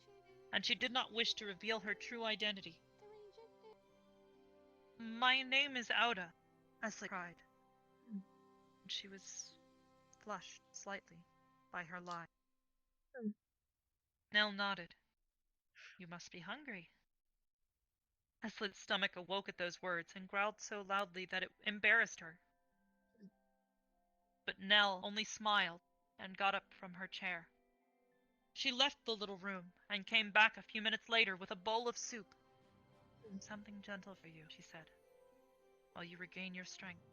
and she did not wish to reveal her true identity. "My name is Auda," Eslit cried. She was flushed slightly by her lie. Nell nodded. "You must be hungry." Eslit's stomach awoke at those words and growled so loudly that it embarrassed her. But Nell only smiled and got up from her chair. She left the little room and came back a few minutes later with a bowl of soup. "Something gentle for you," she said, "while you regain your strength."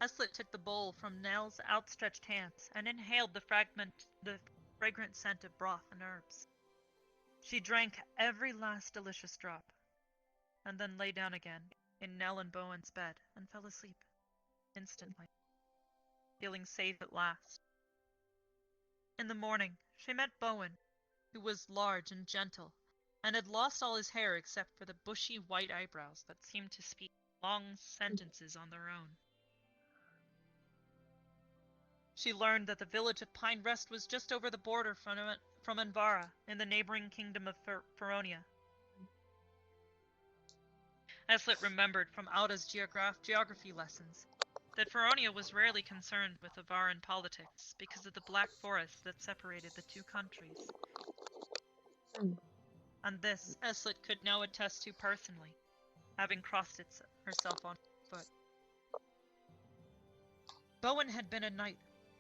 Eslit took the bowl from Nell's outstretched hands and inhaled the fragrant scent of broth and herbs. She drank every last delicious drop, and then lay down again in Nell and Bowen's bed and fell asleep instantly, feeling safe at last. In the morning, she met Bowen, who was large and gentle, and had lost all his hair except for the bushy white eyebrows that seemed to speak long sentences on their own. She learned that the village of Pine Rest was just over the border from Anvara, in the neighboring kingdom of Feronia. Eslit remembered from Auda's geography lessons that Feronia was rarely concerned with Avaran politics because of the black forest that separated the two countries. And this Eslit could now attest to personally, having crossed it herself on foot. Bowen had been a knight,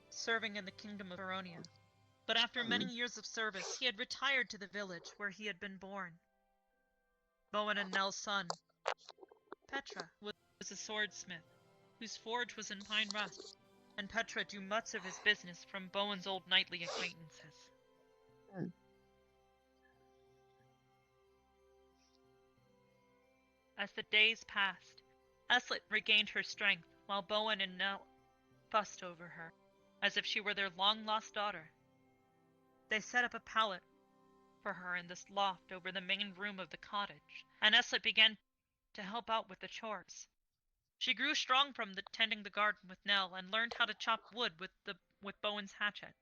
serving in the kingdom of Feronia, but after many years of service, he had retired to the village where he had been born. Bowen and Nell's son, Petra, was a swordsmith, whose forge was in Pine Rest, and Petra drew much of his business from Bowen's old knightly acquaintances. As the days passed, Eslit regained her strength, while Bowen and Nell fussed over her, as if she were their long-lost daughter. They set up a pallet for her in this loft over the main room of the cottage, and Eslit began to help out with the chores. She grew strong from tending the garden with Nell and learned how to chop wood with Bowen's hatchet.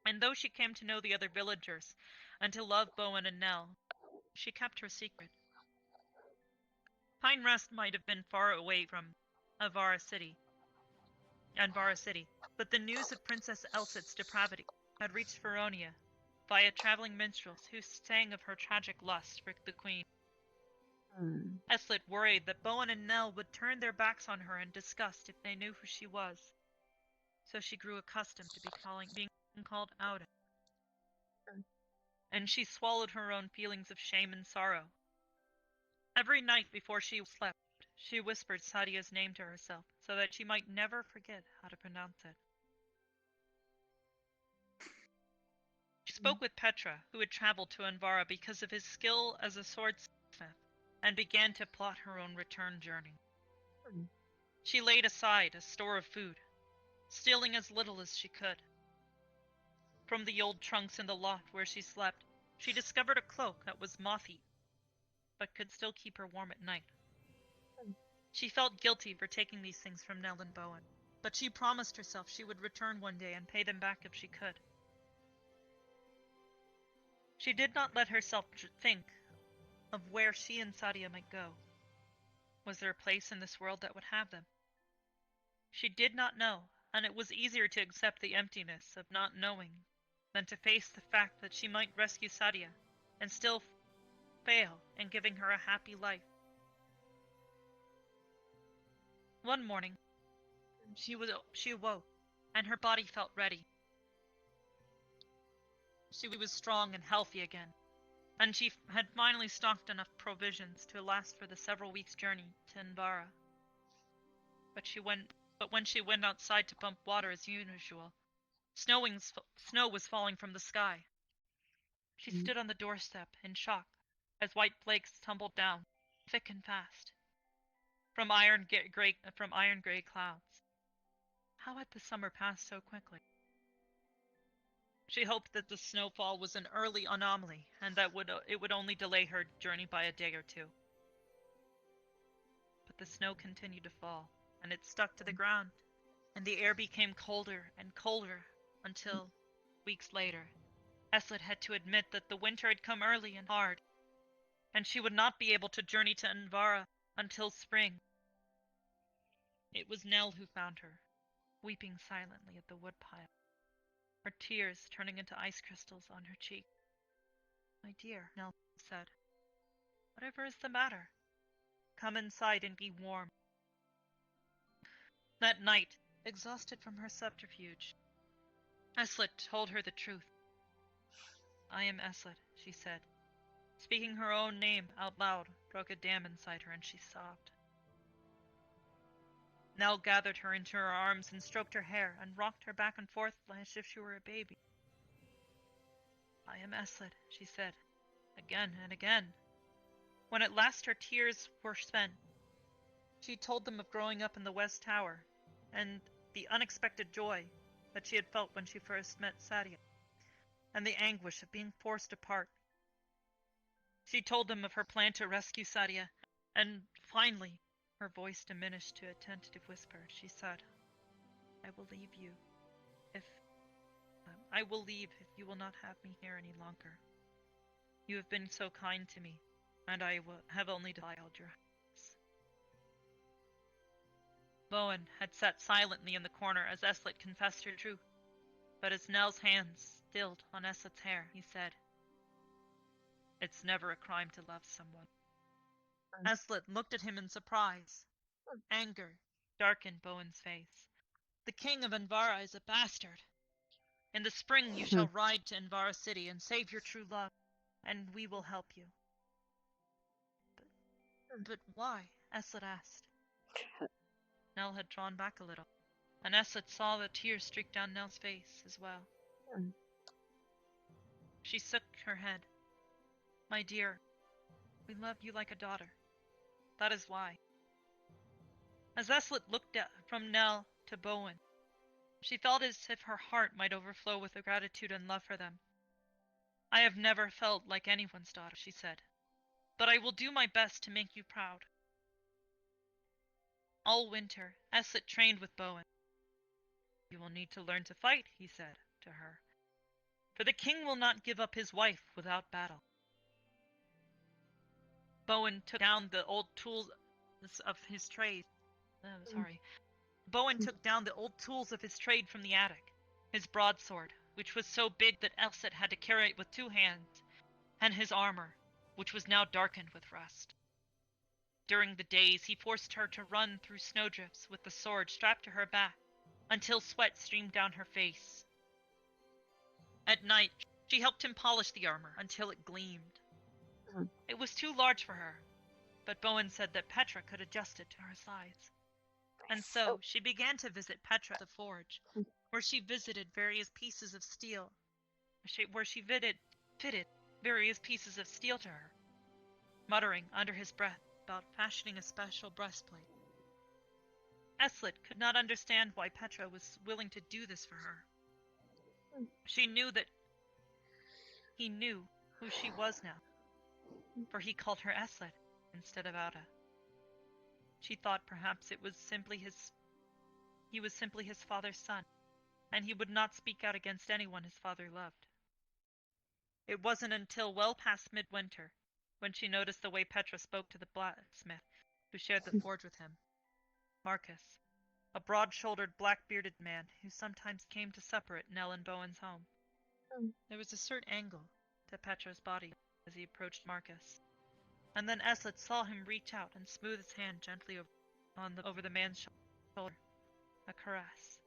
And though she came to know the other villagers and to love Bowen and Nell, she kept her secret. Pine Rest might have been far away from Anvara City, but the news of Princess Elsit's depravity had reached Feronia via traveling minstrels who sang of her tragic lust for the queen. Eslit worried that Bowen and Nell would turn their backs on her in disgust if they knew who she was, so she grew accustomed to being called out. And she swallowed her own feelings of shame and sorrow. Every night before she slept, she whispered Sadia's name to herself so that she might never forget how to pronounce it. She spoke with Petra, who had traveled to Anvara because of his skill as a swordsmith, and began to plot her own return journey. She laid aside a store of food, stealing as little as she could. From the old trunks in the loft where she slept, she discovered a cloak that was moth-eaten, but could still keep her warm at night. She felt guilty for taking these things from Nell and Bowen, but she promised herself she would return one day and pay them back if she could. She did not let herself think of where she and Sadia might go. Was there a place in this world that would have them? She did not know, and it was easier to accept the emptiness of not knowing than to face the fact that she might rescue Sadia and still fail in giving her a happy life. One morning, she awoke, and her body felt ready. She was strong and healthy again, and she had finally stocked enough provisions to last for the several weeks' journey to Anvara. But when she went outside to pump water as usual, snow was falling from the sky. She stood on the doorstep in shock as white flakes tumbled down, thick and fast, from iron gray clouds. How had the summer passed so quickly? She hoped that the snowfall was an early anomaly and that it would only delay her journey by a day or two. But the snow continued to fall, and it stuck to the ground, and the air became colder and colder until, weeks later, Eslet had to admit that the winter had come early and hard, and she would not be able to journey to Anvara until spring. It was Nell who found her, weeping silently at the woodpile, her tears turning into ice crystals on her cheek. "My dear," Nell said, "whatever is the matter? Come inside and be warm." That night, exhausted from her subterfuge, Eslet told her the truth. "I am Eslet," she said. Speaking her own name out loud broke a dam inside her, and she sobbed. Nell gathered her into her arms and stroked her hair and rocked her back and forth as if she were a baby. "I am Eslet," she said, again and again. When at last her tears were spent, she told them of growing up in the West Tower and the unexpected joy that she had felt when she first met Sadia, and the anguish of being forced apart. She told them of her plan to rescue Sadia, and finally, her voice diminished to a tentative whisper, she said, I will leave you if you will not have me here any longer. You have been so kind to me, and I have only defiled your house." Bowen had sat silently in the corner as Eslet confessed her truth, but as Nell's hands stilled on Eslet's hair, he said, "It's never a crime to love someone." Eslet looked at him in surprise. Anger darkened Bowen's face. "The king of Anvara is a bastard. In the spring you shall ride to Anvara City and save your true love, and we will help you." But why? Eslet asked. Nell had drawn back a little, and Eslet saw the tears streak down Nell's face as well. She shook her head. "My dear, we love you like a daughter. That is why." As Eslet looked from Nell to Bowen, she felt as if her heart might overflow with gratitude and love for them. "I have never felt like anyone's daughter," she said, "but I will do my best to make you proud." All winter, Eslet trained with Bowen. "You will need to learn to fight," he said to her, "for the king will not give up his wife without battle." Bowen took down the old tools of his trade. Bowen took down the old tools of his trade from the attic. His broadsword, which was so big that Elset had to carry it with 2 hands, and his armor, which was now darkened with rust. During the days, he forced her to run through snowdrifts with the sword strapped to her back, until sweat streamed down her face. At night, she helped him polish the armor until it gleamed. It was too large for her, but Bowen said that Petra could adjust it to her size. And so, she began to visit Petra at the forge, where she visited various pieces of steel, where she fitted various pieces of steel to her, muttering under his breath about fashioning a special breastplate. Eslet could not understand why Petra was willing to do this for her. She knew that he knew who she was now, for he called her Eslet instead of Ada. She thought perhaps he was simply his father's son, and he would not speak out against anyone his father loved. It wasn't until well past midwinter when she noticed the way Petra spoke to the blacksmith who shared the forge with him, Marcus, a broad-shouldered, black-bearded man who sometimes came to supper at Nell and Bowen's home. There was a certain angle to Petra's body as he approached Marcus, and then Eslet saw him reach out and smooth his hand gently over the man's shoulder, a caress.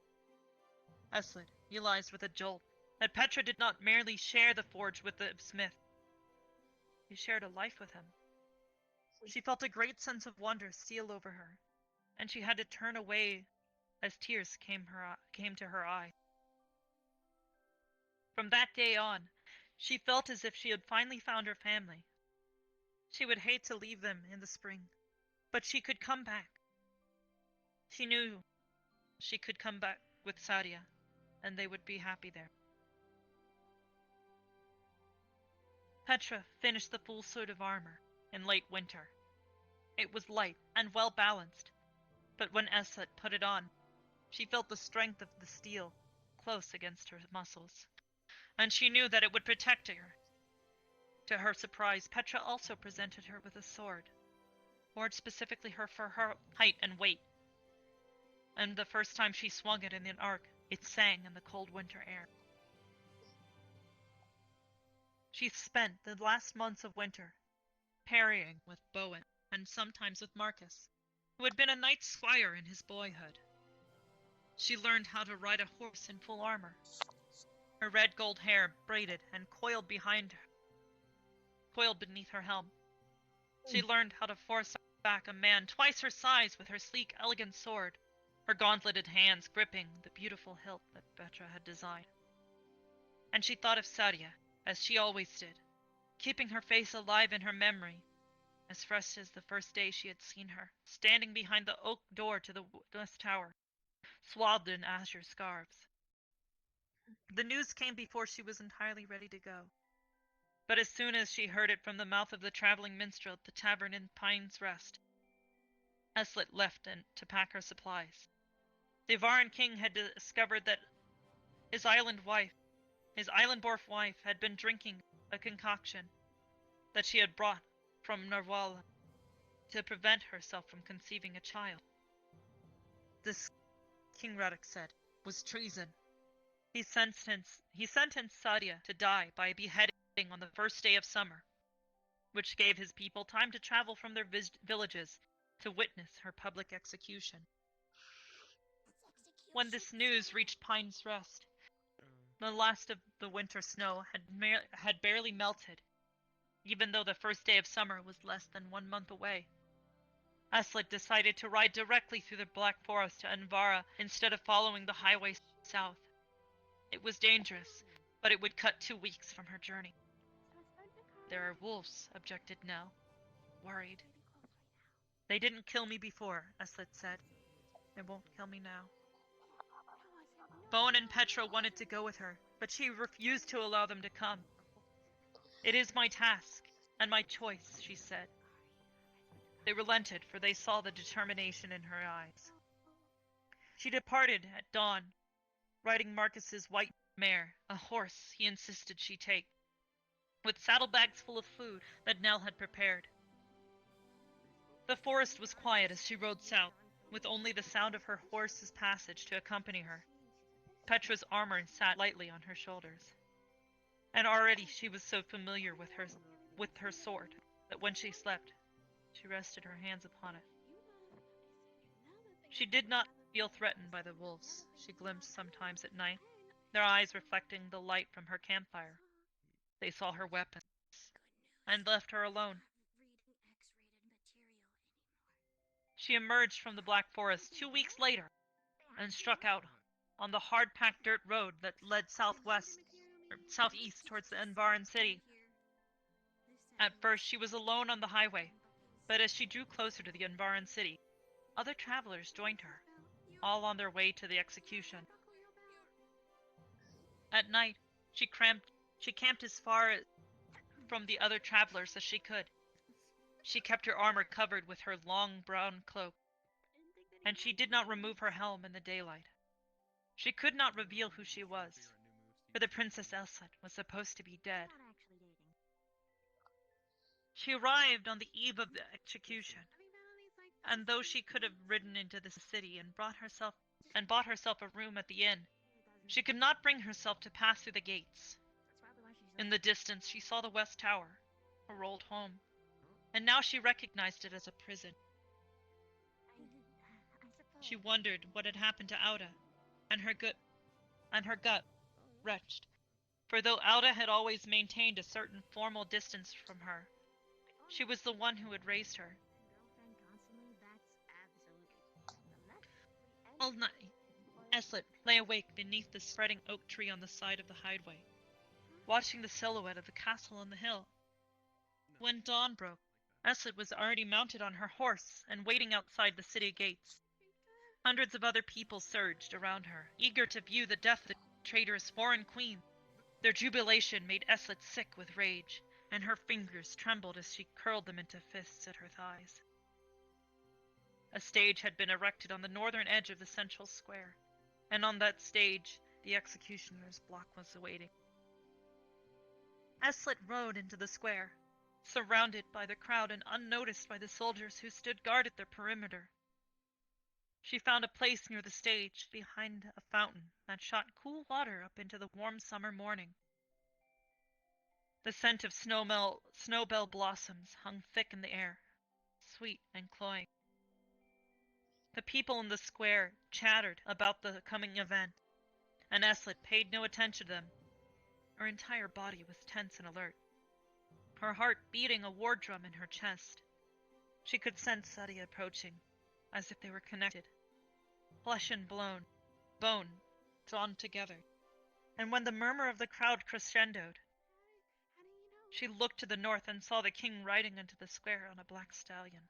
Eslet realized with a jolt that Petra did not merely share the forge with the smith. She shared a life with him. She felt a great sense of wonder steal over her, and she had to turn away as tears came to her eyes. From that day on, she felt as if she had finally found her family. She would hate to leave them in the spring, but she could come back. She knew she could come back with Sadia, and they would be happy there. Petra finished the full suit of armor in late winter. It was light and well balanced, but when Eslet put it on, she felt the strength of the steel close against her muscles, and she knew that it would protect her. To her surprise, Petra also presented her with a sword, forged specifically for her height and weight, and the first time she swung it in an arc, it sang in the cold winter air. She spent the last months of winter parrying with Bowen, and sometimes with Marcus, who had been a knight squire in his boyhood. She learned how to ride a horse in full armor, her red gold hair braided and coiled beneath her helm. She learned how to force back a man twice her size with her sleek, elegant sword, her gauntleted hands gripping the beautiful hilt that Petra had designed. And she thought of Sadia, as she always did, keeping her face alive in her memory, as fresh as the first day she had seen her, standing behind the oak door to the west tower, swathed in azure scarves. The news came before she was entirely ready to go. But as soon as she heard it from the mouth of the traveling minstrel at the tavern in Pine's Rest, Eslet left to pack her supplies. The Varan king had discovered that his island-born wife, had been drinking a concoction that she had brought from Narwala to prevent herself from conceiving a child. This, King Radek said, was treason. He sentenced Sadia to die by beheading on the first day of summer, which gave his people time to travel from their villages to witness her public execution. When this news reached Pine's Rest, the last of the winter snow had barely melted, even though the first day of summer was less than 1 month away. Eslet decided to ride directly through the Black Forest to Anvara instead of following the highway south. It was dangerous, but it would cut 2 weeks from her journey. "There are wolves," objected Nell, worried. "They didn't kill me before," Eslet said. "They won't kill me now." Bowen and Petra wanted to go with her, but she refused to allow them to come. "It is my task, and my choice," she said. They relented, for they saw the determination in her eyes. She departed at dawn, riding Marcus's white mare, a horse he insisted she take, with saddlebags full of food that Nell had prepared. The forest was quiet as she rode south, with only the sound of her horse's passage to accompany her. Petra's armor sat lightly on her shoulders, and already she was so familiar with her sword that when she slept, she rested her hands upon it. She did not feel threatened by the wolves she glimpsed sometimes at night, their eyes reflecting the light from her campfire. They saw her weapons and left her alone. She emerged from the Black Forest 2 weeks later and struck out on the hard-packed dirt road that led southeast towards the Envaran city. At first, she was alone on the highway, but as she drew closer to the Envaran city, other travelers joined her, all on their way to the execution. At night, she camped as far from the other travelers as she could. She kept her armor covered with her long brown cloak, and she did not remove her helm in the daylight. She could not reveal who she was, for the Princess Elsat was supposed to be dead. She arrived on the eve of the execution, and though she could have ridden into the city and bought herself a room at the inn, she could not bring herself to pass through the gates. In the distance, she saw the West Tower, her old home, and now she recognized it as a prison. She wondered what had happened to Auda, and her gut wretched, for though Auda had always maintained a certain formal distance from her, she was the one who had raised her. All night, Eslet lay awake beneath the spreading oak tree on the side of the highway, watching the silhouette of the castle on the hill. When dawn broke, Eslet was already mounted on her horse and waiting outside the city gates. Hundreds of other people surged around her, eager to view the death of the traitorous foreign queen. Their jubilation made Eslet sick with rage, and her fingers trembled as she curled them into fists at her thighs. A stage had been erected on the northern edge of the central square, and on that stage the executioner's block was awaiting. Eslet rode into the square, surrounded by the crowd and unnoticed by the soldiers who stood guard at their perimeter. She found a place near the stage, behind a fountain that shot cool water up into the warm summer morning. The scent of snowbell blossoms hung thick in the air, sweet and cloying. The people in the square chattered about the coming event, and Eslet paid no attention to them. Her entire body was tense and alert, her heart beating a war drum in her chest. She could sense Sadia approaching, as if they were connected, flesh and bone drawn together. And when the murmur of the crowd crescendoed, she looked to the north and saw the king riding into the square on a black stallion.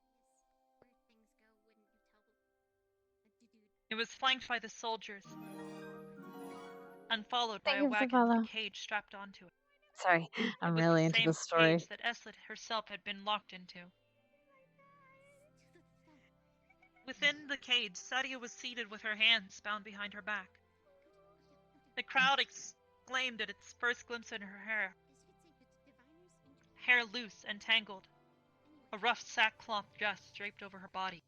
It was flanked by the soldiers and followed by a wagon with a cage strapped onto it. Sorry, I'm really into the story. Cage that Eslet herself had been locked into. Within the cage, Sadia was seated with her hands bound behind her back. The crowd exclaimed at its first glimpse in her hair loose and tangled, a rough sackcloth dress draped over her body,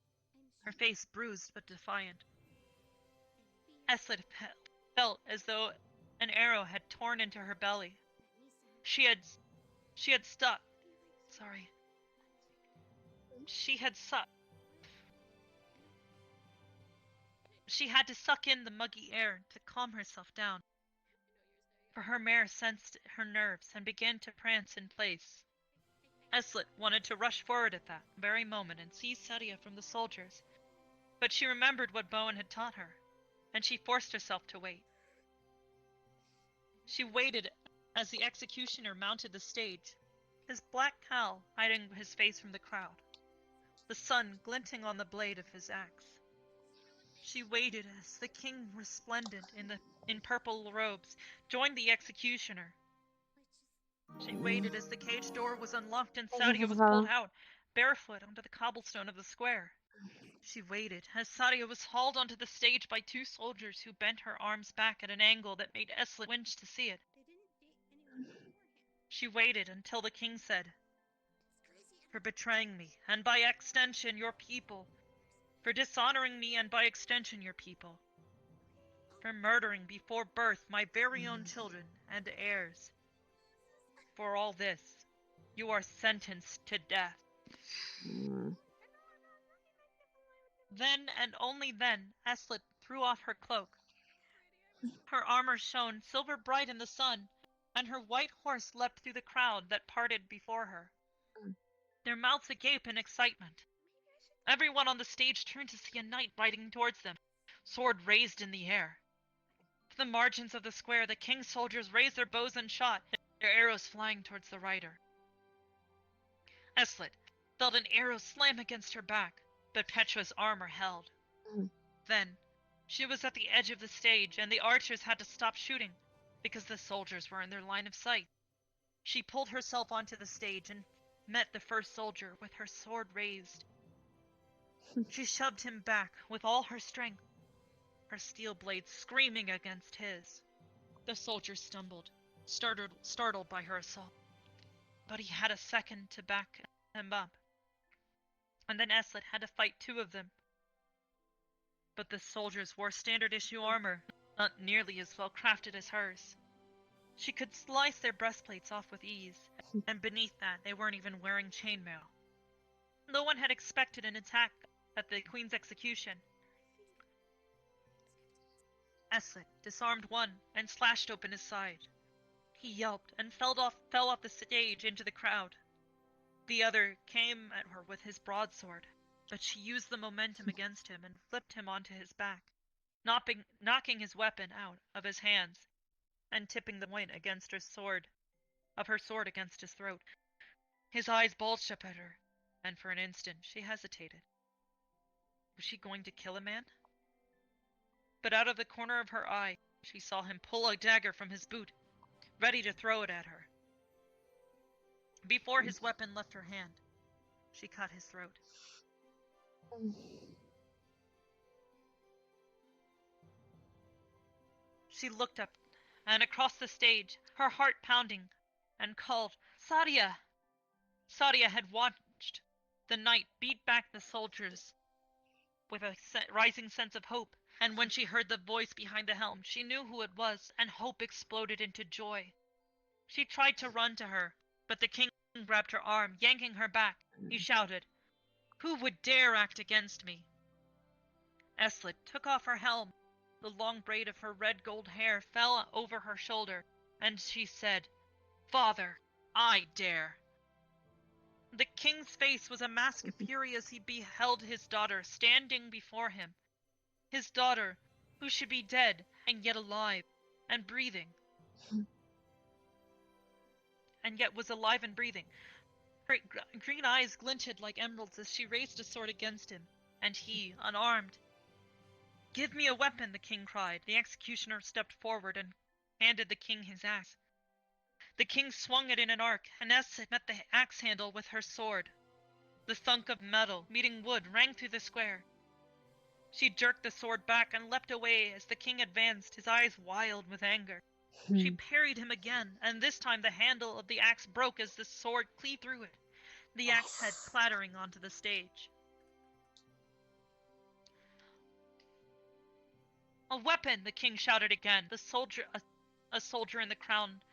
her face bruised but defiant. Eslet felt as though an arrow had torn into her belly. She had sucked She had to suck in the muggy air to calm herself down, for her mare sensed her nerves and began to prance in place. Eslet wanted to rush forward at that very moment and seize Sadia from the soldiers, but she remembered what Bowen had taught her, and she forced herself to wait. She waited as the executioner mounted the stage, his black cowl hiding his face from the crowd, the sun glinting on the blade of his axe. She waited as the king, resplendent in purple robes, joined the executioner. She waited as the cage door was unlocked and Sadia was pulled out, barefoot onto the cobblestone of the square. She waited as Sadia was hauled onto the stage by 2 soldiers who bent her arms back at an angle that made Eslet wince to see it. She waited until the king said, "For betraying me, and by extension your people. For dishonoring me, and by extension your people. For murdering before birth my very own children and heirs. For all this, you are sentenced to death." Then, and only then, Eslet threw off her cloak. Her armor shone silver bright in the sun, and her white horse leapt through the crowd that parted before her, their mouths agape in excitement. Everyone on the stage turned to see a knight riding towards them, sword raised in the air. To the margins of the square, the king's soldiers raised their bows and shot, their arrows flying towards the rider. Eslet felt an arrow slam against her back, but Petra's armor held. Then, she was at the edge of the stage, and the archers had to stop shooting, because the soldiers were in their line of sight. She pulled herself onto the stage and met the first soldier with her sword raised. She shoved him back with all her strength, her steel blade screaming against his. The soldier stumbled, startled by her assault, but he had a second to back him up. And then Eslet had to fight 2 of them. But the soldiers wore standard-issue armor, not nearly as well crafted as hers. She could slice their breastplates off with ease, and beneath that they weren't even wearing chainmail. No one had expected an attack at the queen's execution. Eslet disarmed one and slashed open his side. He yelped and fell off the stage into the crowd. The other came at her with his broadsword, but she used the momentum against him and flipped him onto his back, knocking his weapon out of his hands and tipping the point against her sword against his throat. His eyes bulged up at her, and for an instant she hesitated. Was she going to kill a man? But out of the corner of her eye, she saw him pull a dagger from his boot, ready to throw it at her. Before his weapon left her hand, she cut his throat. She looked up and across the stage, her heart pounding, and called, "Sadia!" Sadia had watched the knight beat back the soldiers with a rising sense of hope, and when she heard the voice behind the helm, she knew who it was, and hope exploded into joy. She tried to run to her, but the king grabbed her arm, yanking her back. He shouted, "Who would dare act against me?" Eslet took off her helm. The long braid of her red gold hair fell over her shoulder, and she said, "Father, I dare." The king's face was a mask of fury as he beheld his daughter standing before him. His daughter, who should be dead, and yet alive, and breathing. And yet was alive and breathing. Her green eyes glinted like emeralds as she raised a sword against him, and he, unarmed. "Give me a weapon," the king cried. The executioner stepped forward and handed the king his axe. The king swung it in an arc, and Eslet met the axe handle with her sword. The thunk of metal meeting wood rang through the square. She jerked the sword back and leapt away as the king advanced, his eyes wild with anger. She parried him again, and this time the handle of the axe broke as the sword cleaved through it, the axe head clattering onto the stage. "A weapon!" the king shouted again. A soldier in the crown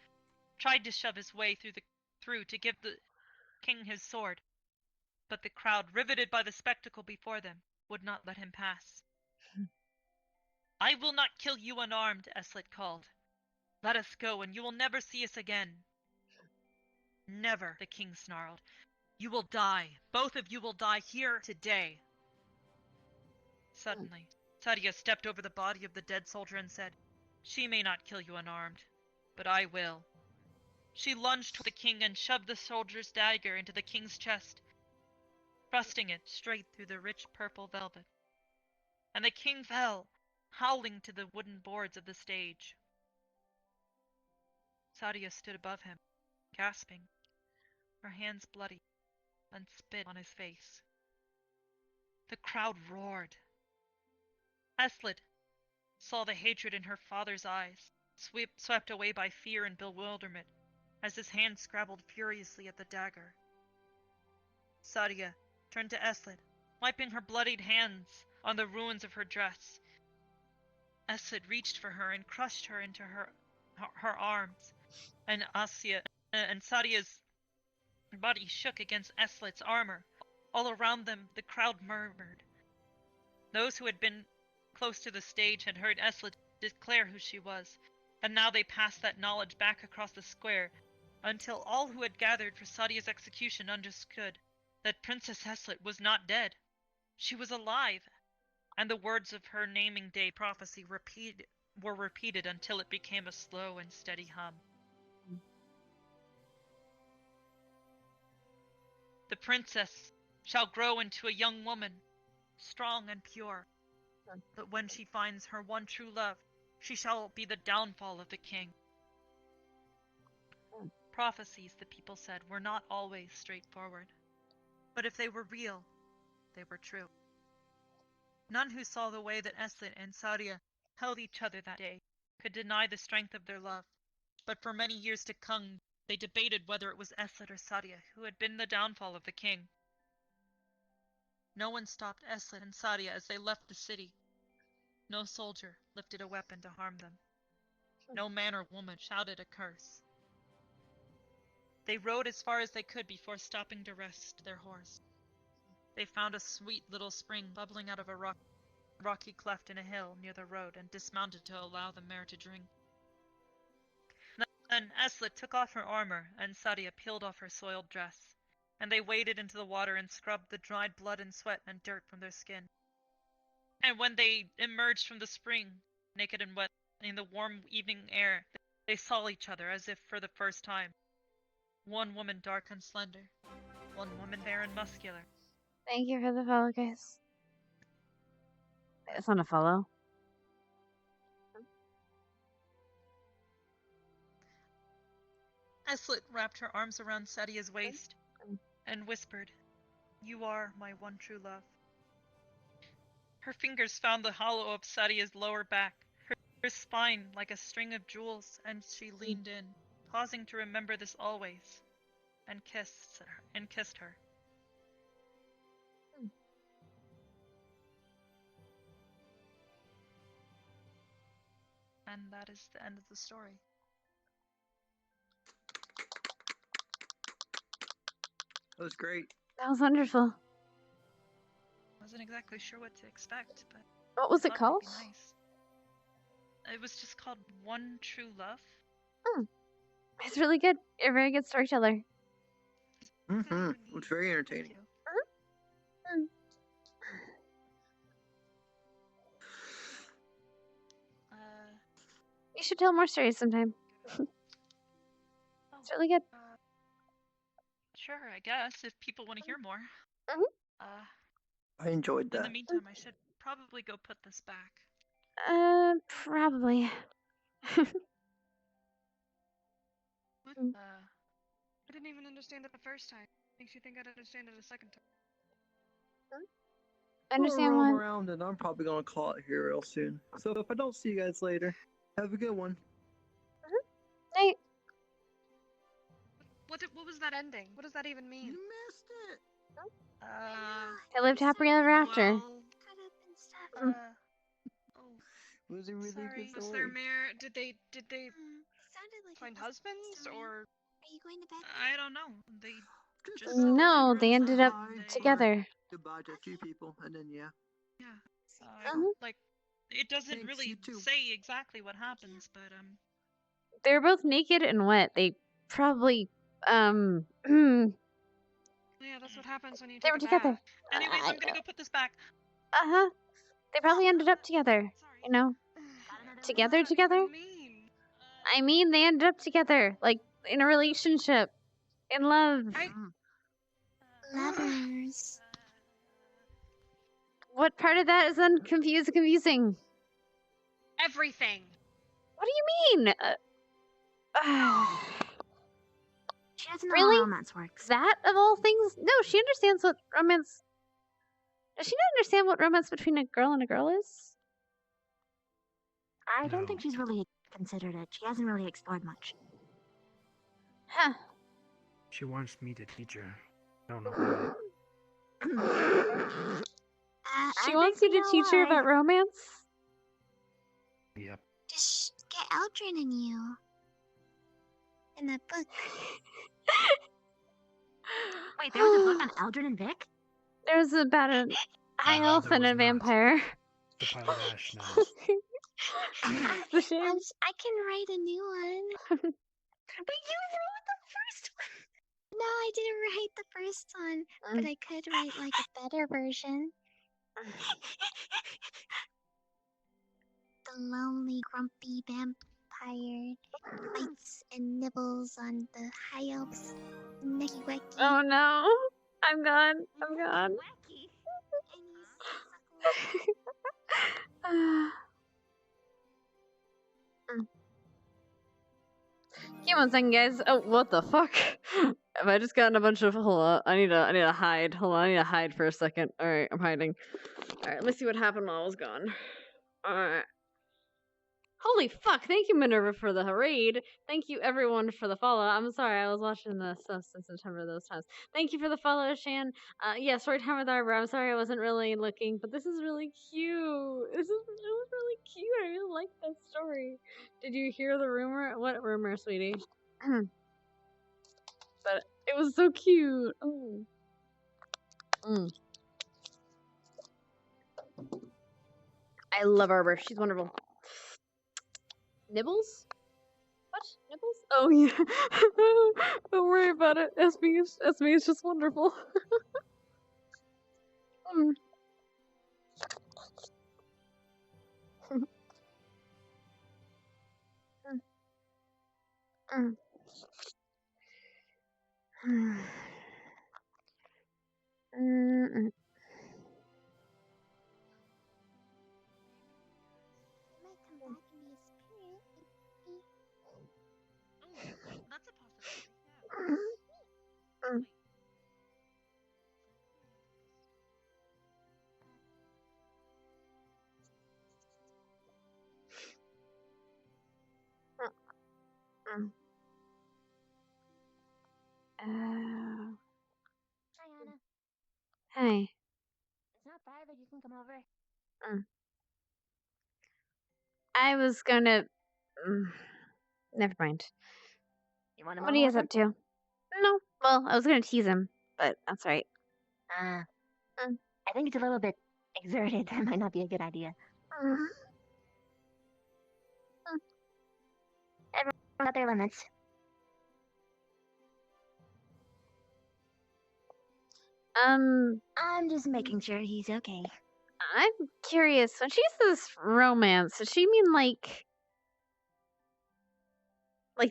tried to shove his way through to give the king his sword, but the crowd, riveted by the spectacle before them, would not let him pass. "I will not kill you unarmed," Eslet called. "Let us go, and you will never see us again." "Never," the king snarled. "You will die. Both of you will die here today." Suddenly, Sadia stepped over the body of the dead soldier and said, "She may not kill you unarmed, but I will." She lunged toward the king and shoved the soldier's dagger into the king's chest, thrusting it straight through the rich purple velvet. And the king fell, howling to the wooden boards of the stage. Sadia stood above him, gasping, her hands bloody. and spit on his face. The crowd roared. Eslit saw the hatred in her father's eyes, swept away by fear and bewilderment, as his hand scrabbled furiously at the dagger. Sadia turned to Eslit, wiping her bloodied hands on the ruins of her dress. Eslit reached for her and crushed her into her arms, and Sadia's body shook against Eslit's armor. All around them, the crowd murmured. Those who had been close to the stage had heard Eslit declare who she was, and now they passed that knowledge back across the square, until all who had gathered for Sadia's execution understood that Princess Eslit was not dead. She was alive, and the words of her naming day prophecy were repeated until it became a slow and steady hum. The princess shall grow into a young woman, strong and pure, but when she finds her one true love, she shall be the downfall of the king. Prophecies, the people said, were not always straightforward, but if they were real, they were true. None who saw the way that Eslit and Sadia held each other that day could deny the strength of their love, but for many years to come, they debated whether it was Eslit or Sadia who had been the downfall of the king. No one stopped Eslit and Sadia as they left the city. No soldier lifted a weapon to harm them. No man or woman shouted a curse. They rode as far as they could before stopping to rest their horse. They found a sweet little spring bubbling out of a rocky cleft in a hill near the road and dismounted to allow the mare to drink. Then Eslit took off her armor and Sadia peeled off her soiled dress, and they waded into the water and scrubbed the dried blood and sweat and dirt from their skin. And when they emerged from the spring, naked and wet, in the warm evening air, they saw each other as if for the first time. One woman dark and slender, one woman fair and muscular. Thank you for the follow, guys. It's not a follow. Eslit wrapped her arms around Sadia's waist and whispered, "You are my one true love." Her fingers found the hollow of Sadia's lower back, her spine like a string of jewels, and she leaned in, pausing to remember this always, and kissed her. And that is the end of the story. That was great. That was wonderful. Wasn't exactly sure what to expect, but What was it thought called? it'd be nice. It was just called One True Love. It's really good. You're a very good storyteller. Mm-hmm. It's very entertaining. You should tell more stories sometime. It's really good. Sure, I guess, if people want to hear more. I enjoyed In the that. meantime, I should probably go put this back. Probably. What? I didn't even understand it the first time. Makes you think I'd understand it a second time. Understand roam one. around, and I'm probably gonna call it here real soon. So if I don't see you guys later, have a good one. Night. What was that ending? What does that even mean? You missed it. They lived happily ever after. Was it really Sorry. good Was story? their mare? Did they find husbands or? Are you going to bed? I don't know. They just No, they ended up together. Goodbye to a few people, and then yeah. Like it doesn't Thanks, really you too. say exactly what happens, but They were both naked and wet. They probably Yeah, that's what happens when you they take were a together. bath. Anyways, I'm gonna go put this back. They probably ended up together. You know, together. I mean, they ended up together, like in a relationship, in love. Lovers. What part of that is confusing? Everything. What do you mean? She doesn't know Really? how romance works. That of all things? No, she understands what romance. Does she not understand what romance between a girl and a girl is? I don't think she's really considered it. She hasn't really explored much. Huh. She wants me to teach her. I don't know why. She wants you to teach her about romance? Yep. Just get Eldrin in you. In that book. Wait, there was a book on Eldrin and Vic? There's about a high elf there and was a not. vampire. The pilot Ash knows. It's a shame. I can write a new one. But you wrote the first one. No, I didn't write the first one, but I could write like a better version. The lonely, grumpy vampire bites and nibbles on the high elf's necky wecky. Oh no. I'm gone. I'm gone. Give me 1 second, guys. Oh, what the fuck? Have I just gotten a bunch of? Hold on. I need to hide. Hold on. I need to hide for a second. All right, I'm hiding. All right, let's see what happened while I was gone. All right. Holy fuck! Thank you, Minerva, for the raid. Thank you, everyone, for the follow. I'm sorry, I was watching the stuff since September those times. Thank you for the follow, Shan. Yeah, Storytime with Arbor. I'm sorry I wasn't really looking, but this is really cute. It was really cute. I really like that story. Did you hear the rumor? What rumor, sweetie? But it was so cute. Oh. I love Arbor. She's wonderful. Nibbles? What? Nibbles? Oh yeah. Don't worry about it. Esme is just wonderful. That's a possibility. Hi, Anna. Hi. It's not 5, but you can come over. I was gonna. Never mind. You want to What are you guys up to? No. Well, I was gonna tease him, but that's right. I think it's a little bit exerted. That might not be a good idea. Everyone got their limits. I'm just making sure he's okay. I'm curious. When she says romance, does she mean like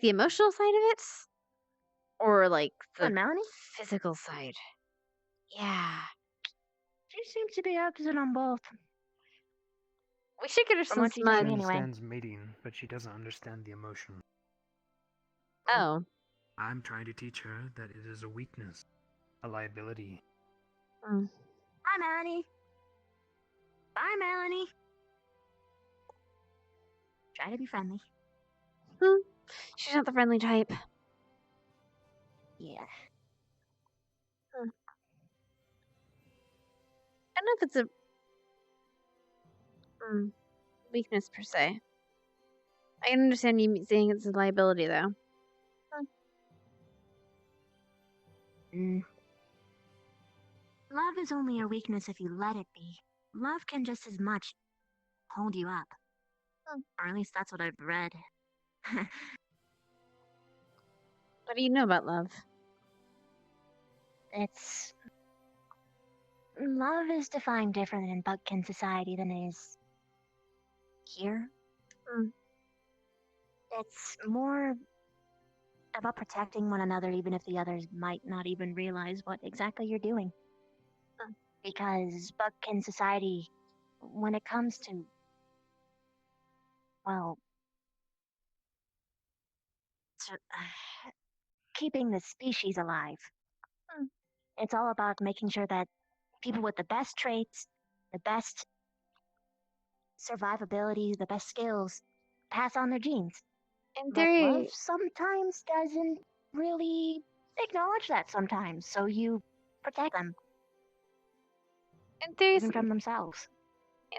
the emotional side of it, or like the Melanie? physical side? Yeah. She seems to be opposite on both. We should get her From some what she's smudge. saying She anyway. understands mating, but she doesn't understand the emotion. Oh. I'm trying to teach her that it is a weakness, a liability. Hi, Melanie. Bye, Melanie. Try to be friendly. She's not the friendly type. Yeah. I don't know if it's a weakness per se. I can understand you saying it's a liability, though. Love is only a weakness if you let it be. Love can just as much hold you up. Or at least that's what I've read. What do you know about love? Love is defined different in Bugkin society than it is here. It's more about protecting one another even if the others might not even realize what exactly you're doing. Because Bugkin society, when it comes to, well, keeping the species alive. Hmm. It's all about making sure that people with the best traits, the best survivability, the best skills, pass on their genes. In But love theory, sometimes doesn't really acknowledge that sometimes, so you protect them, in theory, even from themselves.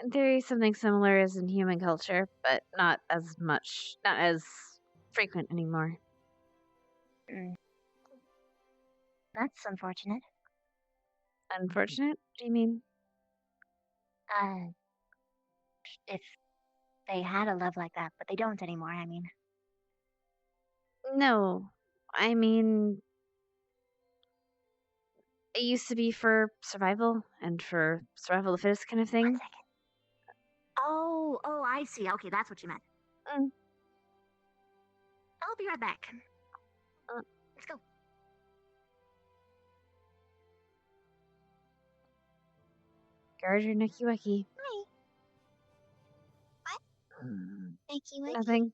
in theory, something similar is in human culture, but not as frequent anymore. That's unfortunate. Unfortunate? What do you mean? If they had a love like that, but they don't anymore, I mean. No, I mean, it used to be for survival and for survival of the fittest kind of thing. Oh, I see. Okay, that's what you meant. Mm. I'll be right back. Let's go. Guard your Nicky Wicky. Hi. What? Nikki Wicky? Nothing.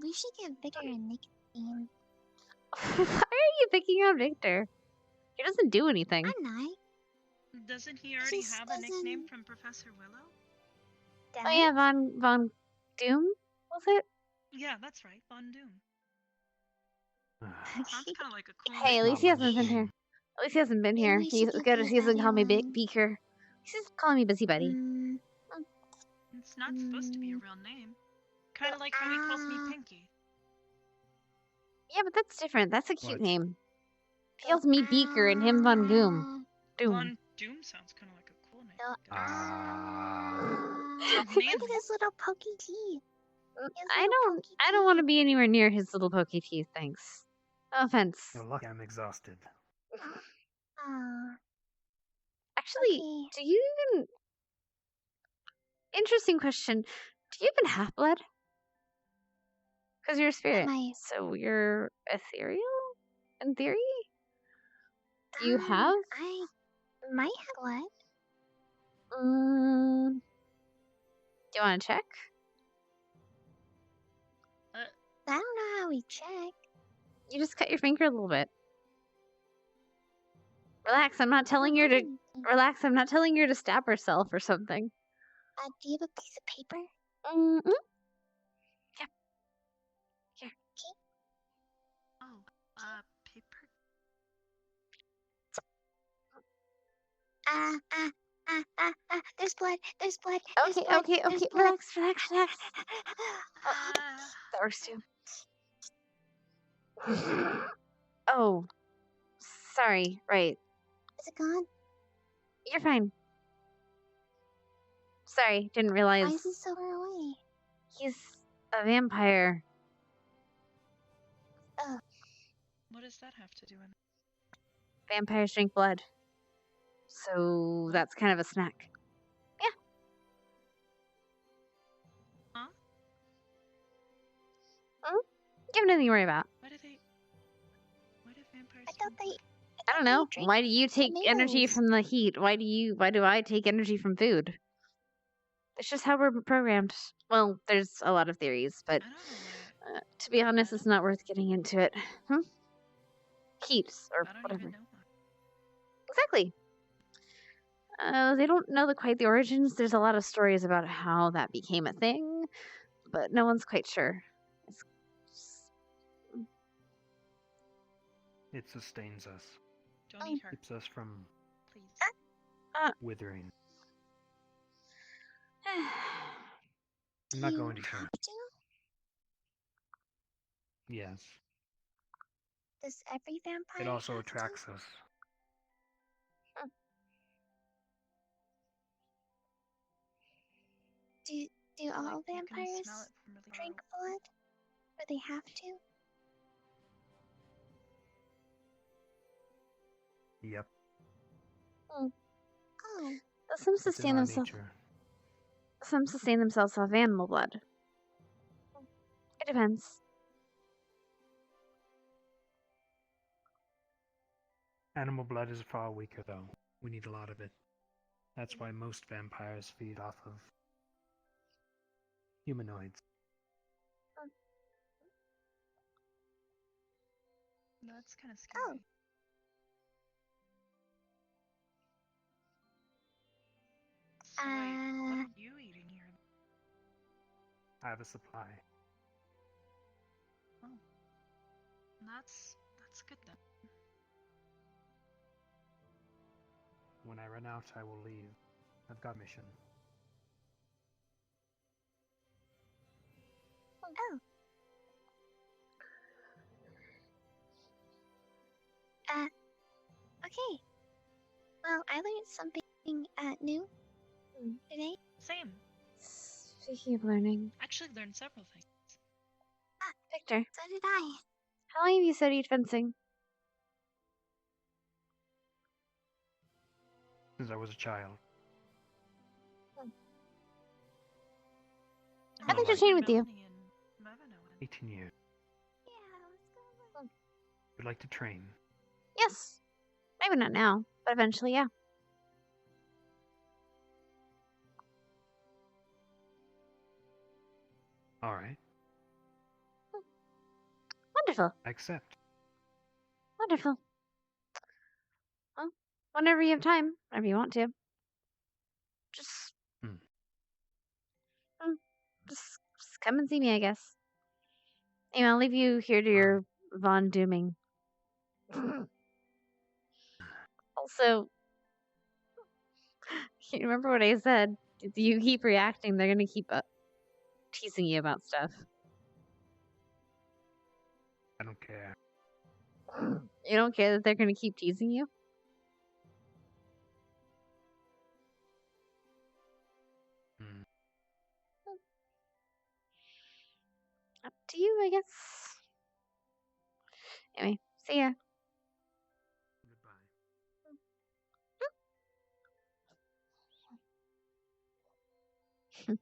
We should give Victor a nickname. Why are you picking on Victor? He doesn't do anything. I'm not. Doesn't he already have a nickname from Professor Willow? Oh yeah, Von Doom, was it? Yeah, that's right, Von Doom. Sounds kind of like a cool Hey, at name. least he hasn't been here. At least he hasn't been here. we He's should good. give He doesn't call me Nathaniel Beaker. He's just calling me Busy Buddy. It's not supposed to be a real name. Kind of like how he calls me Pinky. Yeah, but that's different. That's a cute name. He calls me Beaker and him Von Doom. Von Doom sounds kind of like a cool name. Look at his little pokey teeth. I don't want to be anywhere near his little pokey teeth, thanks. No offense. You're lucky I'm exhausted. Actually, do you even... Interesting question. Do you even have blood? Because you're a spirit. So you're ethereal? In theory? Do you have? I might have blood. Do you want to check? I don't know how we check. You just cut your finger a little bit. Relax, I'm not telling you to... Relax, I'm not telling you to stab herself or something. Do you have a piece of paper? Mm-hmm. Yep. Here. Oh, paper? There's blood. There's blood. Okay, there's blood. okay. There's blood. Relax. That works too. Oh. Sorry, right. Is it gone? You're fine. Sorry, didn't realize. Why is he so far away? He's a vampire. What does that have to do with it? Vampires drink blood. So that's kind of a snack. Yeah. Huh? You have nothing to worry about. Why do vampires I thought they... I don't know. drink Why do you take energy tomatoes. from the heat? Why do I take energy from food? It's just how we're programmed. Well, there's a lot of theories, but to be honest, it's not worth getting into it. Heat or whatever. Exactly. They don't know quite the origins. There's a lot of stories about how that became a thing, but no one's quite sure. It sustains us. Don't eat her. Keeps us from Please. withering. I'm not going to kill her. Yes. Does every vampire It also have attracts us. Do all You can vampires smell it from really drink blood? Or they have to? Yep. Oh. Some It's in sustain our themselves. nature. Some sustain themselves off animal blood. It depends. Animal blood is far weaker, though. We need a lot of it. That's why most vampires feed off of humanoids. That's kind of scary. So wait, what are you eating here? I have a supply. Oh, that's good then. When I run out, I will leave. I've got a mission. Oh. Okay. Well, I learned something new today. Same. Speaking of learning, Actually learned several things. Victor, So did I. how long have you studied fencing? Since I was a child. I'd like to train with you. 18 years. Would like to train. Yes. Maybe not now, but eventually, yeah. Alright. Wonderful. I accept. Wonderful. Well, whenever you have time, whenever you want to. Just, just come and see me, I guess. Anyway, I'll leave you here to your Von Dooming. Also, you remember what I said? If you keep reacting, they're gonna keep teasing you about stuff. I don't care. You don't care that they're gonna keep teasing you? Up to you, I guess. Anyway, see ya. Now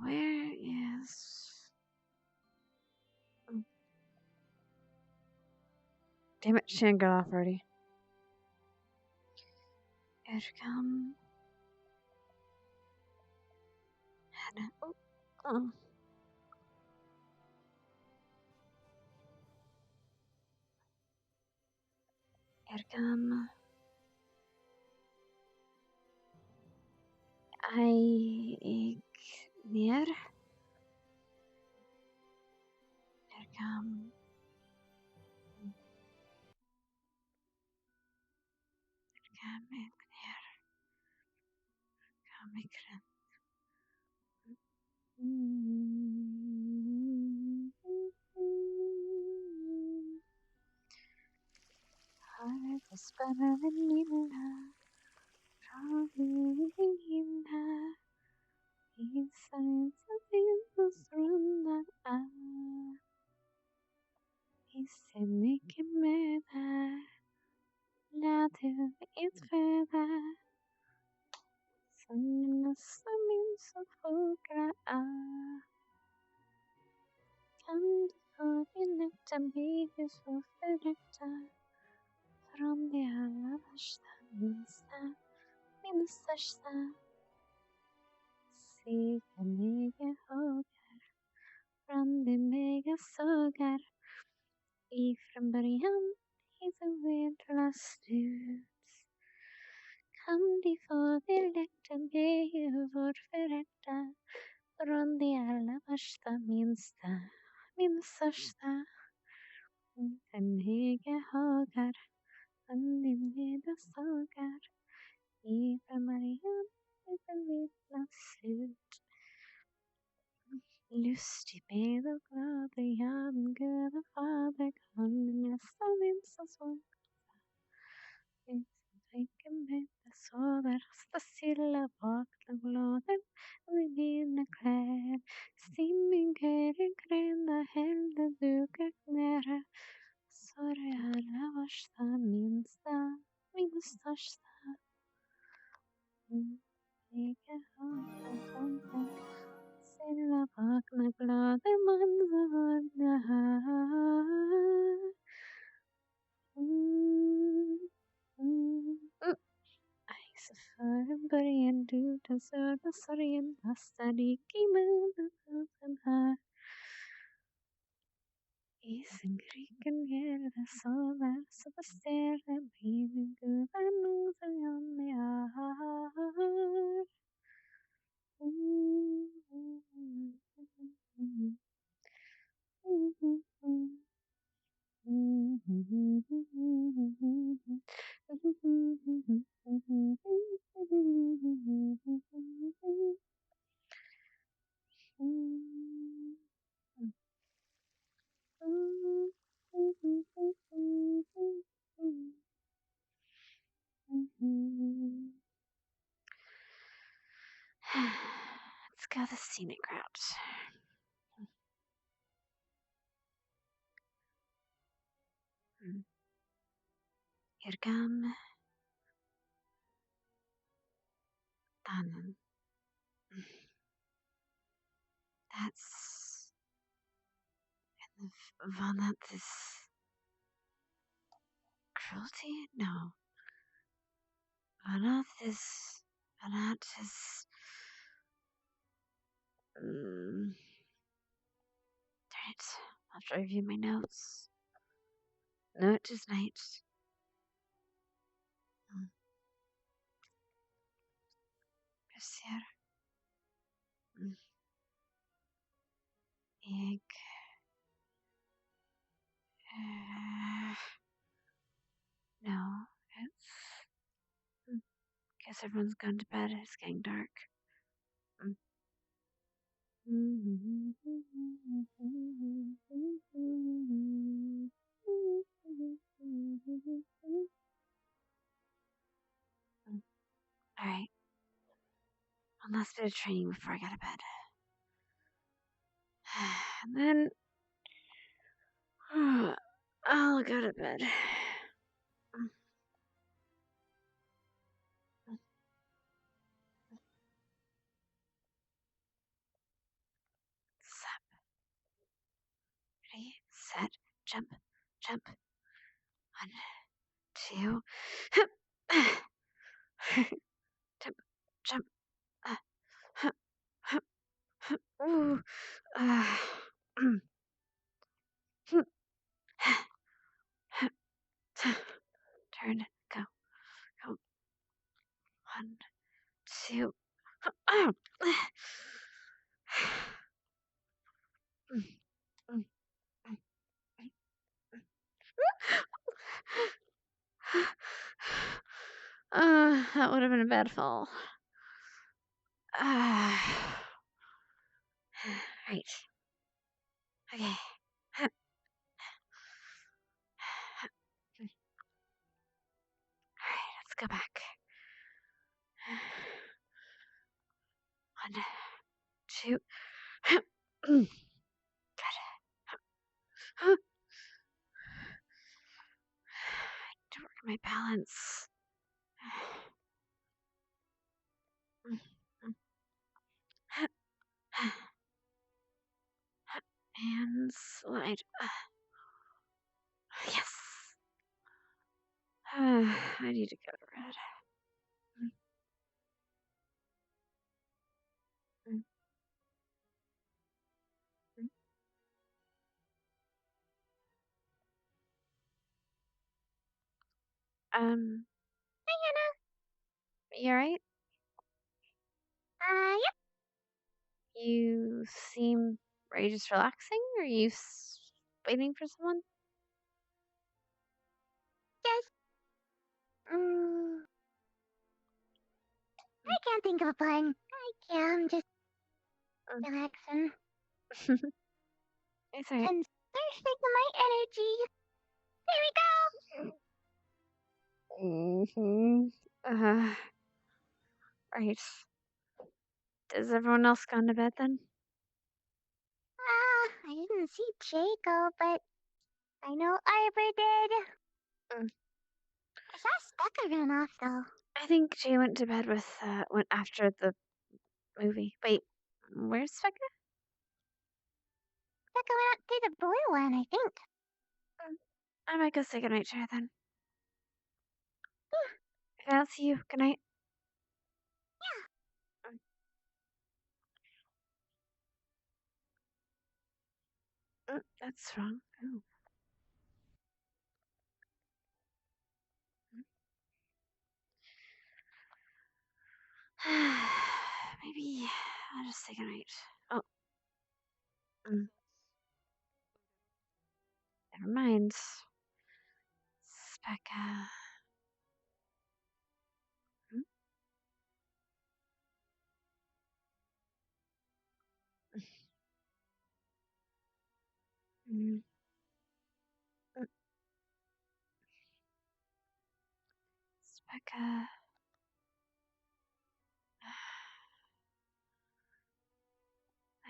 where is... Damn it, Shan got off already. Here come... Hannah. Oh. Here come... Ik neer. Here come... Kom ik neer. Kom ik erin. Heart is better than you now. Probably you now. He's saying something was wrong that I. He said, make it better. Not to it's further. Something så fåglar kan du få berätta mig så berätta från det allra värsta minsta min största sega mega hågar från det mega sågar ifrån början i så värdelöst ut kan de få berätta mig vår berätta från det allra värsta minsta min största den höga hagar din leda sågar ifrån början i så värdelöst slut lustig med och glad är jag den goda fader kan nästan minsta så tänker mig det sover hasta stilla vakna glada i dina kläder stimmingen gröna hällde dukar nära så det allra värsta minsta min största lika hårt stilla vakna glada man vakna Så för början du den söta sorgen fastnar i munnen här Isen kriken ger det sover så består det mine gode noser jeg har. Let's go the scenic route. Here come Tannen. That's Vanat is cruelty? No. Vanat is darn it. I'll have to review my notes. Note is night. Persier. Egg. No, it's. Guess everyone's gone to bed. It's getting dark. Alright. One last bit of training before I go to bed. And then I'll go to bed. Sup. Ready, set, jump, jump. 1, 2, jump, jump. Ooh. Turn, go, go. 1, 2. That would have been a bad fall. Right. Okay. Alright, let's go back. 1, 2. Good. To work my balance. And slide. Yes. I need to go to bed. Hi, Hannah. You alright? Yep. You seem. Are you just relaxing? Or are you waiting for someone? Yes. I can't think of a pun. I'm just relaxing. It's alright. And thirsting for my energy. Here we go. Right. Is everyone else gone to bed then? I didn't see Jacob, but I know Ivor did. I saw Specker run off though. I think Jay went to bed with went after the movie. Wait, where's Becca? Specker went up to the blue one, I think. I might go say goodnight to her then. If I don't see you, good night. That's wrong. Ooh. Maybe I'll just say goodnight. Oh. Never mind. Specca. Mm. Specca.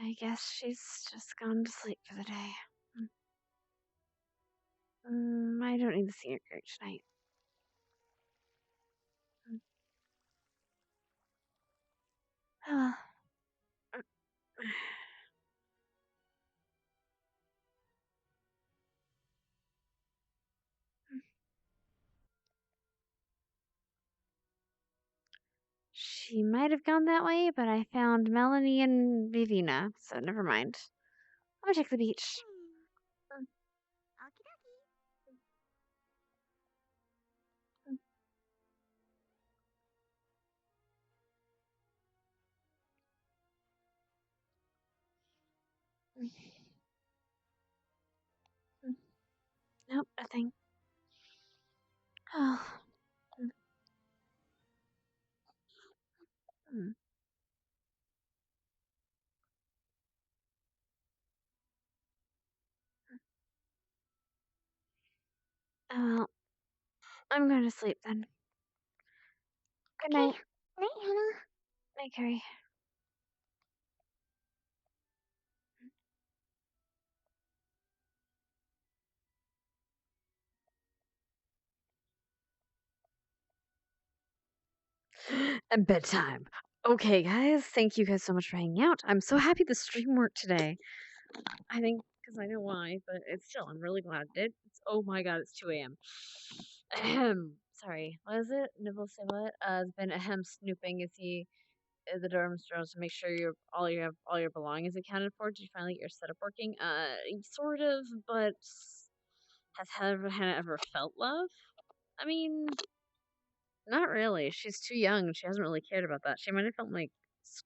I guess she's just gone to sleep for the day. I don't need the senior group tonight. Oh. She might have gone that way, but I found Melanie and Vivina, so never mind. I'm gonna check the beach. Nope, nothing. Oh. Well, I'm going to sleep then. Good night. Night, Hannah. Night, Carrie. And bedtime. Okay, guys, thank you guys so much for hanging out. I'm so happy the stream worked today. I think because I know why, but it's still, I'm really glad it did. Oh my god, it's 2 a.m. Ahem. Sorry, what is it? Nibble say what? It's been snooping. Is he the dorms to make sure all your belongings accounted for? Did you finally get your setup working? Sort of, but has Hannah ever felt love? I mean, not really. She's too young. She hasn't really cared about that. She might have felt like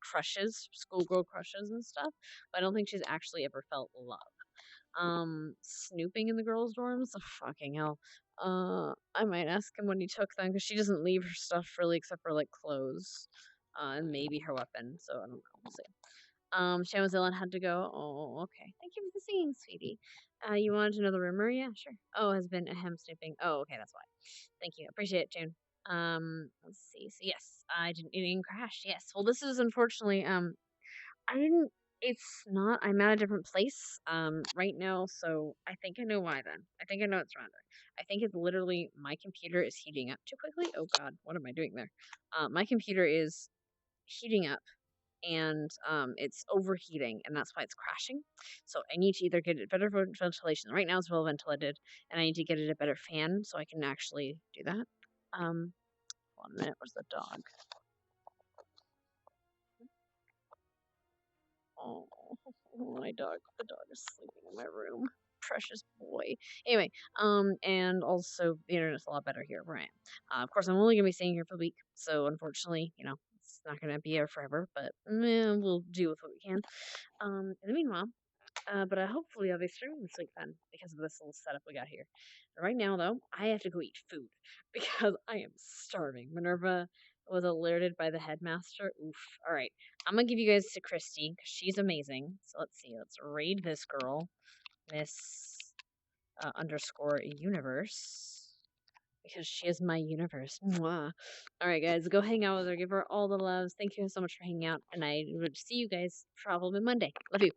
crushes, schoolgirl crushes and stuff, but I don't think she's actually ever felt love. Snooping in the girls' dorms? Oh, fucking hell. I might ask him when he took them because she doesn't leave her stuff really except for like clothes, and maybe her weapon. So I don't know. We'll see. Shan was ill and had to go. Oh, okay. Thank you for the singing, sweetie. You wanted to know the rumor? Yeah, sure. Oh, has been a snooping. Oh, okay, that's why. Thank you. Appreciate it, June. Let's see. So yes, it didn't crash. Yes. Well, this is unfortunately, I didn't. It's not. I'm at a different place, right now, so I think I know why. Then I think I know it's around it. I think it's literally my computer is heating up too quickly. Oh God, what am I doing there? My computer is heating up and it's overheating and that's why it's crashing. So I need to either get it better ventilation. Right now it's well ventilated and I need to get it a better fan so I can actually do that. 1 minute, where's the dog? Oh, my dog. The dog is sleeping in my room. Precious boy. Anyway, and also the internet's a lot better here where I am. Of course, I'm only gonna be staying here for a week, so unfortunately, it's not gonna be here forever. But we'll deal with what we can. In the meanwhile, but hopefully I'll be streaming this week then because of this little setup we got here. Right now, though, I have to go eat food because I am starving. Minerva was alerted by the headmaster. Oof. All right, I'm gonna give you guys to Christy because she's amazing. So let's see. Let's raid this girl, Miss underscore universe. Because she is my universe. Mwah. All right, guys, go hang out with her. Give her all the loves. Thank you so much for hanging out, and I will see you guys probably Monday. Love you.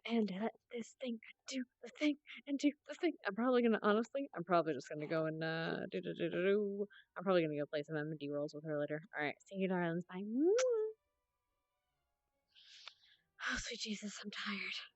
And let this thing do the thing and do the thing. I'm probably just gonna go and do. I'm probably gonna go play some M&D rolls with her later. All right, see you, darlings. Bye. Oh, sweet Jesus, I'm tired.